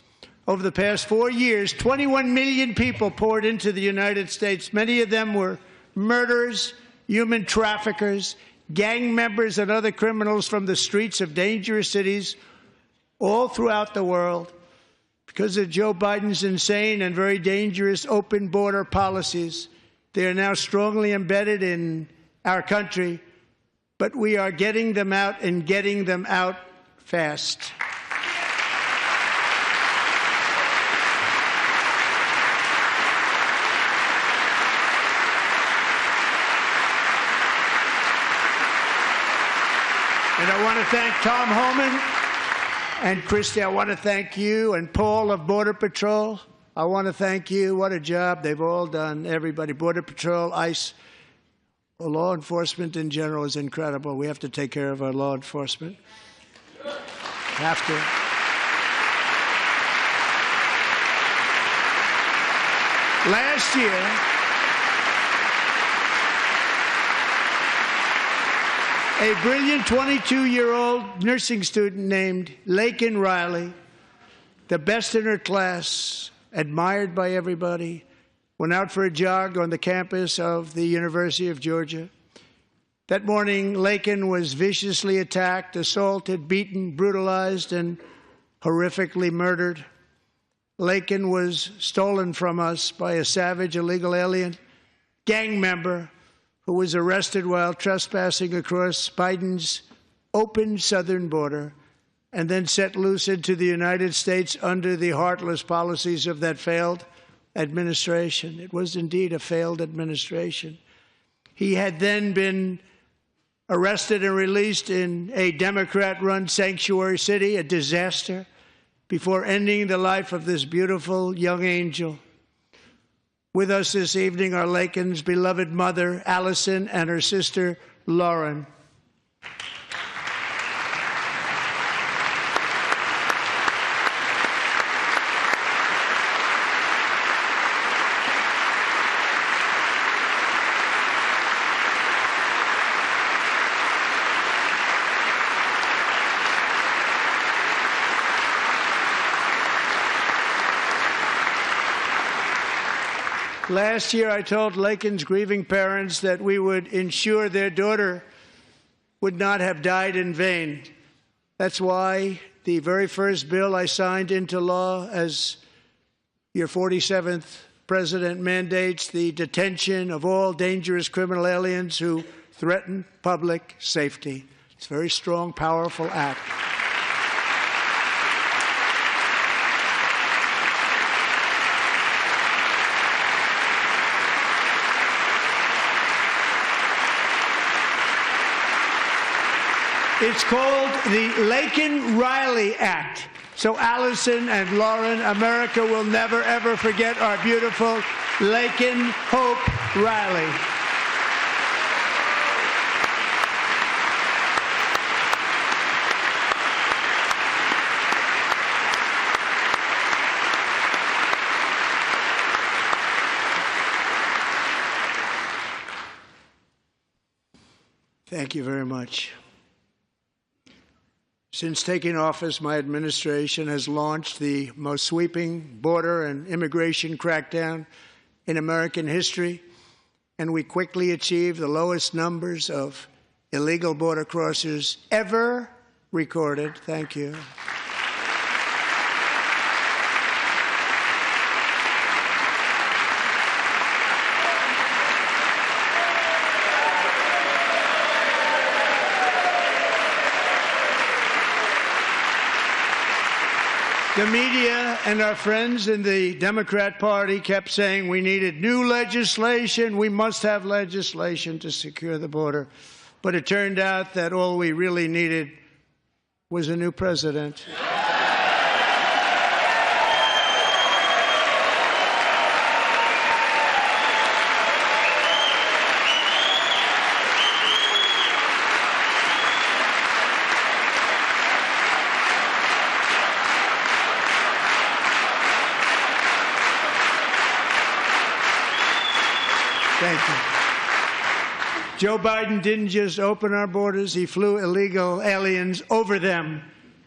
Over the past 4 years, 21 million people poured into the United States. Many of them were murderers, human traffickers, gang members, and other criminals from the streets of dangerous cities all throughout the world. Because of Joe Biden's insane and very dangerous open border policies, they are now strongly embedded in our country, but we are getting them out and getting them out fast. And I want to thank Tom Homan and Christy. I want to thank you and Paul of Border Patrol. I want to thank you. What a job they've all done. Everybody, Border Patrol, ICE, law enforcement in general is incredible. We have to take care of our law enforcement. Have to. Last year, a brilliant 22-year-old nursing student named Laken Riley, the best in her class, admired by everybody, went out for a jog on the campus of the University of Georgia. That morning, Laken was viciously attacked, assaulted, beaten, brutalized, and horrifically murdered. Laken was stolen from us by a savage illegal alien gang member who was arrested while trespassing across Biden's open southern border and then set loose into the United States under the heartless policies of that failed administration. It was indeed a failed administration. He had then been arrested and released in a Democrat-run sanctuary city, a disaster, before ending the life of this beautiful young angel. With us this evening are Laken's beloved mother, Allison, and her sister, Lauren. Last year, I told Laken's grieving parents that we would ensure their daughter would not have died in vain. That's why the very first bill I signed into law as your 47th president mandates the detention of all dangerous criminal aliens who threaten public safety. It's a very strong, powerful act. It's called the Laken-Riley Act. So Allison and Lauren, America will never, ever forget our beautiful Laken Hope Riley. Thank you very much. Since taking office, my administration has launched the most sweeping border and immigration crackdown in American history, and we quickly achieved the lowest numbers of illegal border crossers ever recorded. Thank you. The media and our friends in the Democrat Party kept saying we needed new legislation. We must have legislation to secure the border. But it turned out that all we really needed was a new president. Thank you. Joe Biden didn't just open our borders, he flew illegal aliens over them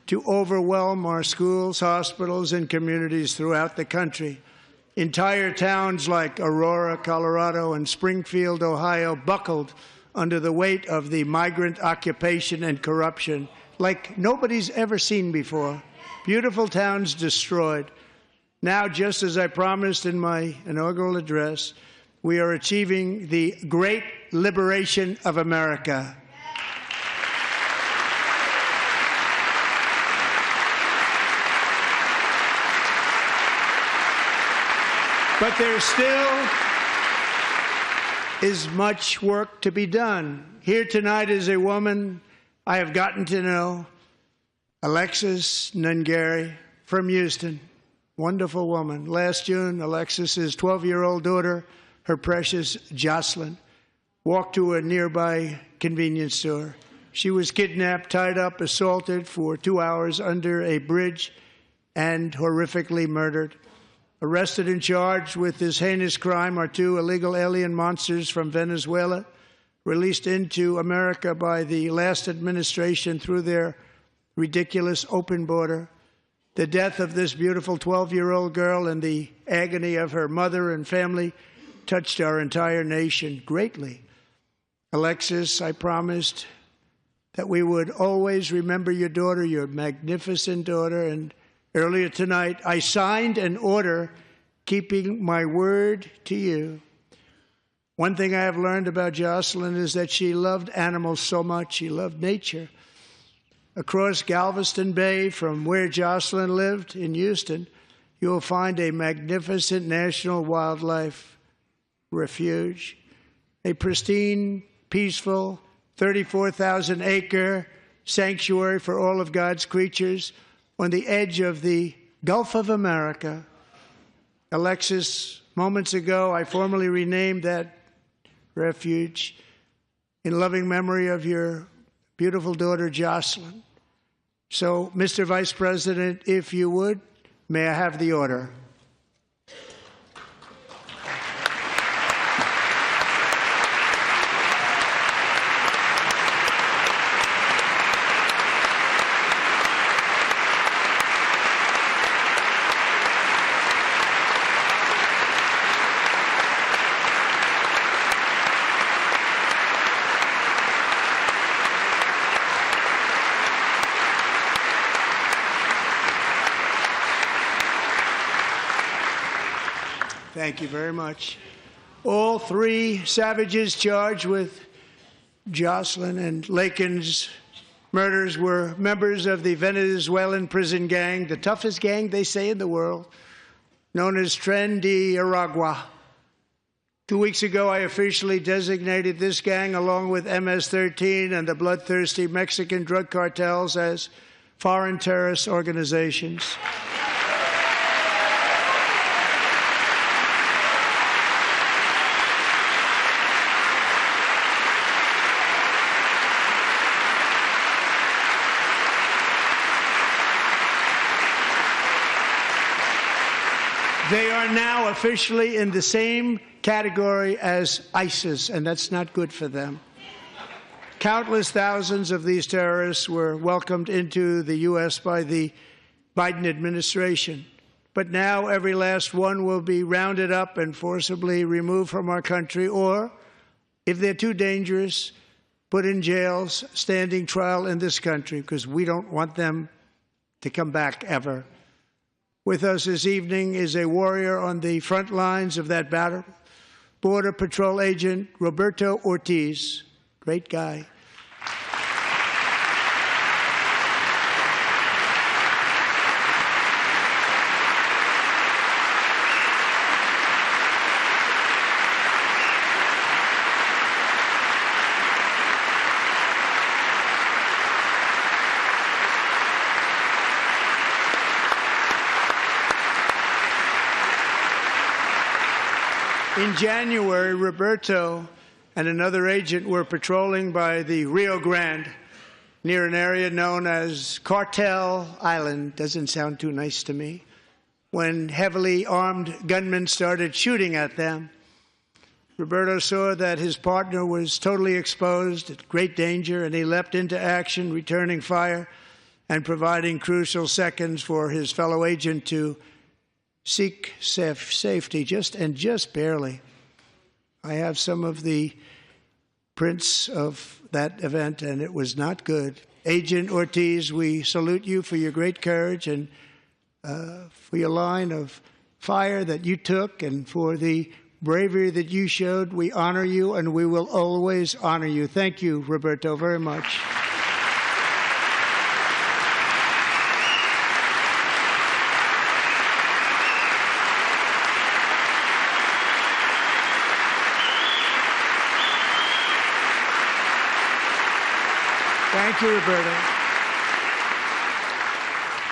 to overwhelm our schools, hospitals, and communities throughout the country. Entire towns like Aurora, Colorado, and Springfield, Ohio, buckled under the weight of the migrant occupation and corruption like nobody's ever seen before. Beautiful towns destroyed. Now, just as I promised in my inaugural address, we are achieving the great liberation of America. But there still is much work to be done. Here tonight is a woman I have gotten to know, Alexis Nungari from Houston. Wonderful woman. Last June, Alexis's 12-year-old daughter, her precious Jocelyn, walked to a nearby convenience store. She was kidnapped, tied up, assaulted for 2 hours under a bridge, and horrifically murdered. Arrested and charged with this heinous crime are 2 illegal alien monsters from Venezuela, released into America by the last administration through their ridiculous open border. The death of this beautiful 12-year-old girl and the agony of her mother and family touched our entire nation greatly. Alexis, I promised that we would always remember your daughter, your magnificent daughter, and earlier tonight I signed an order keeping my word to you. One thing I have learned about Jocelyn is that she loved animals so much. She loved nature. Across Galveston Bay, from where Jocelyn lived in Houston, you will find a magnificent national wildlife refuge, a pristine, peaceful, 34,000-acre sanctuary for all of God's creatures on the edge of the Gulf of America. Alexis, moments ago, I formally renamed that refuge in loving memory of your beautiful daughter, Jocelyn. So, Mr. Vice President, if you would, may I have the order? Thank you very much. All three savages charged with Jocelyn and Lakin's murders were members of the Venezuelan prison gang, the toughest gang, they say, in the world, known as Tren de Aragua. 2 weeks ago, I officially designated this gang, along with MS-13 and the bloodthirsty Mexican drug cartels, as foreign terrorist organizations. They are now officially in the same category as ISIS, and that's not good for them. Countless thousands of these terrorists were welcomed into the U.S. by the Biden administration. But now every last one will be rounded up and forcibly removed from our country, or, if they're too dangerous, put in jails, standing trial in this country, because we don't want them to come back ever. With us this evening is a warrior on the front lines of that battle, Border Patrol Agent Roberto Ortiz. Great guy. In January, Roberto and another agent were patrolling by the Rio Grande near an area known as Cartel Island. Doesn't sound too nice to me. When heavily armed gunmen started shooting at them, Roberto saw that his partner was totally exposed, at great danger, and he leapt into action, returning fire and providing crucial seconds for his fellow agent to seek safety, just barely. I have some of the prints of that event, and it was not good. Agent Ortiz, we salute you for your great courage and for your line of fire that you took and for the bravery that you showed. We honor you, and we will always honor you. Thank you, Roberto, very much. Thank you, Roberto.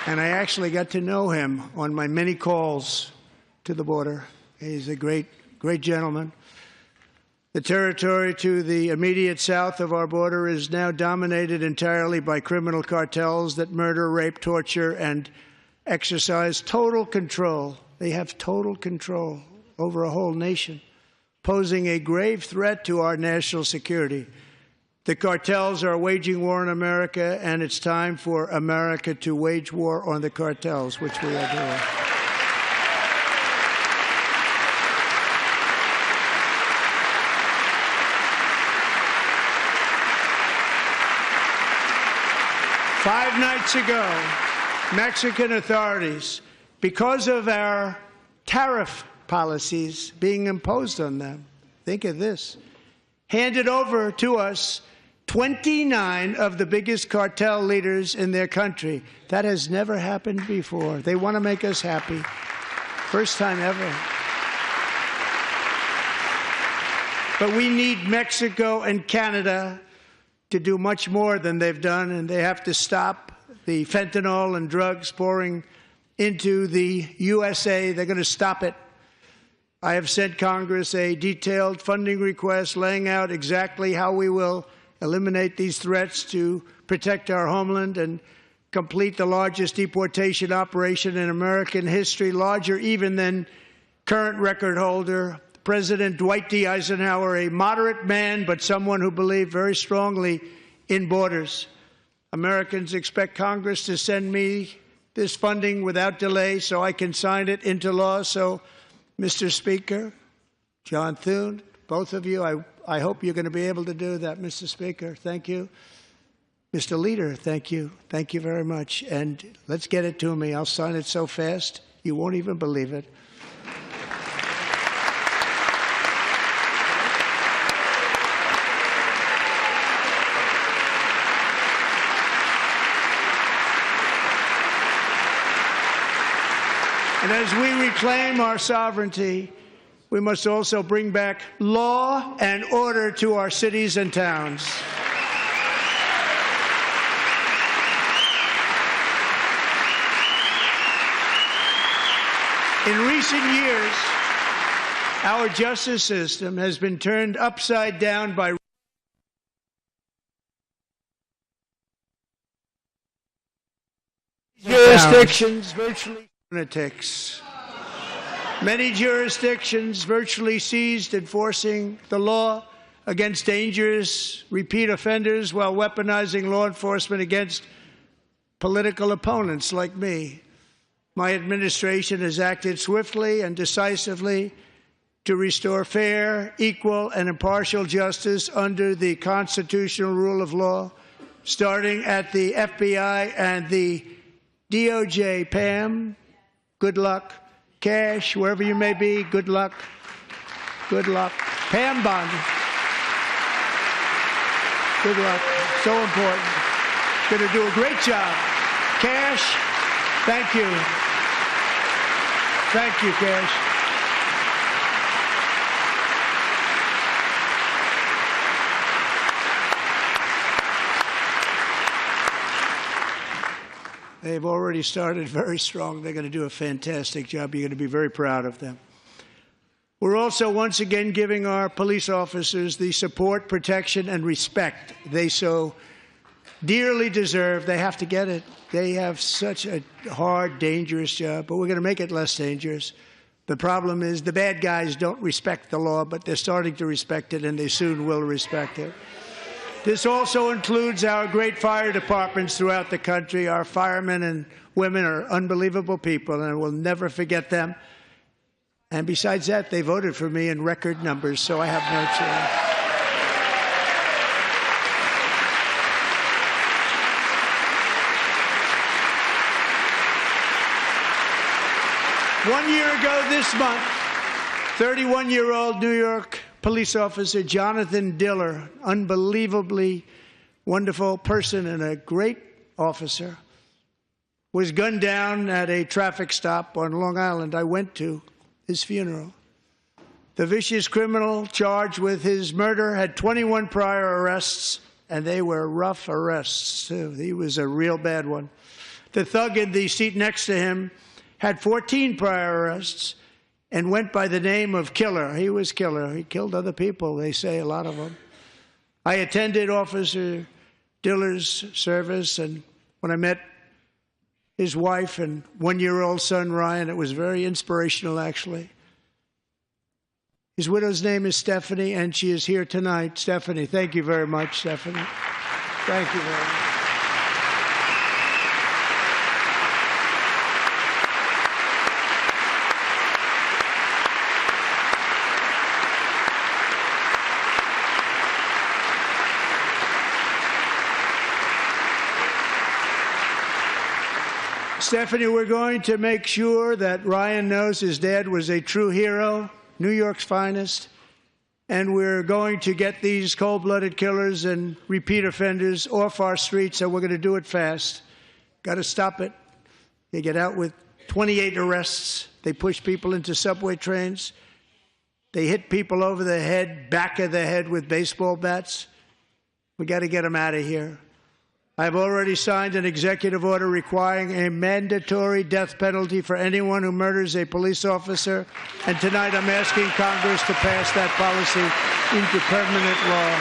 And I actually got to know him on my many calls to the border. He's a great gentleman. The territory to the immediate south of our border is now dominated entirely by criminal cartels that murder, rape, torture, and exercise total control. They have total control over a whole nation, posing a grave threat to our national security. The cartels are waging war in America, and it's time for America to wage war on the cartels, which we are doing. Five nights ago, Mexican authorities, because of our tariff policies being imposed on them, think of this, handed over to us 29 of the biggest cartel leaders in their country. That has never happened before. They want to make us happy. First time ever. But we need Mexico and Canada to do much more than they've done, and they have to stop the fentanyl and drugs pouring into the USA. They're going to stop it. I have sent Congress a detailed funding request laying out exactly how we will eliminate these threats to protect our homeland and complete the largest deportation operation in American history, larger even than current record holder President Dwight D. Eisenhower, a moderate man but someone who believed very strongly in borders. Americans expect Congress to send me this funding without delay so I can sign it into law. So, Mr. Speaker, John Thune, both of you, I hope you're going to be able to do that, Mr. Speaker. Thank you. Mr. Leader, thank you. Thank you very much. And let's get it to me. I'll sign it so fast, you won't even believe it. And as we reclaim our sovereignty, we must also bring back law and order to our cities and towns. In recent years, our justice system has been turned upside down by jurisdictions virtually lunatics. Many jurisdictions virtually ceased enforcing the law against dangerous repeat offenders while weaponizing law enforcement against political opponents like me. My administration has acted swiftly and decisively to restore fair, equal, and impartial justice under the constitutional rule of law, starting at the FBI and the DOJ. Pam, good luck. Cash, wherever you may be, good luck. Good luck. Pam Bondi, good luck. So important. Going to do a great job. Cash, thank you. Thank you, Cash. They've already started very strong. They're going to do a fantastic job. You're going to be very proud of them. We're also once again giving our police officers the support, protection, and respect they so dearly deserve. They have to get it. They have such a hard, dangerous job, but we're going to make it less dangerous. The problem is the bad guys don't respect the law, but they're starting to respect it, and they soon will respect it. This also includes our great fire departments throughout the country. Our firemen and women are unbelievable people, and we'll never forget them. And besides that, they voted for me in record numbers, so I have no choice. 1 year ago this month, 31-year-old New York police officer Jonathan Diller, unbelievably wonderful person and a great officer, was gunned down at a traffic stop on Long Island. I went to his funeral. The vicious criminal charged with his murder had 21 prior arrests, and they were rough arrests, too. He was a real bad one. The thug in the seat next to him had 14 prior arrests and went by the name of Killer. He was Killer. He killed other people, they say, a lot of them. I attended Officer Diller's service, and when I met his wife and one-year-old son, Ryan, it was very inspirational, actually. His widow's name is Stephanie, and she is here tonight. Stephanie, thank you very much, Stephanie. Thank you very much. Stephanie, we're going to make sure that Ryan knows his dad was a true hero, New York's finest, and we're going to get these cold-blooded killers and repeat offenders off our streets, and we're going to do it fast. Got to stop it. They get out with 28 arrests. They push people into subway trains. They hit people over the head, back of the head with baseball bats. We got to get them out of here. I've already signed an executive order requiring a mandatory death penalty for anyone who murders a police officer, and tonight I'm asking Congress to pass that policy into permanent law.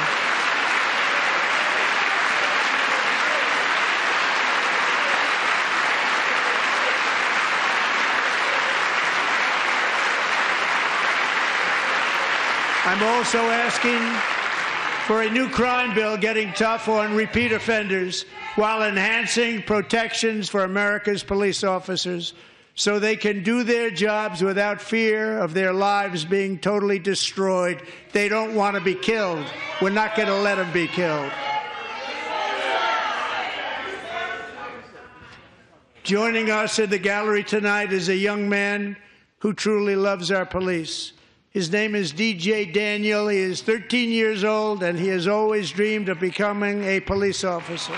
I'm also asking for a new crime bill getting tough on repeat offenders while enhancing protections for America's police officers so they can do their jobs without fear of their lives being totally destroyed. They don't want to be killed. We're not going to let them be killed. Joining us in the gallery tonight is a young man who truly loves our police. His name is DJ Daniel. He is 13 years old, and he has always dreamed of becoming a police officer.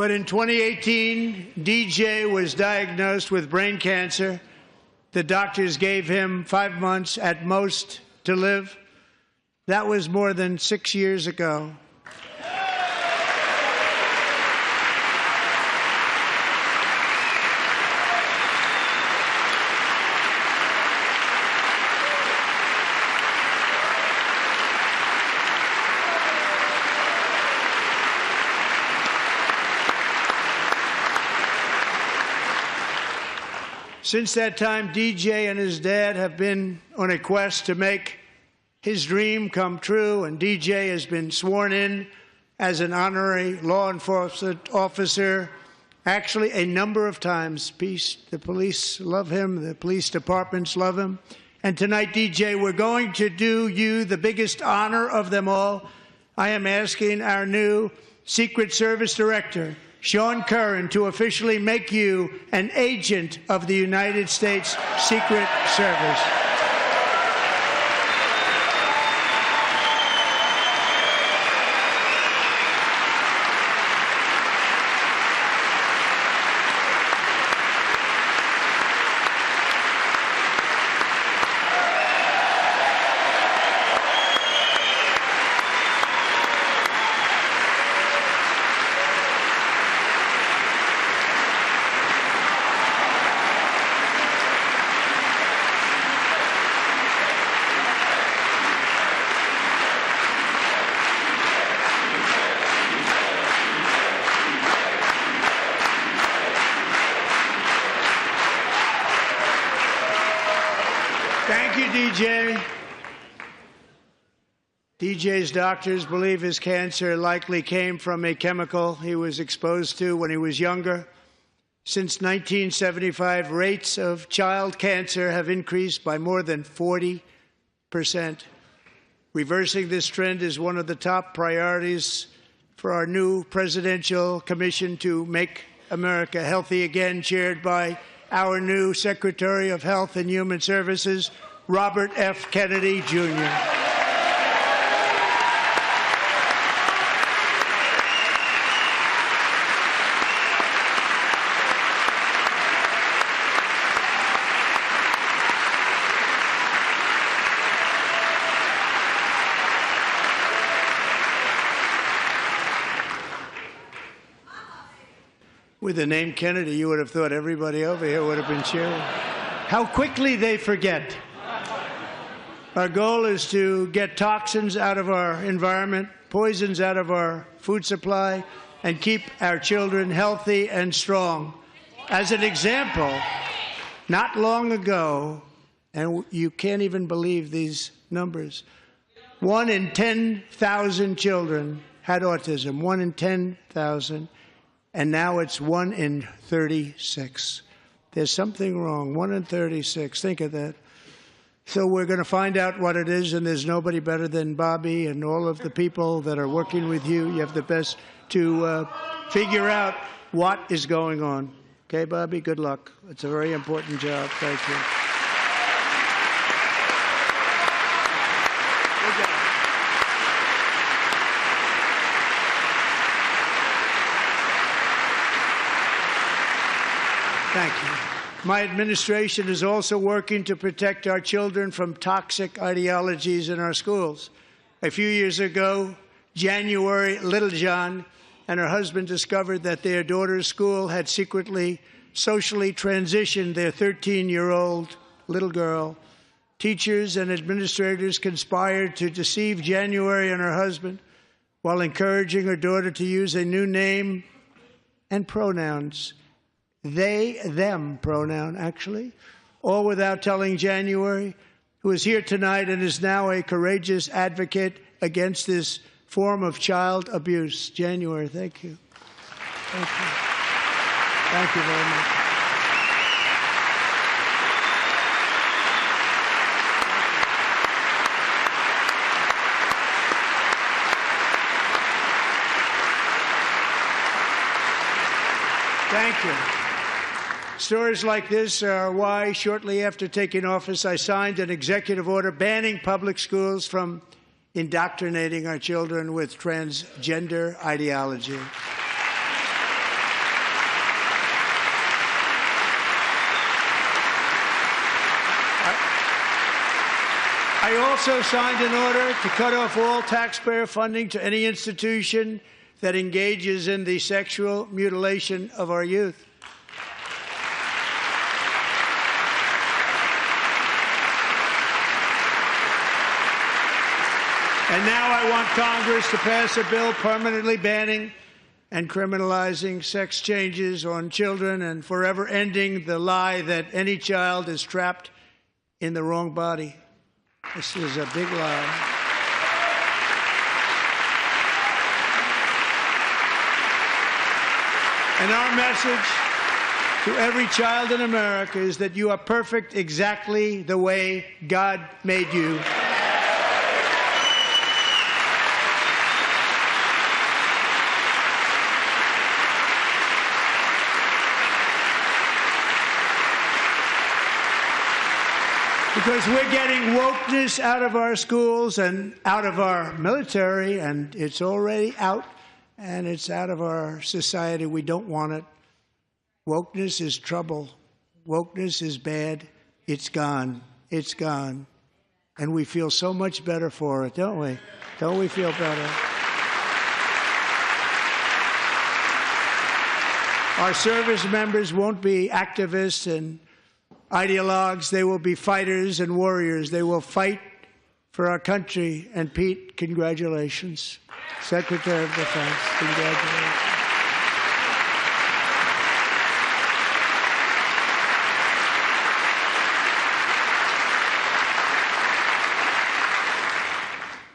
But in 2018, DJ was diagnosed with brain cancer. The doctors gave him 5 months at most to live. That was more than 6 years ago. Since that time, DJ and his dad have been on a quest to make his dream come true, and DJ has been sworn in as an honorary law enforcement officer, actually a number of times. The police love him, the police departments love him. And tonight, DJ, we're going to do you the biggest honor of them all. I am asking our new Secret Service Director, Sean Curran, to officially make you an agent of the United States Secret Service. Thank you, DJ. DJ's doctors believe his cancer likely came from a chemical he was exposed to when he was younger. Since 1975, rates of child cancer have increased by more than 40%. Reversing this trend is one of the top priorities for our new presidential commission to make America healthy again, chaired by our new Secretary of Health and Human Services, Robert F. Kennedy, Jr. With the name Kennedy, you would have thought everybody over here would have been cheering. How quickly they forget. Our goal is to get toxins out of our environment, poisons out of our food supply, and keep our children healthy and strong. As an example, not long ago, and you can't even believe these numbers, 1 in 10,000 children had autism, 1 in 10,000. And now it's 1 in 36. There's something wrong. 1 in 36. Think of that. So we're going to find out what it is, and there's nobody better than Bobby and all of the people that are working with you. You have the best to figure out what is going on. Okay, Bobby? Good luck. It's a very important job. Thank you. Thank you. My administration is also working to protect our children from toxic ideologies in our schools. A few years ago, January, Littlejohn and her husband discovered that their daughter's school had secretly socially transitioned their 13-year-old little girl. Teachers and administrators conspired to deceive January and her husband while encouraging her daughter to use a new name and pronouns. They, them pronoun, actually, all without telling January, who is here tonight and is now a courageous advocate against this form of child abuse. January, thank you. Thank you. Thank you very much. Thank you. Stories like this are why, shortly after taking office, I signed an executive order banning public schools from indoctrinating our children with transgender ideology. I also signed an order to cut off all taxpayer funding to any institution that engages in the sexual mutilation of our youth. And now I want Congress to pass a bill permanently banning and criminalizing sex changes on children and forever ending the lie that any child is trapped in the wrong body. This is a big lie. And our message to every child in America is that you are perfect exactly the way God made you. Because we're getting wokeness out of our schools and out of our military, and it's already out, and it's out of our society. We don't want it. Wokeness is trouble. Wokeness is bad. It's gone. It's gone. And we feel so much better for it, don't we? Don't we feel better? Our service members won't be activists and ideologues. They will be fighters and warriors. They will fight for our country. And Pete, congratulations. Secretary of Defense, congratulations.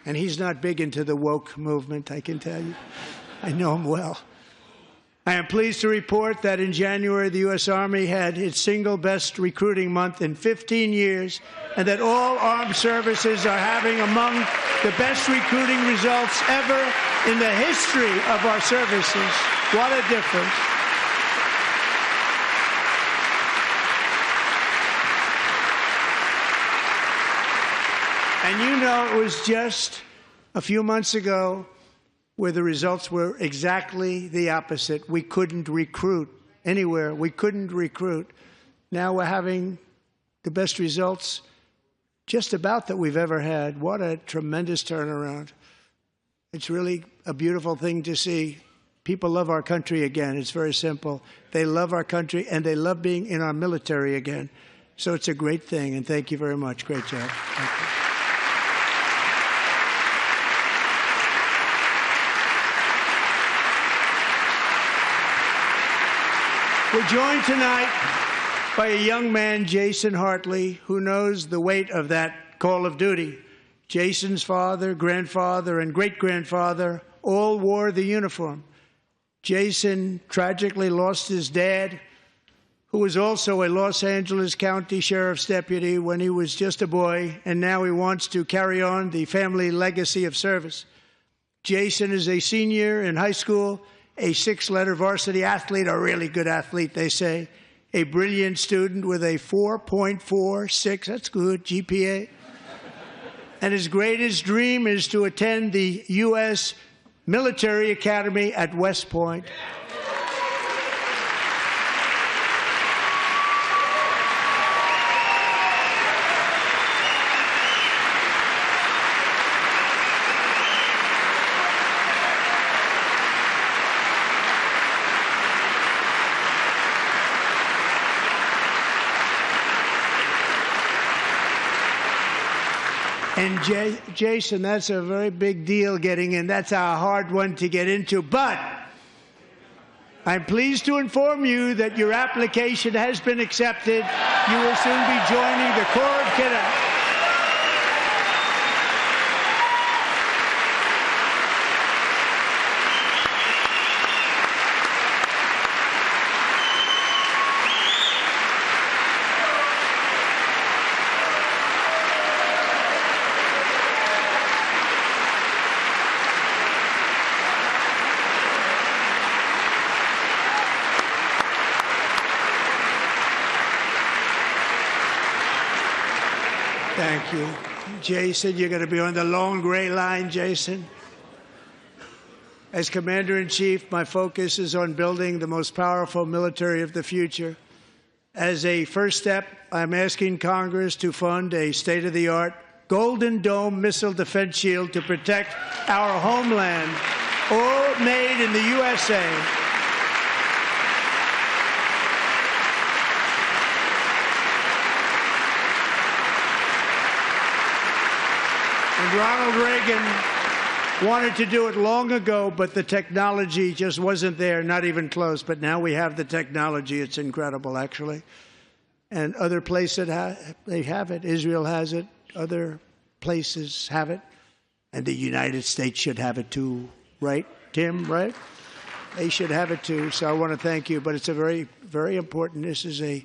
And he's not big into the woke movement, I can tell you. I know him well. I am pleased to report that in January, the U.S. Army had its single best recruiting month in 15 years, and that all armed services are having among the best recruiting results ever in the history of our services. What a difference. And you know, it was just a few months ago where the results were exactly the opposite. We couldn't recruit anywhere. We couldn't recruit. Now we're having the best results just about that we've ever had. What a tremendous turnaround. It's really a beautiful thing to see. People love our country again. It's very simple. They love our country, and they love being in our military again. So it's a great thing, and thank you very much. Great job. Thank you. We're joined tonight by a young man, Jason Hartley, who knows the weight of that call of duty. Jason's father, grandfather, and great-grandfather all wore the uniform. Jason tragically lost his dad, who was also a Los Angeles County Sheriff's deputy when he was just a boy, and now he wants to carry on the family legacy of service. Jason is a senior in high school, a 6-letter varsity athlete, a really good athlete, they say, a brilliant student with a 4.46, that's good, GPA. And his greatest dream is to attend the U.S. Military Academy at West Point. And Jason, that's a very big deal getting in. That's a hard one to get into. But I'm pleased to inform you that your application has been accepted. You will soon be joining the Corps of Cadets. Thank you. Jason, you're going to be on the long gray line, Jason. As Commander-in-Chief, my focus is on building the most powerful military of the future. As a first step, I'm asking Congress to fund a state-of-the-art Golden Dome missile defense shield to protect our homeland, all made in the USA. And Ronald Reagan wanted to do it long ago, but the technology just wasn't there, not even close. But now we have the technology. It's incredible, actually. And other places, they have it. Israel has it. Other places have it. And the United States should have it too, right, Tim, right? They should have it too. So I want to thank you. But it's a very, very important. This is a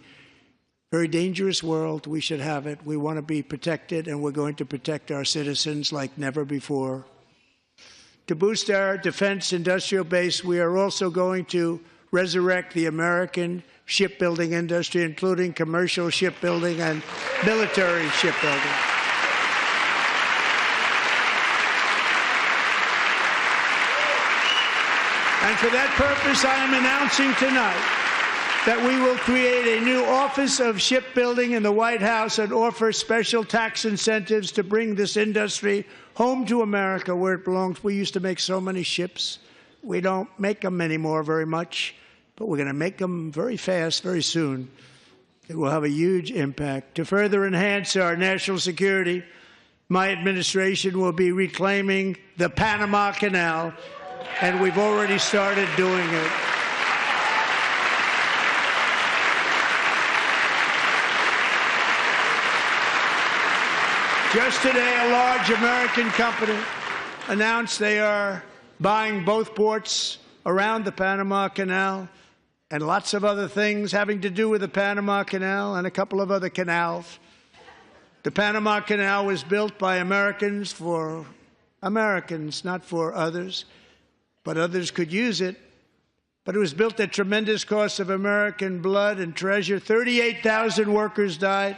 very dangerous world. We should have it. We want to be protected, and we're going to protect our citizens like never before. To boost our defense industrial base, we are also going to resurrect the American shipbuilding industry, including commercial shipbuilding and military shipbuilding. And for that purpose, I am announcing tonight that we will create a new Office of Shipbuilding in the White House and offer special tax incentives to bring this industry home to America where it belongs. We used to make so many ships. We don't make them anymore very much, but we're going to make them very fast, very soon. It will have a huge impact. To further enhance our national security, my administration will be reclaiming the Panama Canal, and we've already started doing it. Just today, a large American company announced they are buying both ports around the Panama Canal and lots of other things having to do with the Panama Canal and a couple of other canals. The Panama Canal was built by Americans for Americans, not for others, but others could use it. But it was built at tremendous cost of American blood and treasure. 38,000 workers died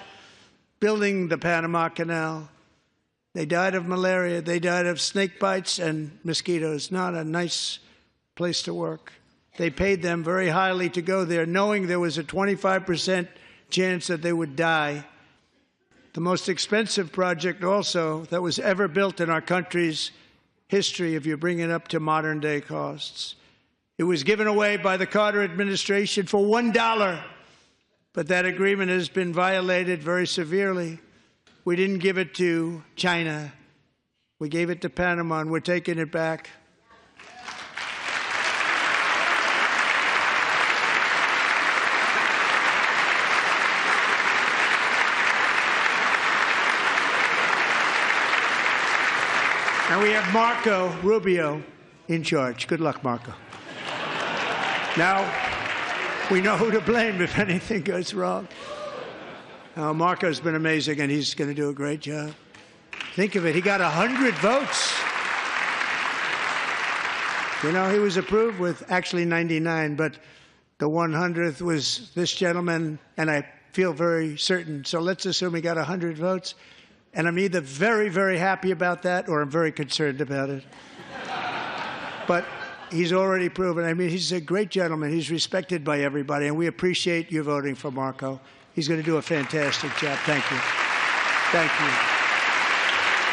building the Panama Canal. They died of malaria. They died of snake bites and mosquitoes. Not a nice place to work. They paid them very highly to go there, knowing there was a 25% chance that they would die. The most expensive project also that was ever built in our country's history, if you bring it up to modern-day costs. It was given away by the Carter administration for $1. But that agreement has been violated very severely. We didn't give it to China. We gave it to Panama, and we're taking it back. And we have Marco Rubio in charge. Good luck, Marco. Now, we know who to blame if anything goes wrong. Marco's been amazing, and he's going to do a great job. Think of it. He got 100 votes. You know, he was approved with actually 99, but the 100th was this gentleman, and I feel very certain. So let's assume he got 100 votes. And I'm either very, very happy about that or I'm very concerned about it. But he's already proven. I mean, he's a great gentleman. He's respected by everybody, and we appreciate you voting for Marco. He's going to do a fantastic job. Thank you. Thank you.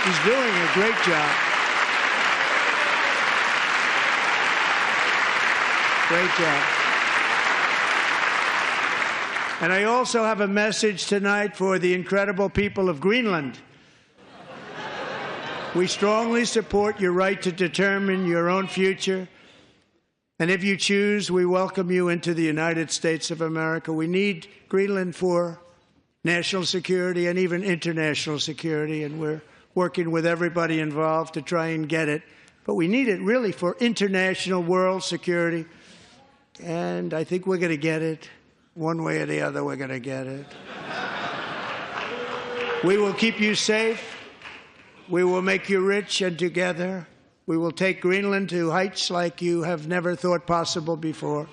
He's doing a great job. Great job. And I also have a message tonight for the incredible people of Greenland. We strongly support your right to determine your own future. And if you choose, we welcome you into the United States of America. We need Greenland for national security and even international security, and we're working with everybody involved to try and get it. But we need it really for international world security, and I think we're going to get it. One way or the other, we're going to get it. We will keep you safe. We will make you rich, and together we will take Greenland to heights like you have never thought possible before.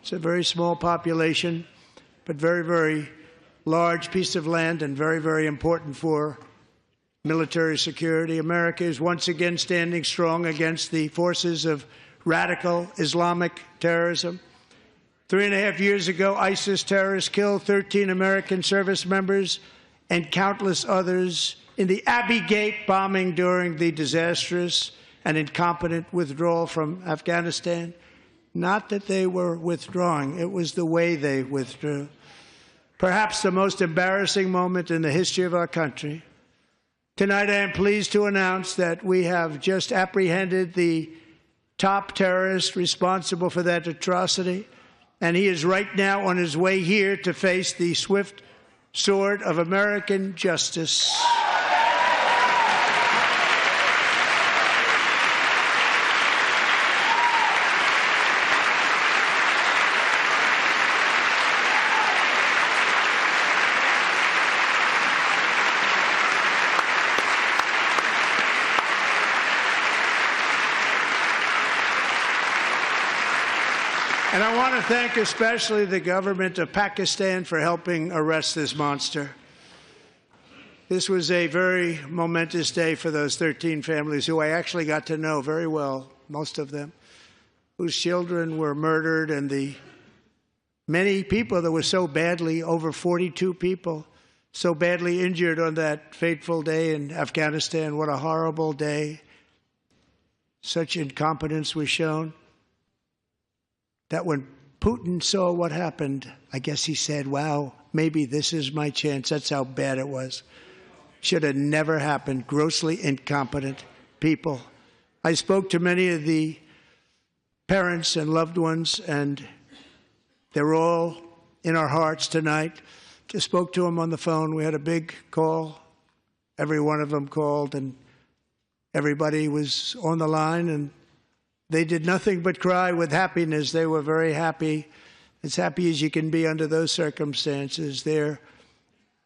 It's a very small population, but very, very large piece of land and very, very important for military security. America is once again standing strong against the forces of radical Islamic terrorism. 3.5 years ago, ISIS terrorists killed 13 American service members and countless others in the Abbey Gate bombing during the disastrous and incompetent withdrawal from Afghanistan. Not that they were withdrawing, it was the way they withdrew. Perhaps the most embarrassing moment in the history of our country. Tonight I am pleased to announce that we have just apprehended the top terrorist responsible for that atrocity, and he is right now on his way here to face the swift sword of American justice. And I want to thank especially the government of Pakistan for helping arrest this monster. This was a very momentous day for those 13 families who I actually got to know very well, most of them, whose children were murdered, and the many people that were so badly, over 42 people, so badly injured on that fateful day in Afghanistan. What a horrible day. Such incompetence was shown that when Putin saw what happened, I guess he said, wow, maybe this is my chance. That's how bad it was. Should have never happened. Grossly incompetent people. I spoke to many of the parents and loved ones, and they're all in our hearts tonight. Just spoke to them on the phone. We had a big call. Every one of them called, and everybody was on the line, and they did nothing but cry with happiness. They were very happy, as happy as you can be under those circumstances. Their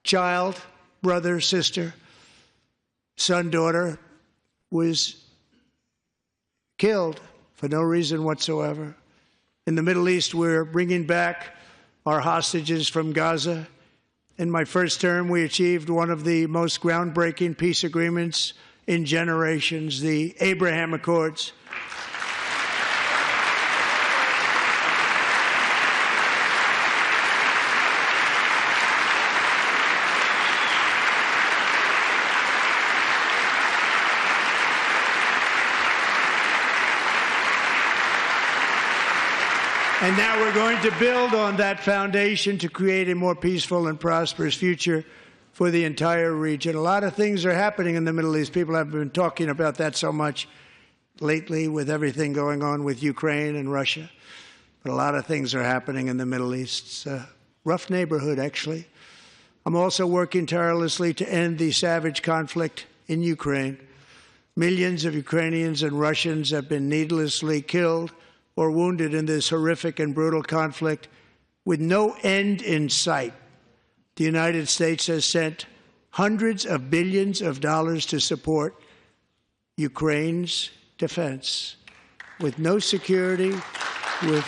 child, brother, sister, son, daughter was killed for no reason whatsoever. In the Middle East, we're bringing back our hostages from Gaza. In my first term, we achieved one of the most groundbreaking peace agreements in generations, the Abraham Accords. And now we're going to build on that foundation to create a more peaceful and prosperous future for the entire region. A lot of things are happening in the Middle East. People have been talking about that so much lately with everything going on with Ukraine and Russia. But a lot of things are happening in the Middle East. It's a rough neighborhood, actually. I'm also working tirelessly to end the savage conflict in Ukraine. Millions of Ukrainians and Russians have been needlessly killed or wounded in this horrific and brutal conflict with no end in sight. The United States has sent hundreds of billions of dollars to support Ukraine's defense with no security, with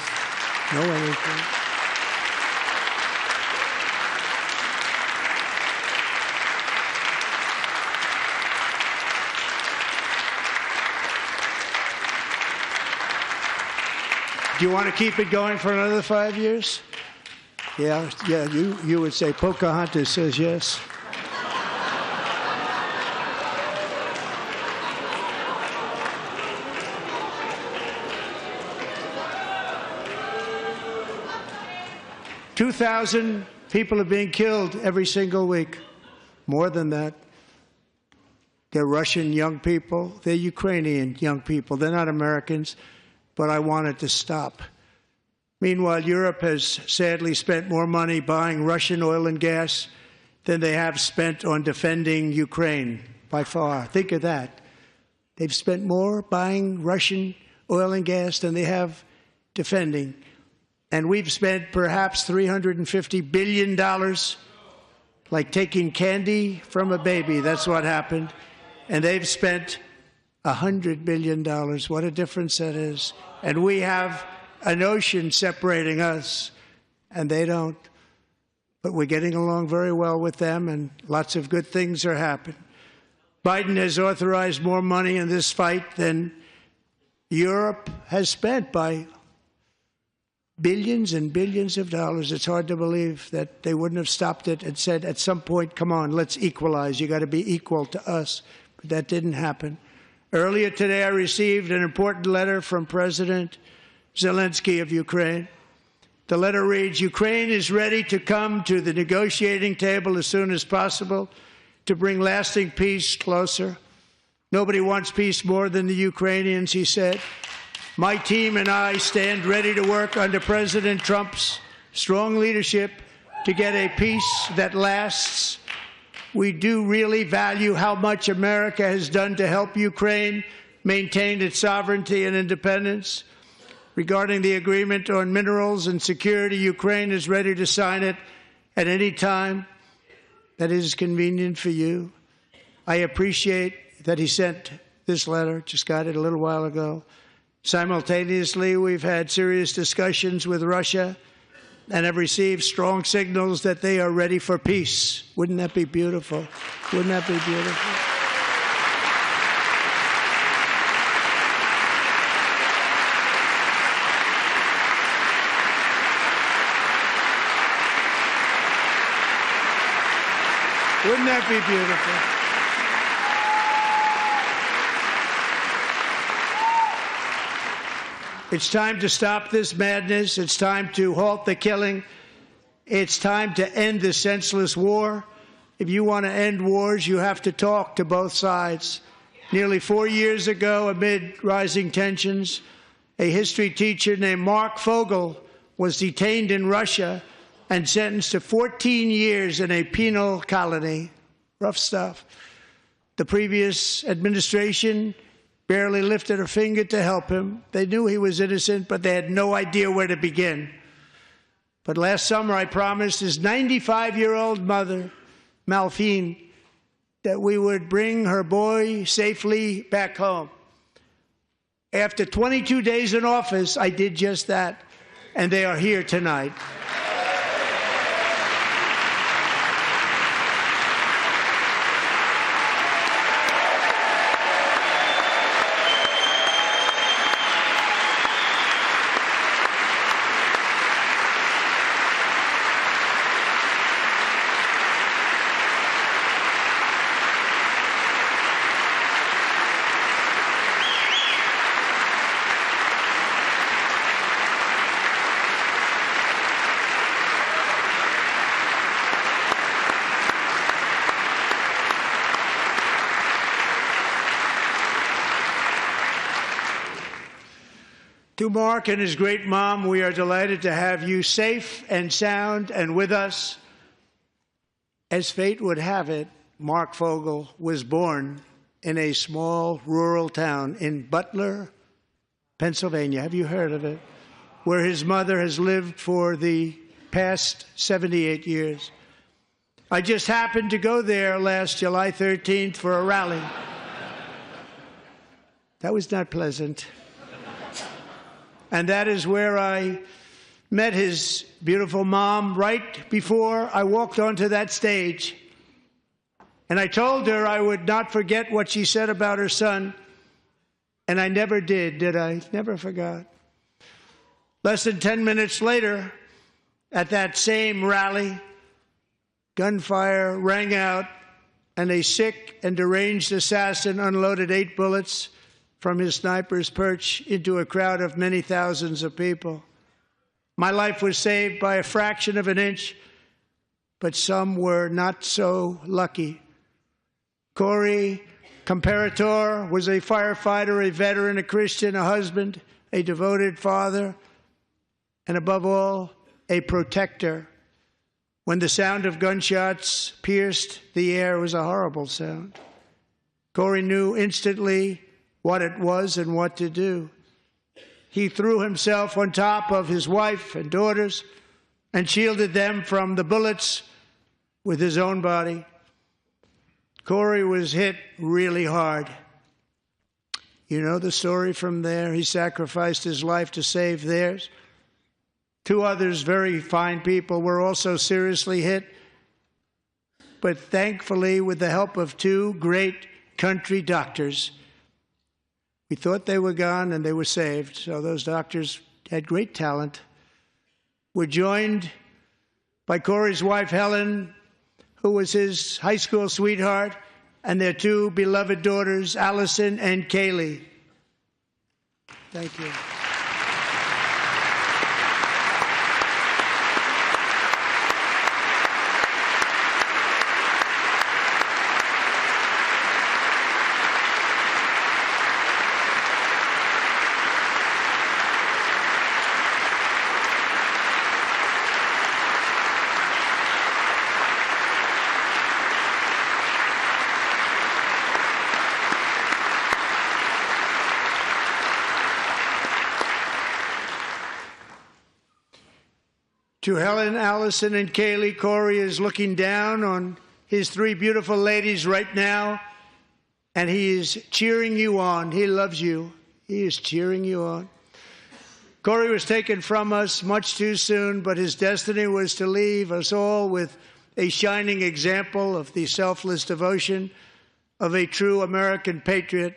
no anything. Do you want to keep it going for another 5 years? Yeah, you would say Pocahontas says yes. $2,000 people are being killed every single week. More than that. They're Russian young people. They're Ukrainian young people. They're not Americans. But I want it to stop. Meanwhile, Europe has sadly spent more money buying Russian oil and gas than they have spent on defending Ukraine, by far. Think of that. They've spent more buying Russian oil and gas than they have defending. And we've spent perhaps $350 billion, like taking candy from a baby. That's what happened. And they've spent $100 billion. What a difference that is. And we have an ocean separating us, and they don't. But we're getting along very well with them, and lots of good things are happening. Biden has authorized more money in this fight than Europe has spent by billions and billions of dollars. It's hard to believe that they wouldn't have stopped it and said at some point, come on, let's equalize. You got to be equal to us. But that didn't happen. Earlier today, I received an important letter from President Zelensky of Ukraine. The letter reads, Ukraine is ready to come to the negotiating table as soon as possible to bring lasting peace closer. Nobody wants peace more than the Ukrainians, he said. My team and I stand ready to work under President Trump's strong leadership to get a peace that lasts. We do really value how much America has done to help Ukraine maintain its sovereignty and independence. Regarding the agreement on minerals and security, Ukraine is ready to sign it at any time that is convenient for you. I appreciate that he sent this letter, just got it a little while ago. Simultaneously, we've had serious discussions with Russia and have received strong signals that they are ready for peace. Wouldn't that be beautiful? Wouldn't that be beautiful? Wouldn't that be beautiful? It's time to stop this madness. It's time to halt the killing. It's time to end this senseless war. If you want to end wars, you have to talk to both sides. Nearly 4 years ago, amid rising tensions, a history teacher named Mark Fogel was detained in Russia and sentenced to 14 years in a penal colony. Rough stuff. The previous administration barely lifted a finger to help him. They knew he was innocent, but they had no idea where to begin. But last summer, I promised his 95-year-old mother, Malphine, that we would bring her boy safely back home. After 22 days in office, I did just that, and they are here tonight. To Mark and his great mom, we are delighted to have you safe and sound and with us. As fate would have it, Mark Fogel was born in a small rural town in Butler, Pennsylvania. Have you heard of it? Where his mother has lived for the past 78 years. I just happened to go there last July 13th for a rally. That was not pleasant. And that is where I met his beautiful mom right before I walked onto that stage. And I told her I would not forget what she said about her son. And I never did I? Never forgot. Less than 10 minutes later, at that same rally, gunfire rang out, and a sick and deranged assassin unloaded 8 bullets from his sniper's perch into a crowd of many thousands of people. My life was saved by a fraction of an inch, but some were not so lucky. Corey Comparator was a firefighter, a veteran, a Christian, a husband, a devoted father, and above all, a protector. When the sound of gunshots pierced the air, it was a horrible sound. Corey knew instantly what it was and what to do. He threw himself on top of his wife and daughters and shielded them from the bullets with his own body. Corey was hit really hard. You know the story from there. He sacrificed his life to save theirs. 2 others, very fine people, were also seriously hit. But thankfully, with the help of 2 great country doctors, we thought they were gone and they were saved. So those doctors had great talent. We're joined by Corey's wife, Helen, who was his high school sweetheart, and their two beloved daughters, Allison and Kaylee. Thank you. To Helen, Allison, and Kaylee, Corey is looking down on his three beautiful ladies right now, and he is cheering you on. He loves you. He is cheering you on. Corey was taken from us much too soon, but his destiny was to leave us all with a shining example of the selfless devotion of a true American patriot.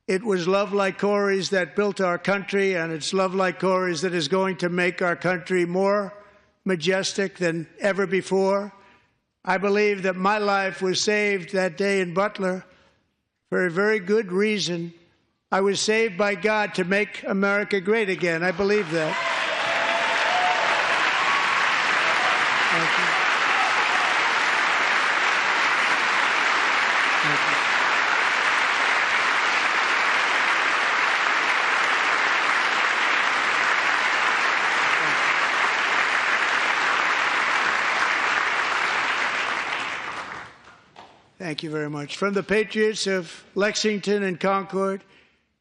It was love like Corey's that built our country, and it's love like Corey's that is going to make our country more majestic than ever before. I believe that my life was saved that day in Butler for a very good reason. I was saved by God to make America great again. I believe that. Thank you. Thank you very much. From the patriots of Lexington and Concord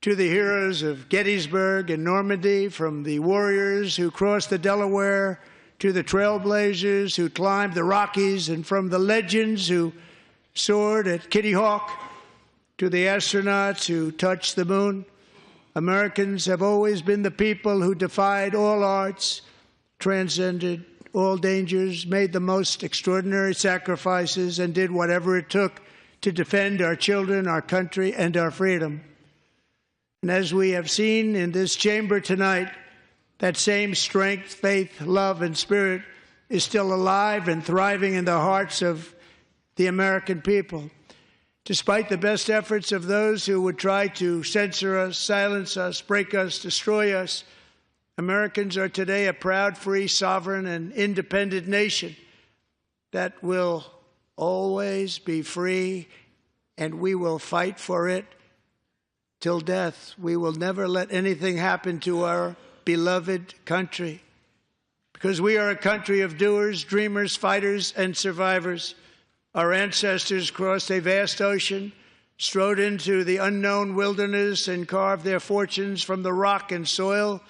to the heroes of Gettysburg and Normandy, from the warriors who crossed the Delaware to the trailblazers who climbed the Rockies, and from the legends who soared at Kitty Hawk to the astronauts who touched the moon, Americans have always been the people who defied all odds, transcended all dangers, made the most extraordinary sacrifices, and did whatever it took to defend our children, our country, and our freedom. And as we have seen in this chamber tonight, that same strength, faith, love, and spirit is still alive and thriving in the hearts of the American people. Despite the best efforts of those who would try to censor us, silence us, break us, destroy us, Americans are today a proud, free, sovereign, and independent nation that will always be free, and we will fight for it till death. We will never let anything happen to our beloved country, because we are a country of doers, dreamers, fighters, and survivors. Our ancestors crossed a vast ocean, strode into the unknown wilderness, and carved their fortunes from the rock and soil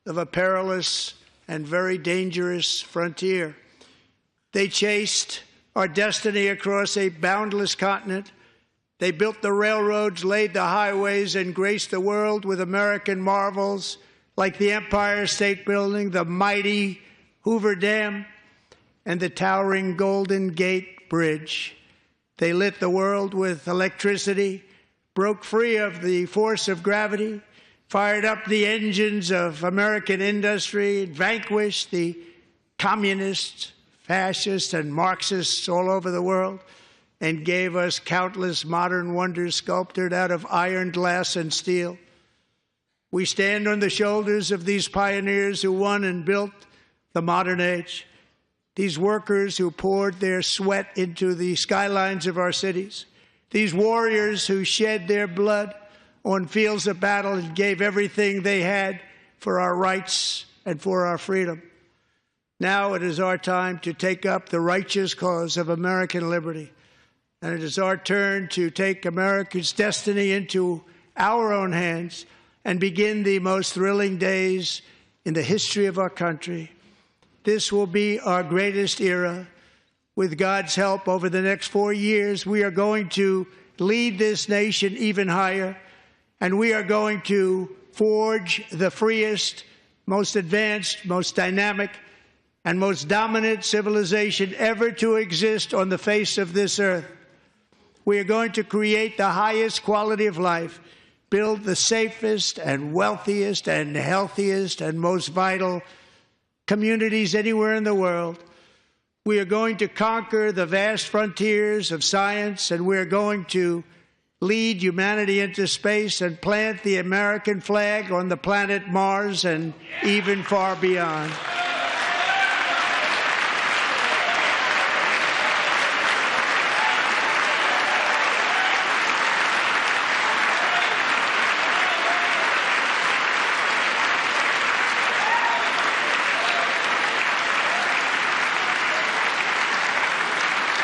of a perilous and very dangerous frontier. They chased our destiny across a boundless continent. They built the railroads, laid the highways, and graced the world with American marvels like the Empire State Building, the mighty Hoover Dam, and the towering Golden Gate Bridge. They lit the world with electricity, broke free of the force of gravity, fired up the engines of American industry, vanquished the communists, fascists, and Marxists all over the world, and gave us countless modern wonders sculptured out of iron, glass, and steel. We stand on the shoulders of these pioneers who won and built the modern age, these workers who poured their sweat into the skylines of our cities, these warriors who shed their blood on fields of battle and gave everything they had for our rights and for our freedom. Now it is our time to take up the righteous cause of American liberty. And it is our turn to take America's destiny into our own hands and begin the most thrilling days in the history of our country. This will be our greatest era. With God's help, over the next 4 years, we are going to lead this nation even higher. And we are going to forge the freest, most advanced, most dynamic, and most dominant civilization ever to exist on the face of this earth. We are going to create the highest quality of life, build the safest and wealthiest and healthiest and most vital communities anywhere in the world. We are going to conquer the vast frontiers of science, and we are going to lead humanity into space and plant the American flag on the planet Mars and even far beyond.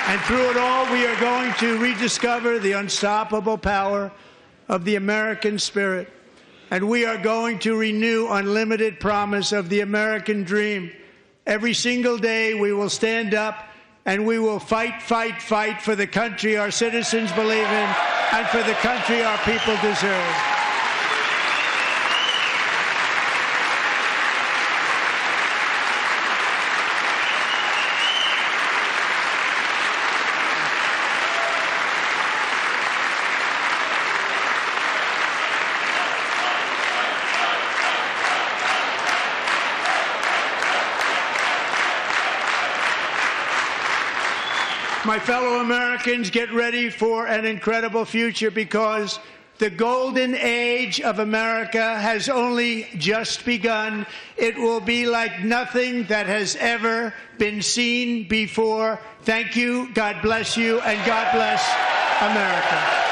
And through it all, we are going to rediscover the unstoppable power of the American spirit. And we are going to renew unlimited promise of the American dream. Every single day, we will stand up and we will fight, fight, fight for the country our citizens believe in and for the country our people deserve. My fellow Americans, get ready for an incredible future, because the golden age of America has only just begun. It will be like nothing that has ever been seen before. Thank you, God bless you, and God bless America.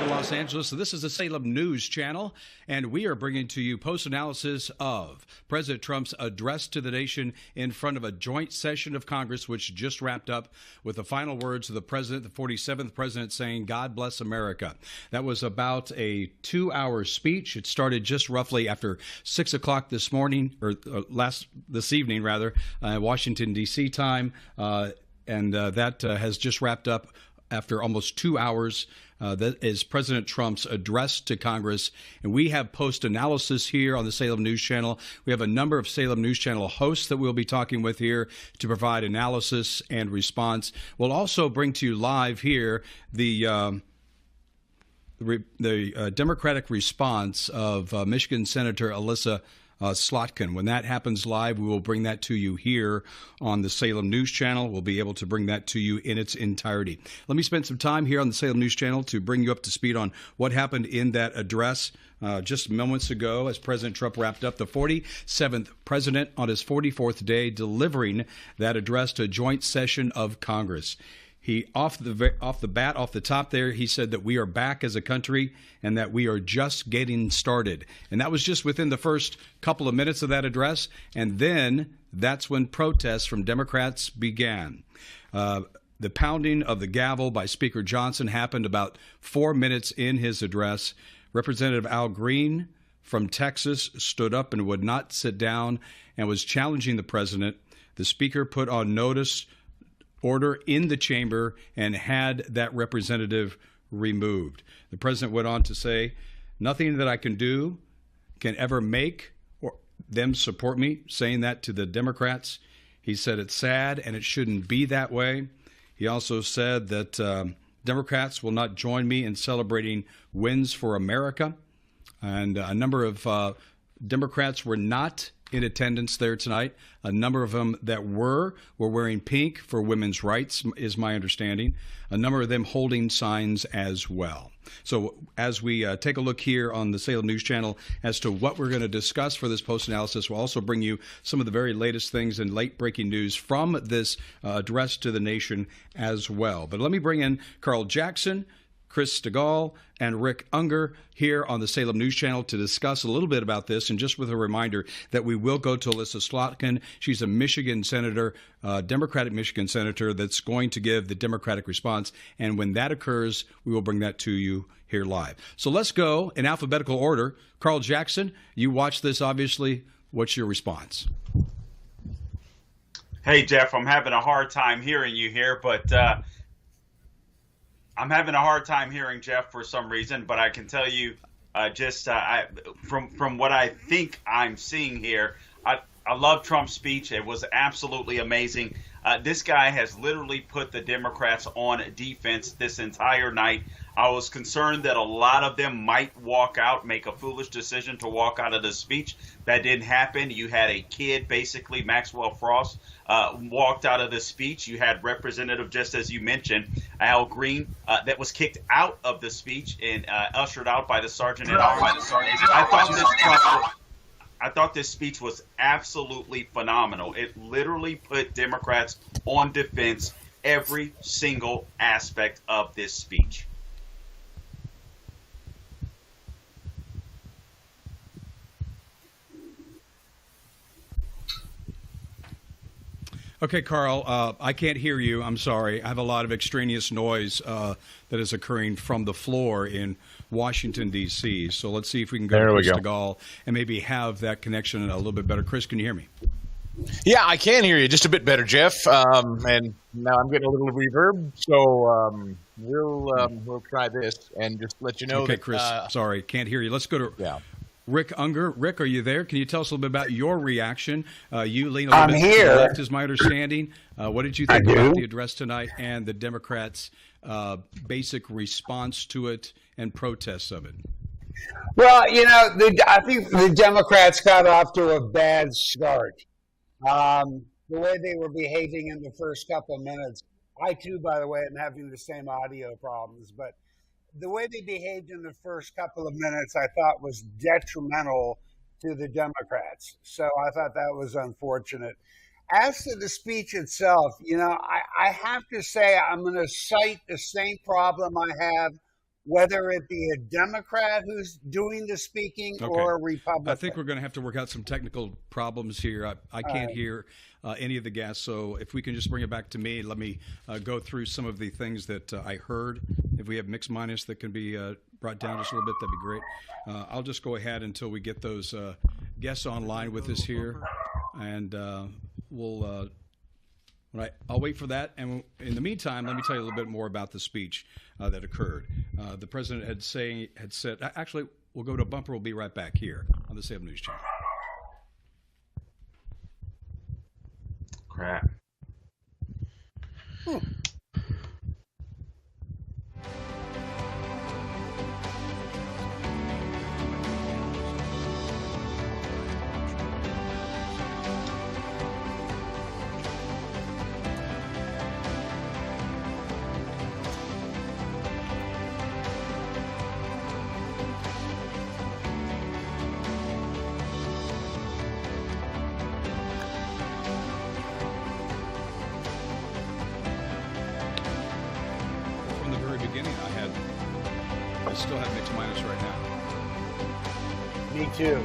Los Angeles. So this is the Salem News Channel, and we are bringing to you post-analysis of President Trump's address to the nation in front of a joint session of Congress, which just wrapped up with the final words of the president, the 47th president, saying, "God bless America." That was about a 2-hour speech. It started just roughly after 6 o'clock this morning, or this evening, rather, Washington, D.C. time, and that has just wrapped up after almost 2 hours. That is President Trump's address to Congress. And we have post-analysis here on the Salem News Channel. We have a number of Salem News Channel hosts that we'll be talking with here to provide analysis and response. We'll also bring to you live here the Democratic response of Michigan Senator Alyssa Slotkin. When that happens live, we will bring that to you here on the Salem News Channel. We'll be able to bring that to you in its entirety. Let me spend some time here on the Salem News Channel to bring you up to speed on what happened in that address just moments ago as President Trump wrapped up the 47th president on his 44th day delivering that address to a joint session of Congress. He, off the top there, he said that we are back as a country and that we are just getting started. And that was just within the first couple of minutes of that address. And then that's when protests from Democrats began. The pounding of the gavel by Speaker Johnson happened about 4 minutes in his address. Representative Al Green from Texas stood up and would not sit down and was challenging the president. The speaker put on notice order in the chamber and had that representative removed. The president went on to say, "Nothing that I can do can ever make them support me," saying that to the Democrats. He said it's sad and it shouldn't be that way. He also said that Democrats will not join me in celebrating wins for America. And a number of Democrats were not in attendance there tonight. A number of them that were wearing pink for women's rights, is my understanding. A number of them holding signs as well. So as we take a look here on the Salem News Channel as to what we're going to discuss for this post-analysis, we'll also bring you some of the very latest things and late-breaking news from this address to the nation as well. But let me bring in Carl Jackson, Chris Stigall and Rick Unger here on the Salem News Channel to discuss a little bit about this. And just with a reminder that we will go to Alyssa Slotkin. She's a Michigan senator, Democratic Michigan senator, that's going to give the Democratic response. And when that occurs, we will bring that to you here live. So let's go in alphabetical order. Carl Jackson, you watched this, obviously. What's your response? Hey, Jeff, I'm having a hard time hearing you here, but I'm having a hard time hearing Jeff for some reason, but I can tell you from what I think I'm seeing here, I love Trump's speech. It was absolutely amazing. This guy has literally put the Democrats on defense this entire night. I was concerned that a lot of them might walk out, make a foolish decision to walk out of the speech. That didn't happen. You had a kid, basically, Maxwell Frost, walked out of the speech. You had Representative, just as you mentioned, Al Green, that was kicked out of the speech and ushered out by the sergeant at arms. I thought this speech was absolutely phenomenal. It literally put Democrats on defense every single aspect of this speech. Okay, Carl, I can't hear you. I'm sorry. I have a lot of extraneous noise that is occurring from the floor in Washington, D.C. So let's see if we can go to Chris Stigall and maybe have that connection a little bit better. Chris, can you hear me? Yeah, I can hear you just a bit better, Jeff. And now I'm getting a little reverb, so we'll try this and just let you know. Okay, that, Chris, sorry, can't hear you. Let's go to Rick Unger. Rick, are you there? Can you tell us a little bit about your reaction? You lean a little bit to the left, is my understanding. What did you think about the address tonight and the Democrats' basic response to it and protests of it? Well, you know, I think the Democrats got off to a bad start. The way they were behaving in the first couple of minutes, I too, by the way, am having the same audio problems, but the way they behaved in the first couple of minutes, I thought was detrimental to the Democrats. So I thought that was unfortunate. As to the speech itself, you know, I have to say I'm going to cite the same problem I have, whether it be a Democrat who's doing the speaking or a Republican. I think we're going to have to work out some technical problems here. I can't hear any of the guests, so if we can just bring it back to me, let me go through some of the things that I heard. If we have mix minus that can be brought down just a little bit, that'd be great. I'll just go ahead until we get those guests online with us here, and I'll wait for that. And in the meantime, let me tell you a little bit more about the speech that occurred. The president had said, actually, we'll go to a bumper. We'll be right back here on the Salem News Channel. Crap. I still have mixed minus right now. Me too.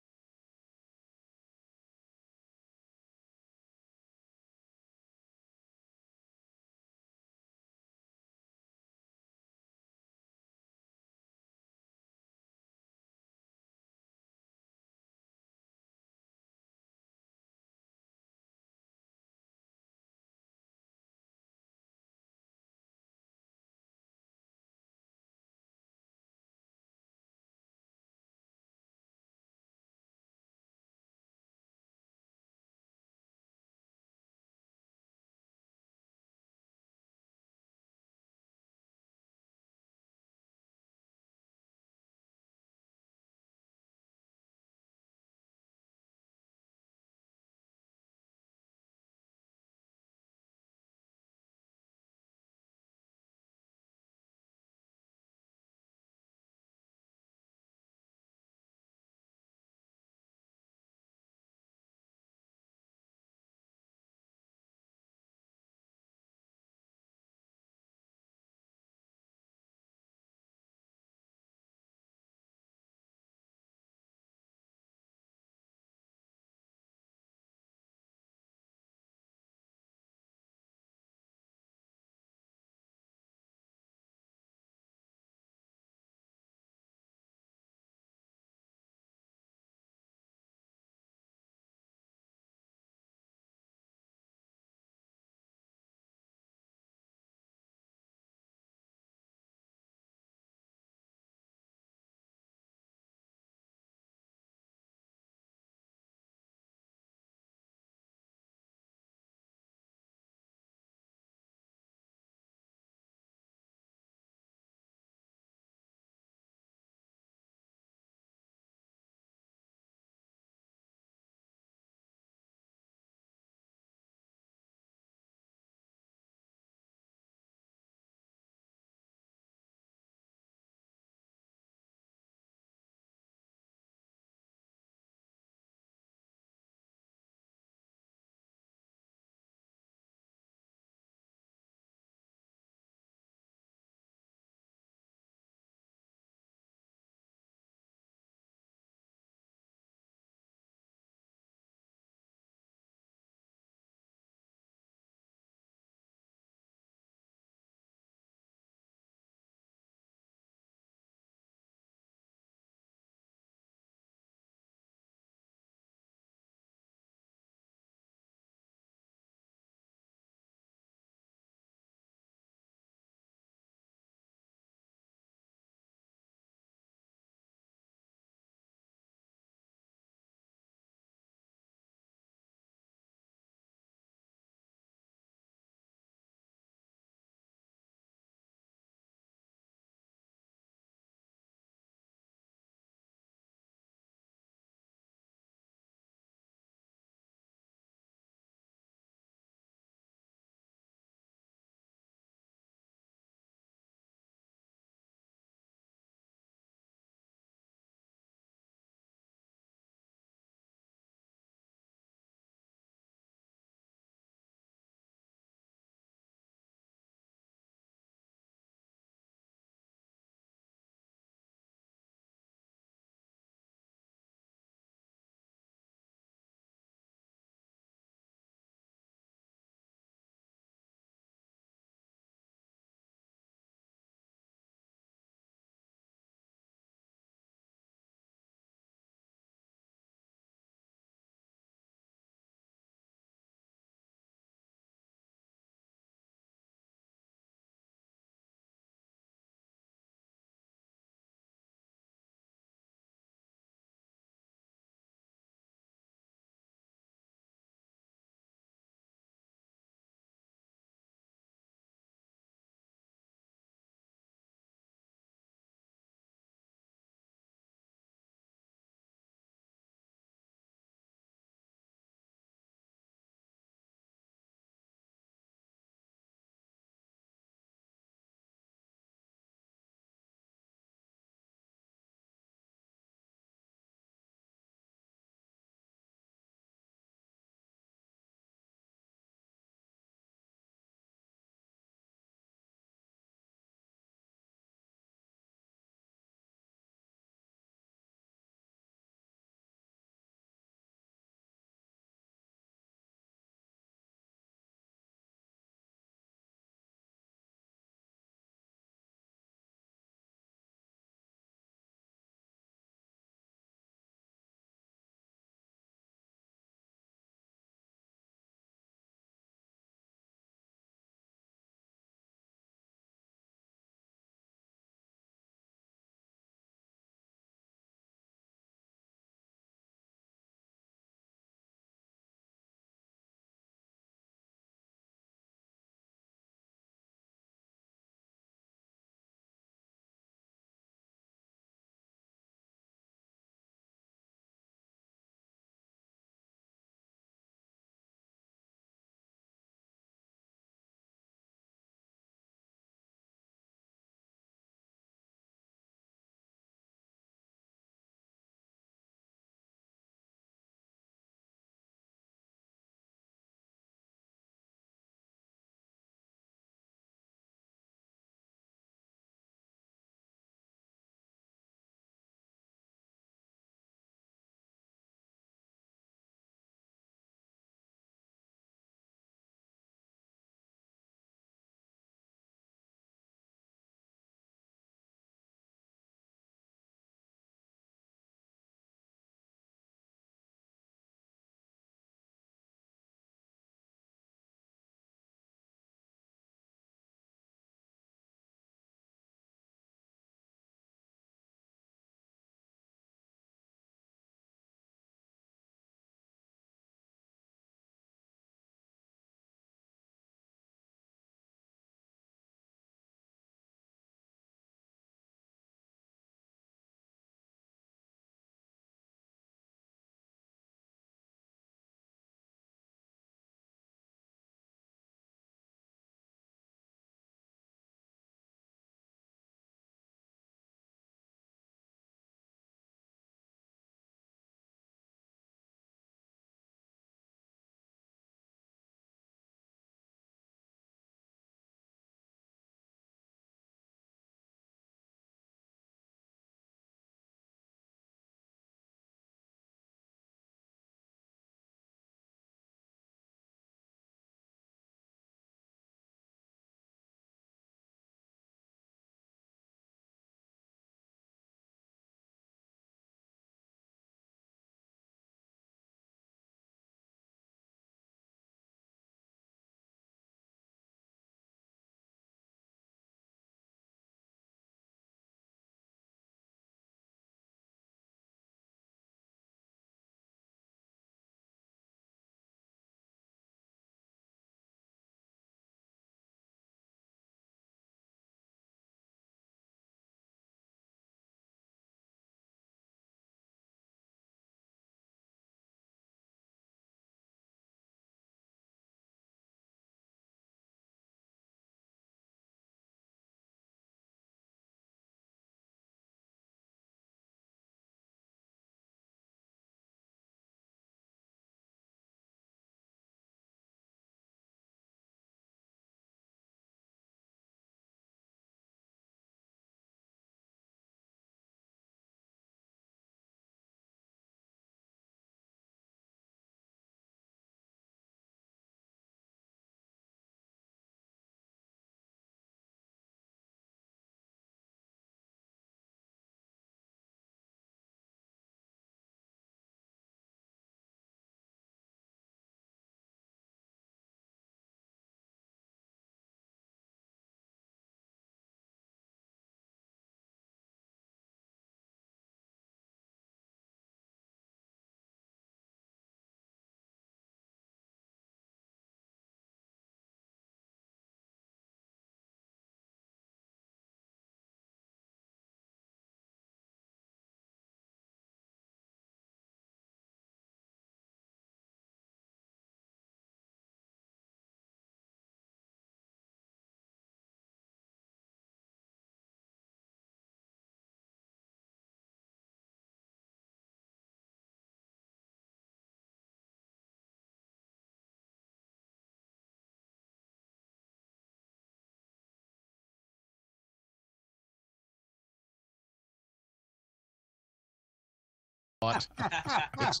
It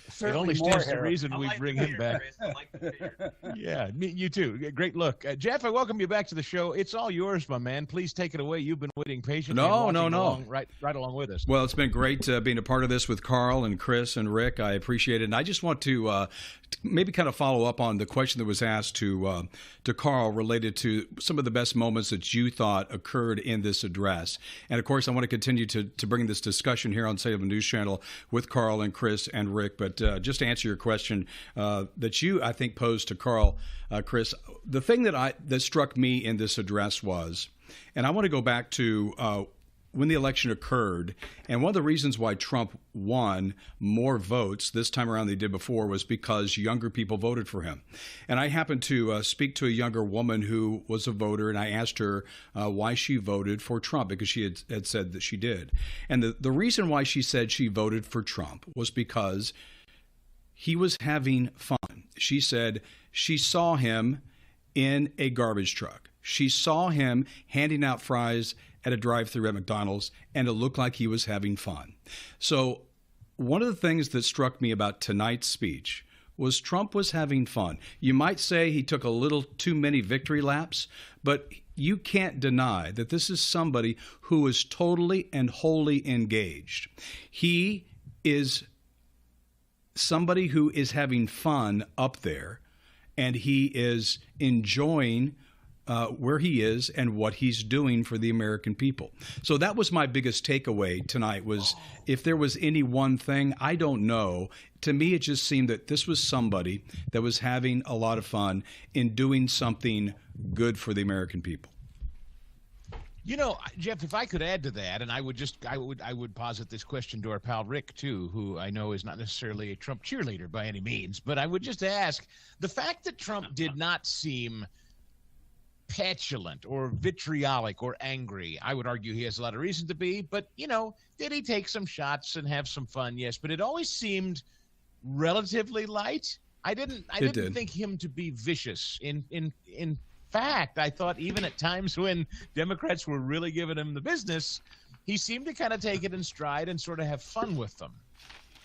Certainly only more stands to hair. reason I we like bring the him beard, back. Chris. I like the beard. Yeah, you too. Great look. Jeff, I welcome you back to the show. It's all yours, my man. Please take it away. You've been waiting patiently and watching along, right along with us. Well, it's been great being a part of this with Carl and Chris and Rick. I appreciate it. And I just want to maybe kind of follow up on the question that was asked to Carl related to some of the best moments that you thought occurred in this address. And, of course, I want to continue to bring this discussion here on Salem News Channel with Carl and Chris and Rick. But just to answer your question that you, I think, posed to Carl, Chris, the thing that struck me in this address was, and I want to go back to when the election occurred, and one of the reasons why Trump won more votes this time around than he did before was because younger people voted for him. And I happened to speak to a younger woman who was a voter, and I asked her why she voted for Trump, because she had said that she did. And the reason why she said she voted for Trump was because he was having fun. She said she saw him in a garbage truck. She saw him handing out fries at a drive-thru at McDonald's, and it looked like he was having fun. So one of the things that struck me about tonight's speech was Trump was having fun. You might say he took a little too many victory laps, but you can't deny that this is somebody who is totally and wholly engaged. He is somebody who is having fun up there, and he is enjoying where he is and what he's doing for the American people. So that was my biggest takeaway tonight was if there was any one thing, I don't know. To me, it just seemed that this was somebody that was having a lot of fun in doing something good for the American people. You know, Jeff, if I could add to that, and I would posit this question to our pal Rick, too, who I know is not necessarily a Trump cheerleader by any means, but I would just ask, the fact that Trump did not seem petulant or vitriolic or angry, I would argue he has a lot of reason to be, but, you know, did he take some shots and have some fun? Yes, but it always seemed relatively light. I didn't think him to be vicious. In fact, I thought even at times when Democrats were really giving him the business, he seemed to kind of take it in stride and sort of have fun with them.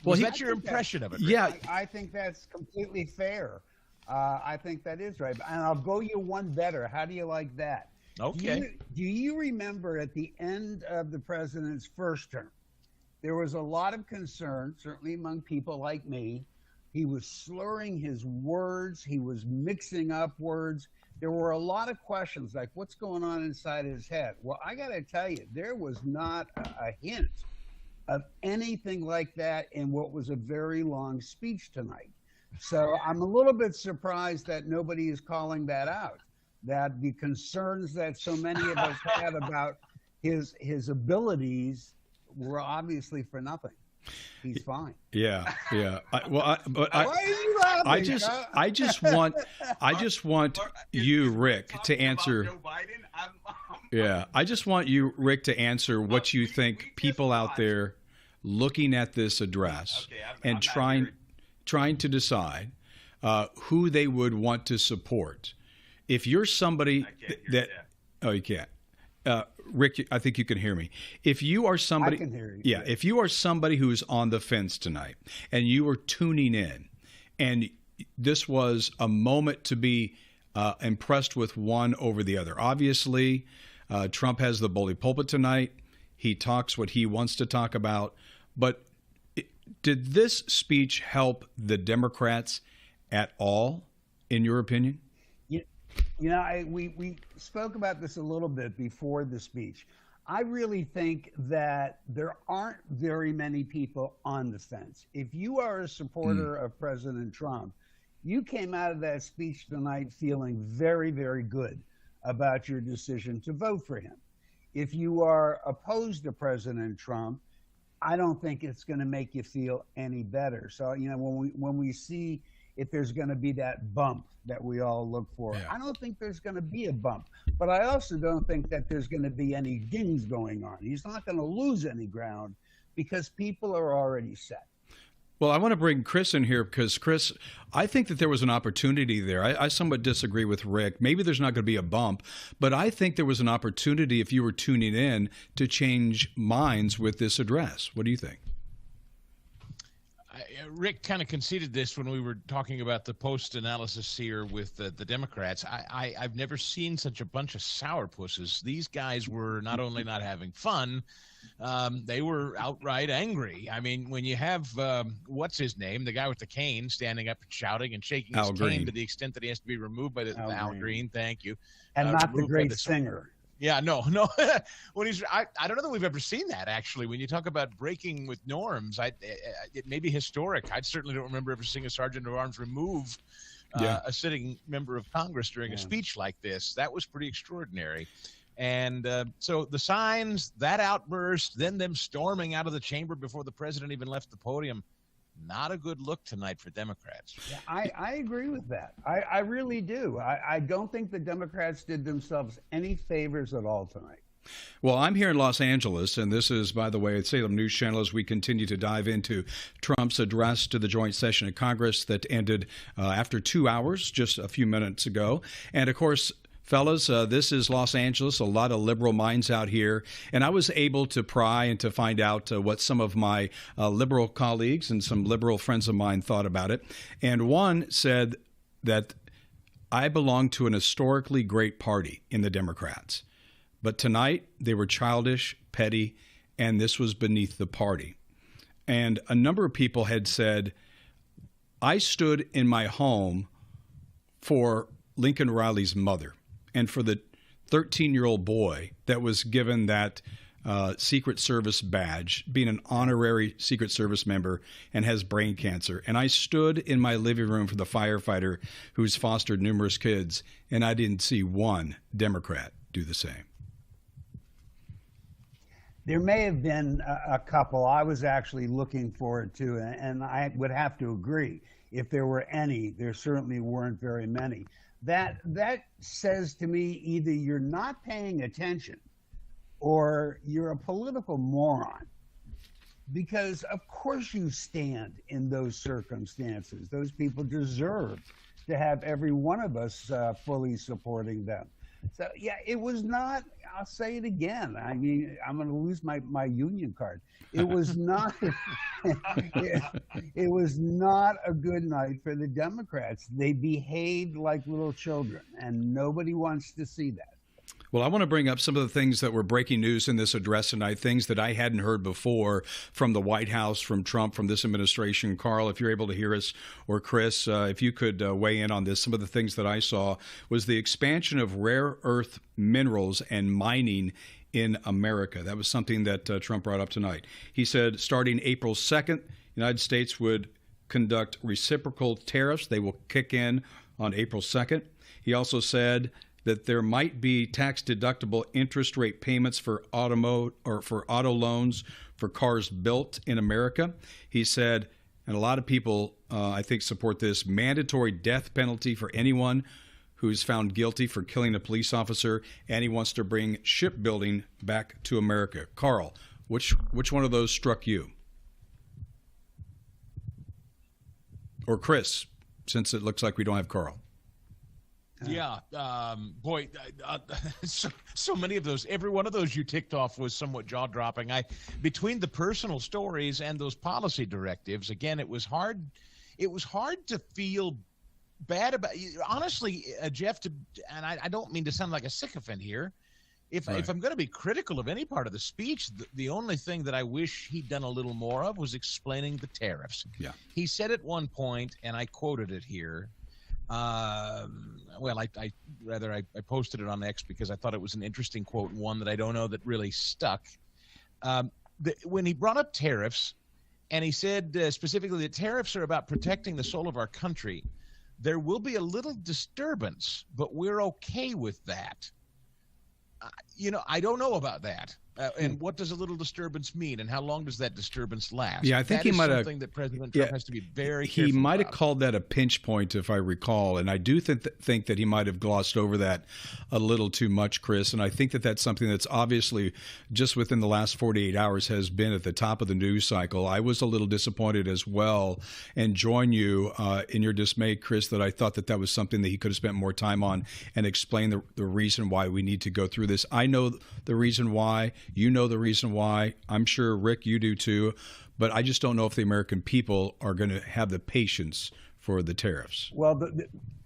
Was that your impression of it, Rick? Yeah, I think that's completely fair. I think that is right. And I'll go you one better. How do you like that? Okay. Do you remember at the end of the president's first term, there was a lot of concern, certainly among people like me. He was slurring his words. He was mixing up words. There were a lot of questions like, what's going on inside his head? Well, I got to tell you, there was not a hint of anything like that in what was a very long speech tonight. So I'm a little bit surprised that nobody is calling that out, that the concerns that so many of us had about his abilities were obviously for nothing. He's fine. Yeah. Why are you laughing? I just want you, Rick, to answer. Joe Biden? Yeah, I just want you, Rick, to answer what you think people out there looking at this address and trying to decide who they would want to support. If you're somebody oh, you can't. Rick, I think you can hear me. If you are somebody, I can hear you. Yeah, if you are somebody who's on the fence tonight and you are tuning in, and this was a moment to be impressed with one over the other. Obviously, Trump has the bully pulpit tonight. He talks what he wants to talk about. But did this speech help the Democrats at all, in your opinion? You know, we spoke about this a little bit before the speech. I really think that there aren't very many people on the fence. If you are a supporter of President Trump, you came out of that speech tonight feeling very, very good about your decision to vote for him. If you are opposed to President Trump, I don't think it's going to make you feel any better. So, you know, when we see if there's going to be that bump that we all look for, I don't think there's going to be a bump. But I also don't think that there's going to be any dings going on. He's not going to lose any ground because people are already set. Well, I want to bring Chris in here because, Chris, I think that there was an opportunity there. I somewhat disagree with Rick. Maybe there's not going to be a bump, but I think there was an opportunity, if you were tuning in, to change minds with this address. What do you think? Rick kind of conceded this when we were talking about the post-analysis here with the Democrats. I've never seen such a bunch of sourpusses. These guys were not only not having fun, they were outright angry. I mean, when you have, what's his name, the guy with the cane standing up and shouting and shaking his cane to the extent that he has to be removed by Al Green, thank you. And not the great singer. Yeah, no. When I don't know that we've ever seen that, actually. When you talk about breaking with norms, it may be historic. I certainly don't remember ever seeing a sergeant of arms remove a sitting member of Congress during a speech like this. That was pretty extraordinary. And so the signs, that outburst, then them storming out of the chamber before the president even left the podium, not a good look tonight for Democrats. Yeah, I agree with that. I really do. I don't think the Democrats did themselves any favors at all tonight. Well, I'm here in Los Angeles, and this is, by the way, Salem News Channel as we continue to dive into Trump's address to the joint session of Congress that ended after 2 hours, just a few minutes ago. And, of course, fellas, this is Los Angeles, a lot of liberal minds out here, and I was able to pry and to find out what some of my liberal colleagues and some liberal friends of mine thought about it. And one said that I belong to an historically great party in the Democrats, but tonight they were childish, petty, and this was beneath the party. And a number of people had said, I stood in my home for Lincoln Riley's mother and for the 13-year-old boy that was given that Secret Service badge, being an honorary Secret Service member and has brain cancer. And I stood in my living room for the firefighter who's fostered numerous kids, and I didn't see one Democrat do the same. There may have been a couple. I was actually looking for it too, and I would have to agree. If there were any, there certainly weren't very many. That says to me either you're not paying attention or you're a political moron, because of course you stand in those circumstances. Those people deserve to have every one of us fully supporting them. So yeah, it was not, I'll say it again, I mean, I'm going to lose my union card. It was not it was not a good night for the Democrats. They behaved like little children, and nobody wants to see that. Well, I want to bring up some of the things that were breaking news in this address tonight, things that I hadn't heard before from the White House, from Trump, from this administration. Carl, if you're able to hear us, or Chris, if you could weigh in on this. Some of the things that I saw was the expansion of rare earth minerals and mining in America. That was something that Trump brought up tonight. He said starting April 2nd, the United States would conduct reciprocal tariffs. They will kick in on April 2nd. He also said that there might be tax-deductible interest rate payments for auto loans for cars built in America. He said, and a lot of people, I think, support this, mandatory death penalty for anyone who's found guilty for killing a police officer, and he wants to bring shipbuilding back to America. Carl, which one of those struck you? Or Chris, since it looks like we don't have Carl. Yeah, boy, so many of those, every one of those you ticked off was somewhat jaw-dropping. Between the personal stories and those policy directives, again, it was hard to feel bad about, honestly, Jeff, and I don't mean to sound like a sycophant here. If I'm going to be critical of any part of the speech, the only thing that I wish he'd done a little more of was explaining the tariffs. Yeah. He said at one point, and I quoted it here, well, I posted it on X because I thought it was an interesting quote, and one that I don't know that really stuck. When he brought up tariffs, and he said specifically that tariffs are about protecting the soul of our country, there will be a little disturbance, but we're okay with that. I don't know about that. And what does a little disturbance mean, and how long does that disturbance last? Yeah, I think he might have. Something that President Trump has to be very careful He might about. have called that a pinch point, if I recall, and I do think that he might have glossed over that a little too much, Chris. And I think that that's something that's obviously just within the last 48 hours has been at the top of the news cycle. I was a little disappointed as well, and join you in your dismay, Chris, that I thought that was something that he could have spent more time on and explain the reason why we need to go through this. I know the reason why. You know the reason why. I'm sure, Rick, you do too. But I just don't know if the American people are going to have the patience for the tariffs. Well,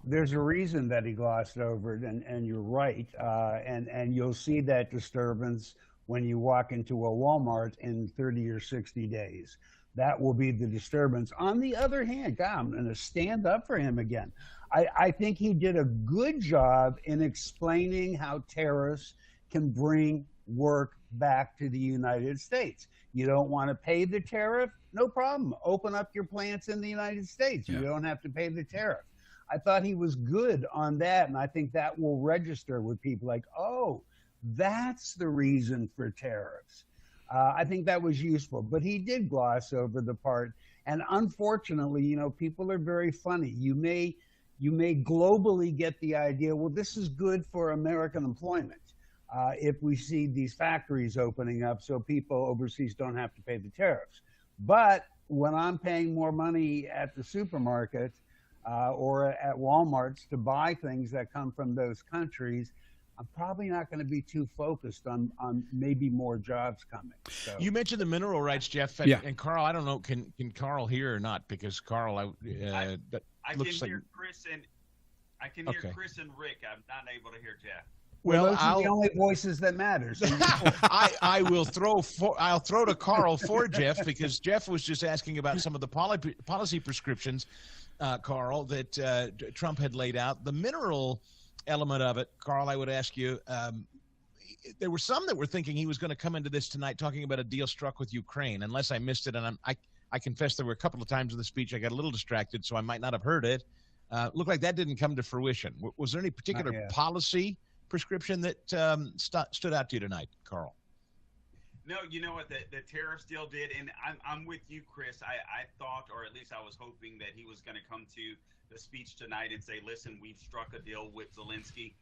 there's a reason that he glossed over it, and you're right. And you'll see that disturbance when you walk into a Walmart in 30 or 60 days. That will be the disturbance. On the other hand, God, I'm going to stand up for him again. I think he did a good job in explaining how tariffs can bring work back to the United States. You don't want to pay the tariff? No problem. Open up your plants in the United States. You don't have to pay the tariff. I thought he was good on that, and I think that will register with people like, oh, that's the reason for tariffs. I think that was useful, but he did gloss over the part. And unfortunately, you know, people are very funny. You may globally get the idea, well, this is good for American employment if we see these factories opening up so people overseas don't have to pay the tariffs. But when I'm paying more money at the supermarket or at Walmart's to buy things that come from those countries, I'm probably not going to be too focused on maybe more jobs coming. So. You mentioned the mineral rights, Jeff, and Carl. I don't know, can Carl hear or not? Because Carl, I can hear Chris and Chris and Rick. I'm not able to hear Jeff. Well, those are the only voices that matter. So I'll throw to Carl for Jeff, because Jeff was just asking about some of the policy prescriptions, Carl, that Trump had laid out. The mineral element of it, Carl, I would ask you, there were some that were thinking he was going to come into this tonight talking about a deal struck with Ukraine, unless I missed it. And I confess there were a couple of times in the speech I got a little distracted, so I might not have heard it. Looked like that didn't come to fruition. Was there any particular policy prescription that stood out to you tonight, Carl? No, you know what, the tariffs deal did, and I'm with you, Chris. I thought, or at least I was hoping, that he was going to come to the speech tonight and say, listen, we've struck a deal with Zelensky.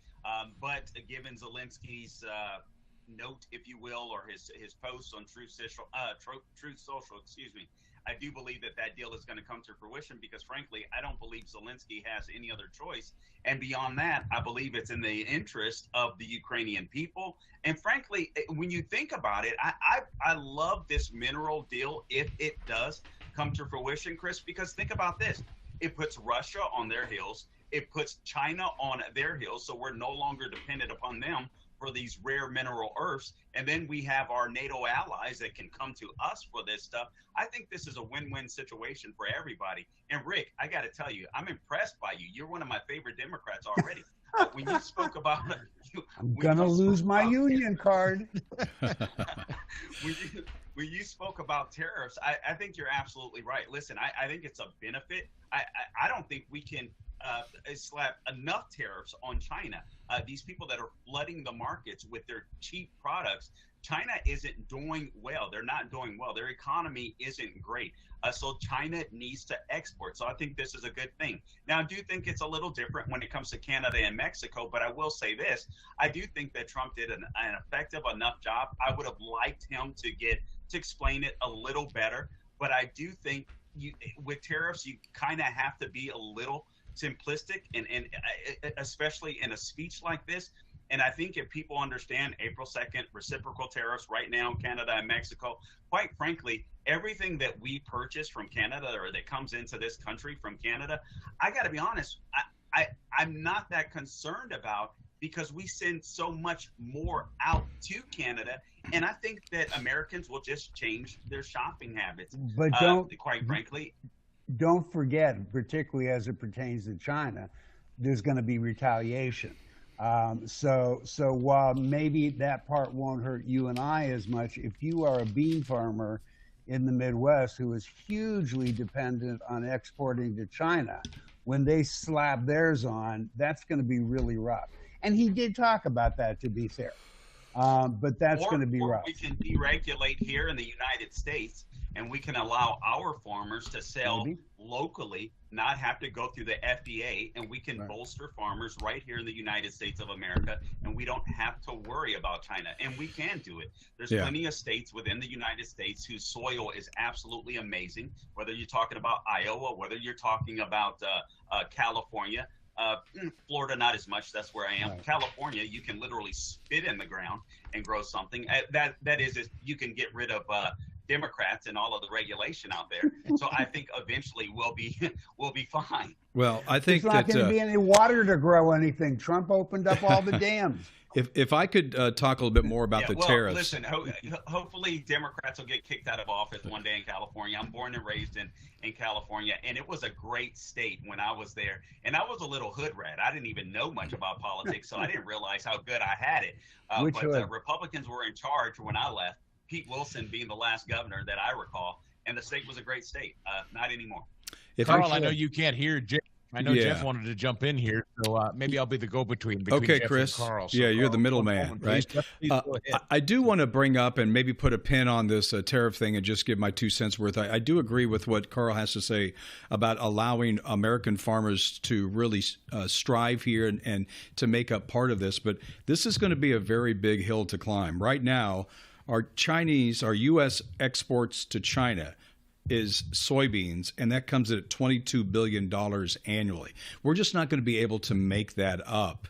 But given Zelensky's note, if you will, or his posts on Truth Social, I do believe that deal is going to come to fruition, because frankly, I don't believe Zelensky has any other choice. And beyond that, I believe it's in the interest of the Ukrainian people. And frankly, when you think about it, I love this mineral deal if it does come to fruition, Chris, because think about this. It puts Russia on their heels. It puts China on their heels. So we're no longer dependent upon them for these rare mineral earths. And then we have our NATO allies that can come to us for this stuff. I think this is a win-win situation for everybody. And Rick, I got to tell you, I'm impressed by you. You're one of my favorite Democrats already. When you spoke about, I'm gonna lose my union card. When you spoke about tariffs, I think you're absolutely right. Listen, I think it's a benefit. I don't think we can slap enough tariffs on China. These people that are flooding the markets with their cheap products, China isn't doing well. They're not doing well. Their economy isn't great. So China needs to export. So I think this is a good thing. Now, I do think it's a little different when it comes to Canada and Mexico, but I will say this. I do think that Trump did an effective enough job. I would have liked him to explain it a little better, but I do think with tariffs, you kind of have to be a little simplistic, and especially in a speech like this. And I think if people understand April 2nd, reciprocal tariffs right now, Canada and Mexico, quite frankly, everything that we purchase from Canada or that comes into this country from Canada, I got to be honest, I'm not that concerned about, because we send so much more out to Canada. And I think that Americans will just change their shopping habits. But quite frankly, don't forget, particularly as it pertains to China, there's going to be retaliation. So while maybe that part won't hurt you and I as much, if you are a bean farmer in the Midwest who is hugely dependent on exporting to China, when they slap theirs on, that's going to be really rough. And he did talk about that, to be fair. But that's going to be rough. We can deregulate here in the United States, and we can allow our farmers to sell locally, not have to go through the FDA, and we can bolster farmers right here in the United States of America, and we don't have to worry about China. And we can do it. There's plenty of states within the United States whose soil is absolutely amazing, whether you're talking about Iowa, whether you're talking about California. Florida, not as much. That's where I am. Right. California, you can literally spit in the ground and grow something. That is, you can get rid of Democrats and all of the regulation out there. So I think eventually we'll be fine. Well, I think There's not going to be any water to grow anything. Trump opened up all the dams. If I could talk a little bit more about the tariffs. Listen, hopefully Democrats will get kicked out of office one day in California. I'm born and raised in California, and it was a great state when I was there. And I was a little hood rat. I didn't even know much about politics, so I didn't realize how good I had it. But Republicans were in charge when I left, Pete Wilson being the last governor that I recall, and the state was a great state. Not anymore. Carl, I know you can't hear Jeff. I know Jeff wanted to jump in here, so maybe I'll be the go-between between Jeff Chris. and Carl. So yeah, you're Carl, the middleman, right? Please go ahead. I do want to bring up and maybe put a pin on this tariff thing and just give my 2 cents worth. I do agree with what Carl has to say about allowing American farmers to really strive here and to make up part of this. But this is going to be a very big hill to climb. Right now, our U.S. exports to China is soybeans, and that comes at $22 billion annually. We're just not going to be able to make that up.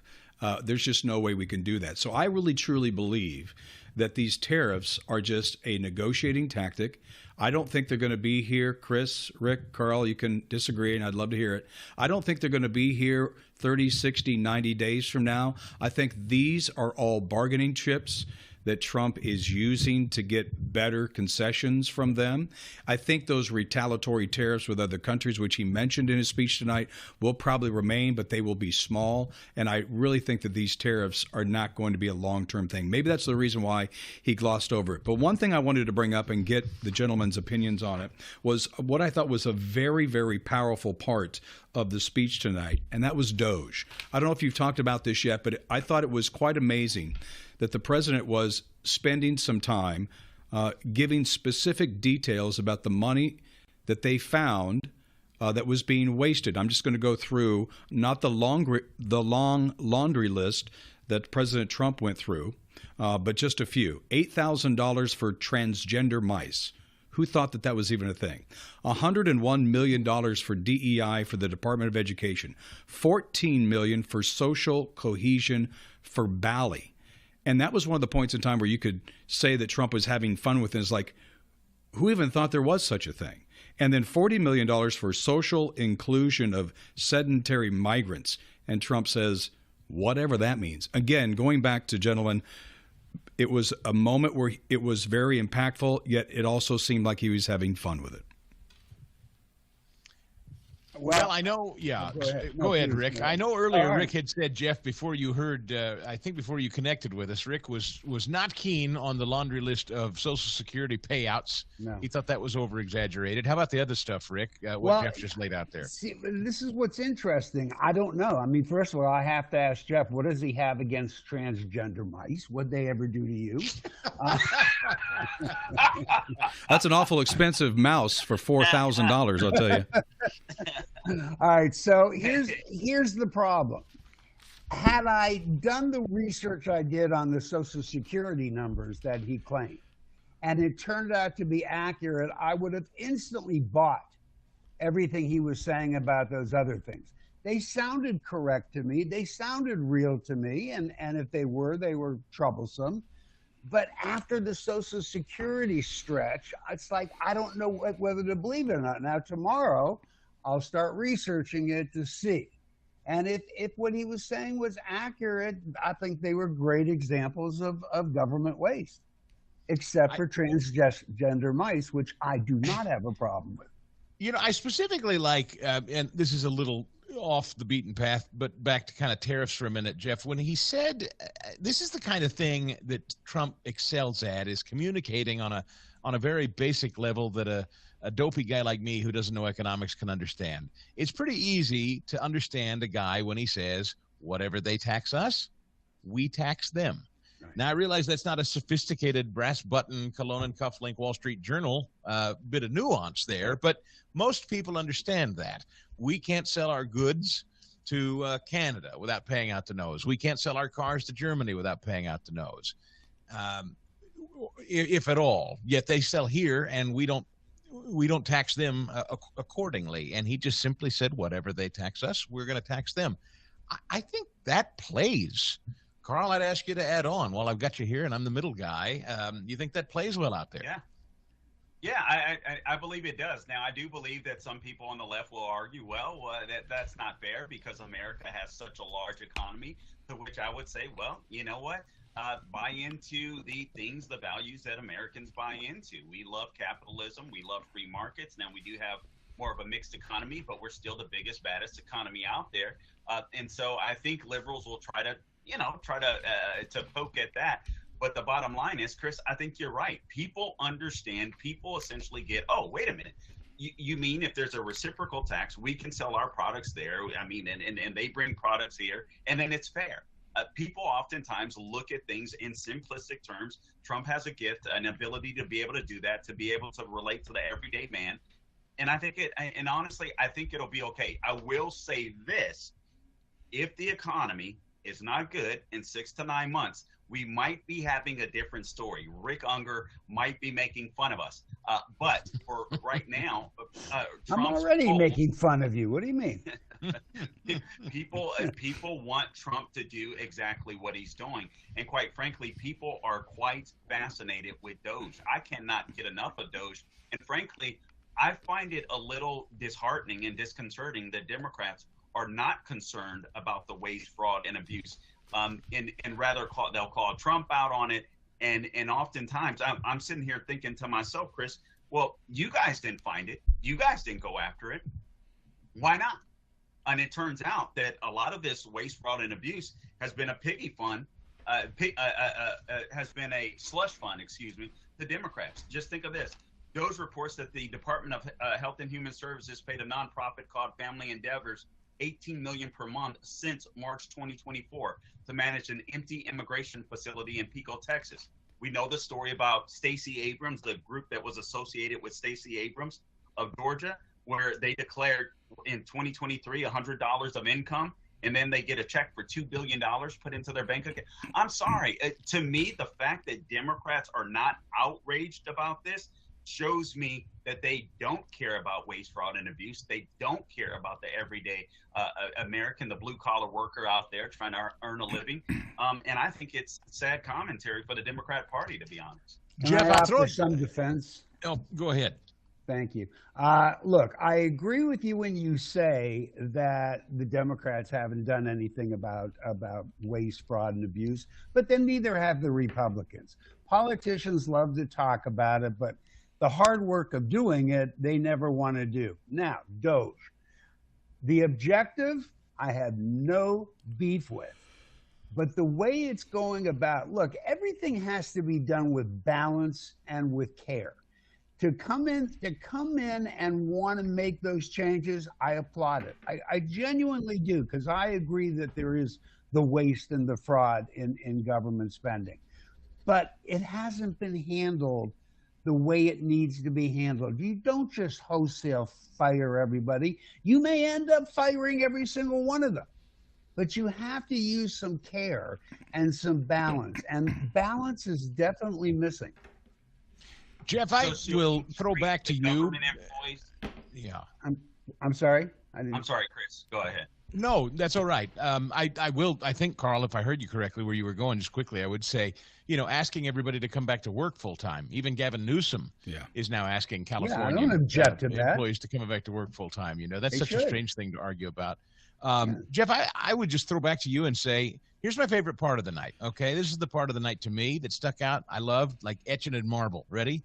There's just no way we can do that. So I really, truly believe that these tariffs are just a negotiating tactic. I don't think they're going to be here. Chris, Rick, Carl, you can disagree, and I'd love to hear it. I don't think they're going to be here 30, 60, 90 days from now. I think these are all bargaining chips that Trump is using to get better concessions from them. I think those retaliatory tariffs with other countries, which he mentioned in his speech tonight, will probably remain, but they will be small. And I really think that these tariffs are not going to be a long-term thing. Maybe that's the reason why he glossed over it. But one thing I wanted to bring up and get the gentleman's opinions on it was what I thought was a very, very powerful part of the speech tonight, and that was Doge. I don't know if you've talked about this yet, but I thought it was quite amazing that the president was spending some time giving specific details about the money that they found that was being wasted. I'm just going to go through not the long laundry list that President Trump went through, but just a few. $8,000 for transgender mice. Who thought that that was even a thing? $101 million for DEI for the Department of Education. $14 million for social cohesion for Bali. And that was one of the points in time where you could say that Trump was having fun with it. It's like, who even thought there was such a thing? And then $40 million for social inclusion of sedentary migrants. And Trump says, whatever that means. Again, going back to, gentlemen, it was a moment where it was very impactful, yet it also seemed like he was having fun with it. Well, I know. Yeah. Go ahead, Rick. I know earlier Rick had said, Jeff, before you heard, I think before you connected with us, Rick was not keen on the laundry list of Social Security payouts. No. He thought that was over-exaggerated. How about the other stuff, Rick, what Jeff just laid out there? See, this is what's interesting. I don't know. I mean, first of all, I have to ask Jeff, what does he have against transgender mice? What'd they ever do to you? That's an awful expensive mouse for $4,000, I'll tell you. All right, so here's the problem. Had I done the research I did on the Social Security numbers that he claimed, and it turned out to be accurate, I would have instantly bought everything he was saying about those other things. They sounded correct to me. They sounded real to me, and if they were troublesome. But after the Social Security stretch, it's like I don't know whether to believe it or not. Now, tomorrow, I'll start researching it to see. And if what he was saying was accurate, I think they were great examples of government waste, except for transgender mice, which I do not have a problem with. You know, I specifically like, and this is a little off the beaten path, but back to kind of tariffs for a minute, Jeff, when he said, this is the kind of thing that Trump excels at, is communicating on a very basic level that a dopey guy like me who doesn't know economics can understand. It's pretty easy to understand a guy when he says, whatever they tax us, we tax them. Right. Now, I realize that's not a sophisticated brass button, cologne and cufflink Wall Street Journal bit of nuance there, but most people understand that. We can't sell our goods to Canada without paying out the nose. We can't sell our cars to Germany without paying out the nose, if at all. Yet they sell here, and we don't we don't tax them accordingly. And he just simply said, whatever they tax us, we're going to tax them. I think that plays. Carl, I'd ask you to add on while I've got you here and I'm the middle guy. You think that plays well out there? Yeah. Yeah, I believe it does. Now, I do believe that some people on the left will argue, well, that's not fair because America has such a large economy, to which I would say, well, you know what? Buy into the things, the values that Americans buy into. We love capitalism. We love free markets. Now, we do have more of a mixed economy, but we're still the biggest, baddest economy out there. And so I think liberals will try to poke at that. But the bottom line is, Chris, I think you're right. People understand. People essentially get, oh, wait a minute. You mean if there's a reciprocal tax, we can sell our products there? I mean, and they bring products here, and then it's fair. People oftentimes look at things in simplistic terms. Trump has a gift, an ability to be able to do that, to be able to relate to the everyday man. And honestly, I think it'll be okay. I will say this. If the economy is not good in 6 to 9 months, we might be having a different story. Rick Unger might be making fun of us. But for right now, I'm already making fun of you. What do you mean? People want Trump to do exactly what he's doing. And quite frankly, people are quite fascinated with Doge. I cannot get enough of Doge. And frankly, I find it a little disheartening and disconcerting that Democrats are not concerned about the waste, fraud, and abuse. And rather they'll call Trump out on it. And oftentimes I'm sitting here thinking to myself, Chris, well, you guys didn't find it. You guys didn't go after it. Why not? And it turns out that a lot of this waste, fraud, and abuse has been a piggy fund, has been a slush fund, to Democrats. Just think of this. Those reports that the Department of Health and Human Services paid a nonprofit called Family Endeavors $18 million per month since March 2024 to manage an empty immigration facility in Pico, Texas. We know the story about Stacey Abrams, the group that was associated with Stacey Abrams of Georgia, where they declared in 2023 $100 of income, and then they get a check for $2 billion put into their bank account. I'm sorry. To me, the fact that Democrats are not outraged about this shows me that they don't care about waste, fraud, and abuse. They don't care about the everyday American, the blue-collar worker out there trying to earn a living. And I think it's sad commentary for the Democrat Party, to be honest. Jeff, I'll throw some defense. Oh, go ahead. Thank you. Look, I agree with you when you say that the Democrats haven't done anything about waste, fraud, and abuse, but then neither have the Republicans. Politicians love to talk about it, but the hard work of doing it, they never want to do. Now, Doge. The objective, I have no beef with. But the way it's going about, look, everything has to be done with balance and with care. To come in and want to make those changes, I applaud it. I genuinely do, because I agree that there is the waste and the fraud in government spending. But it hasn't been handled the way it needs to be handled. You don't just wholesale fire everybody. You may end up firing every single one of them. But you have to use some care and some balance. And balance is definitely missing. Jeff, I will throw back to you. Yeah. I'm sorry? I'm sorry, Chris. Go ahead. No, that's all right. I think, Carl, if I heard you correctly where you were going, just quickly, I would say, asking everybody to come back to work full time. Even Gavin Newsom is now asking California I don't object to that. Employees to come back to work full time. That's such a strange thing to argue about. Jeff, I would just throw back to you and say, here's my favorite part of the night. Okay, this is the part of the night to me that stuck out. I loved, like etching in marble. Ready?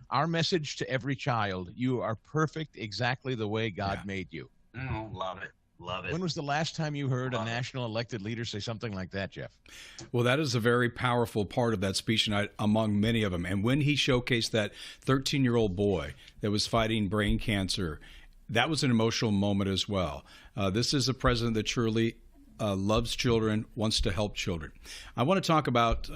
Our message to every child: you are perfect, exactly the way God made you. Oh, love it. Love it. When was the last time you heard a national elected leader say something like that, Jeff? Well, that is a very powerful part of that speech tonight among many of them. And when he showcased that 13-year-old boy that was fighting brain cancer, that was an emotional moment as well. This is a president that truly loves children, wants to help children. I want to talk about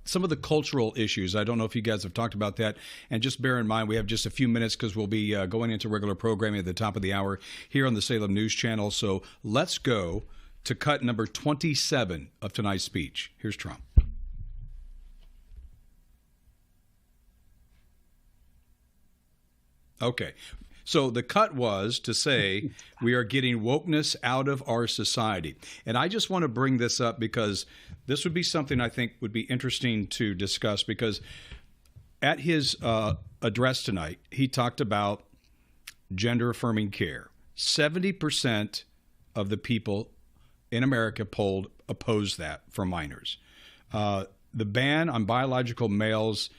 some of the cultural issues. I don't know if you guys have talked about that. And just bear in mind, we have just a few minutes because we'll be going into regular programming at the top of the hour here on the Salem News Channel. So let's go to cut number 27 of tonight's speech. Here's Trump. Okay. So the cut was to say we are getting wokeness out of our society. And I just want to bring this up because this would be something I think would be interesting to discuss, because at his address tonight, he talked about gender affirming care. 70% of the people in America polled oppose that for minors. The ban on biological males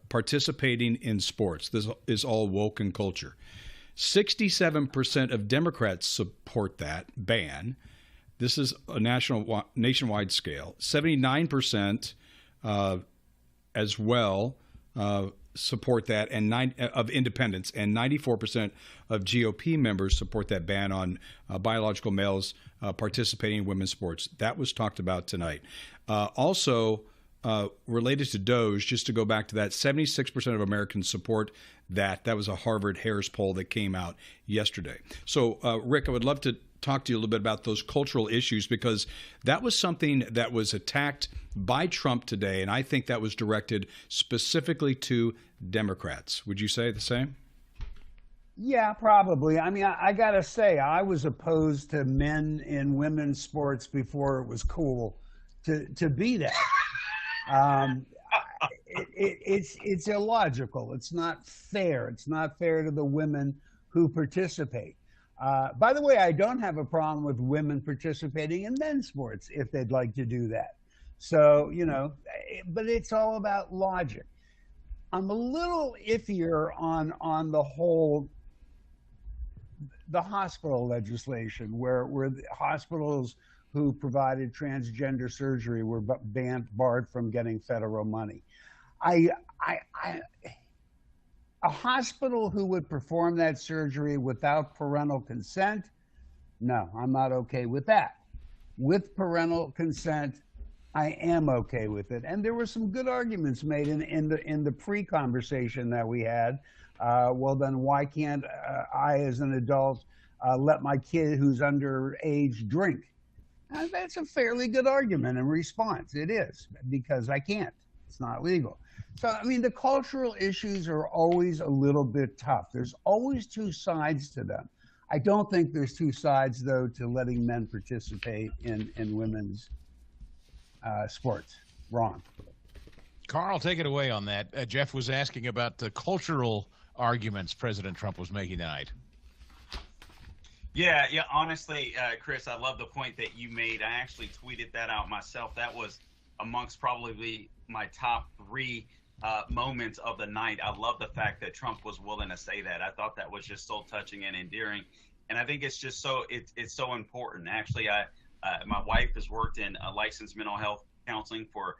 participating in sports. This is all woke and culture. 67% of Democrats support that ban. This is a nationwide scale. 79% as well support that, and of independents, and 94% of GOP members support that ban on biological males participating in women's sports. That was talked about tonight. Also, related to DOGE, just to go back to that, 76% of Americans support that. That was a Harvard-Harris poll that came out yesterday. So, Rick, I would love to talk to you a little bit about those cultural issues, because that was something that was attacked by Trump today, and I think that was directed specifically to Democrats. Would you say the same? Yeah, probably. I mean, I got to say, I was opposed to men in women's sports before it was cool to be that. It's illogical. It's not fair. It's not fair to the women who participate. By the way, I don't have a problem with women participating in men's sports if they'd like to do that. So, but it's all about logic. I'm a little iffier on the whole, the hospital legislation where the hospitals who provided transgender surgery were barred from getting federal money. A hospital who would perform that surgery without parental consent, no, I'm not okay with that. With parental consent, I am okay with it. And there were some good arguments made in the pre-conversation that we had. Well, then why can't I, as an adult, let my kid who's underage drink? That's a fairly good argument in response. It is, because I can't. It's not legal. So, I mean, the cultural issues are always a little bit tough. There's always two sides to them. I don't think there's two sides, though, to letting men participate in women's sports. Wrong. Carl, take it away on that. Jeff was asking about the cultural arguments President Trump was making tonight. Yeah. Honestly, Chris, I love the point that you made. I actually tweeted that out myself. That was amongst probably my top 3 moments of the night. I love the fact that Trump was willing to say that. I thought that was just so touching and endearing, and I think it's just it's so important. Actually, my wife has worked in licensed mental health counseling for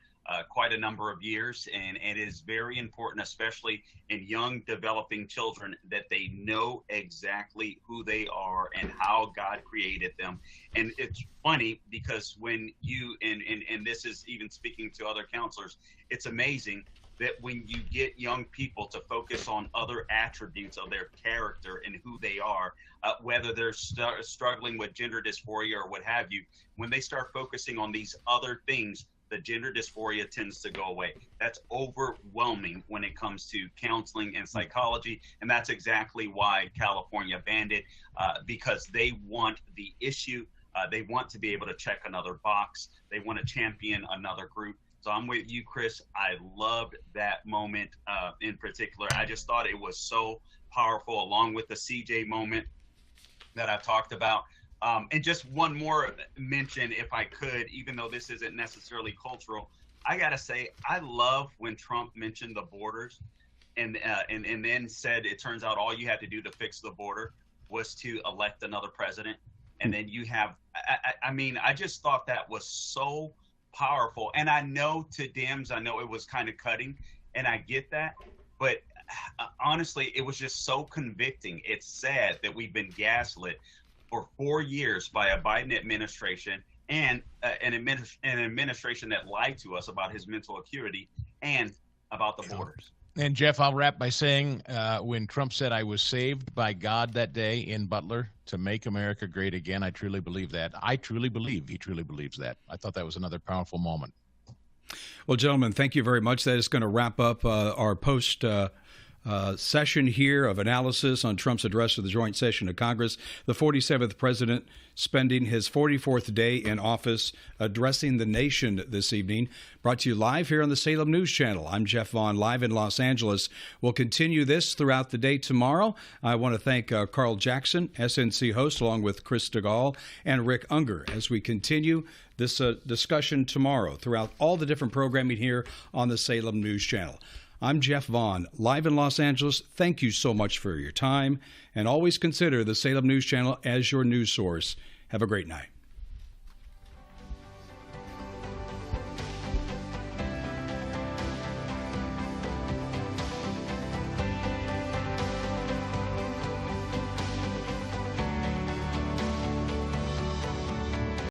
quite a number of years, and it is very important, especially in young developing children, that they know exactly who they are and how God created them. And it's funny because when you and this is even speaking to other counselors, it's amazing that when you get young people to focus on other attributes of their character and who they are, whether they're struggling with gender dysphoria or what have you, when they start focusing on these other things, the gender dysphoria tends to go away. That's overwhelming when it comes to counseling and psychology, and that's exactly why California banned it, because they want the issue. They want to be able to check another box. They want to champion another group. So I'm with you, Chris. I loved that moment in particular. I just thought it was so powerful, along with the CJ moment that I talked about. And just one more mention, if I could, even though this isn't necessarily cultural, I got to say, I love when Trump mentioned the borders and then said, it turns out all you had to do to fix the border was to elect another president. And then you have, I mean, I just thought that was so powerful. And I know to Dems, I know it was kind of cutting, and I get that. But honestly, it was just so convicting. It's sad that we've been gaslit for 4 years by a Biden administration and an administration that lied to us about his mental acuity and about the borders. And Jeff, I'll wrap by saying when Trump said, I was saved by God that day in Butler to make America great again, I truly believe that. I truly believe he truly believes that. I thought that was another powerful moment. Well, gentlemen, thank you very much. That is going to wrap up our post session here of analysis on Trump's address to the joint session of Congress. The 47th president spending his 44th day in office addressing the nation this evening. Brought to you live here on the Salem News Channel. I'm Jeff Vaughn, live in Los Angeles. We'll continue this throughout the day tomorrow. I want to thank Carl Jackson, SNC host, along with Chris DeGaulle and Rick Unger, as we continue this discussion tomorrow throughout all the different programming here on the Salem News Channel. I'm Jeff Vaughn, live in Los Angeles. Thank you so much for your time, and always consider the Salem News Channel as your news source. Have a great night.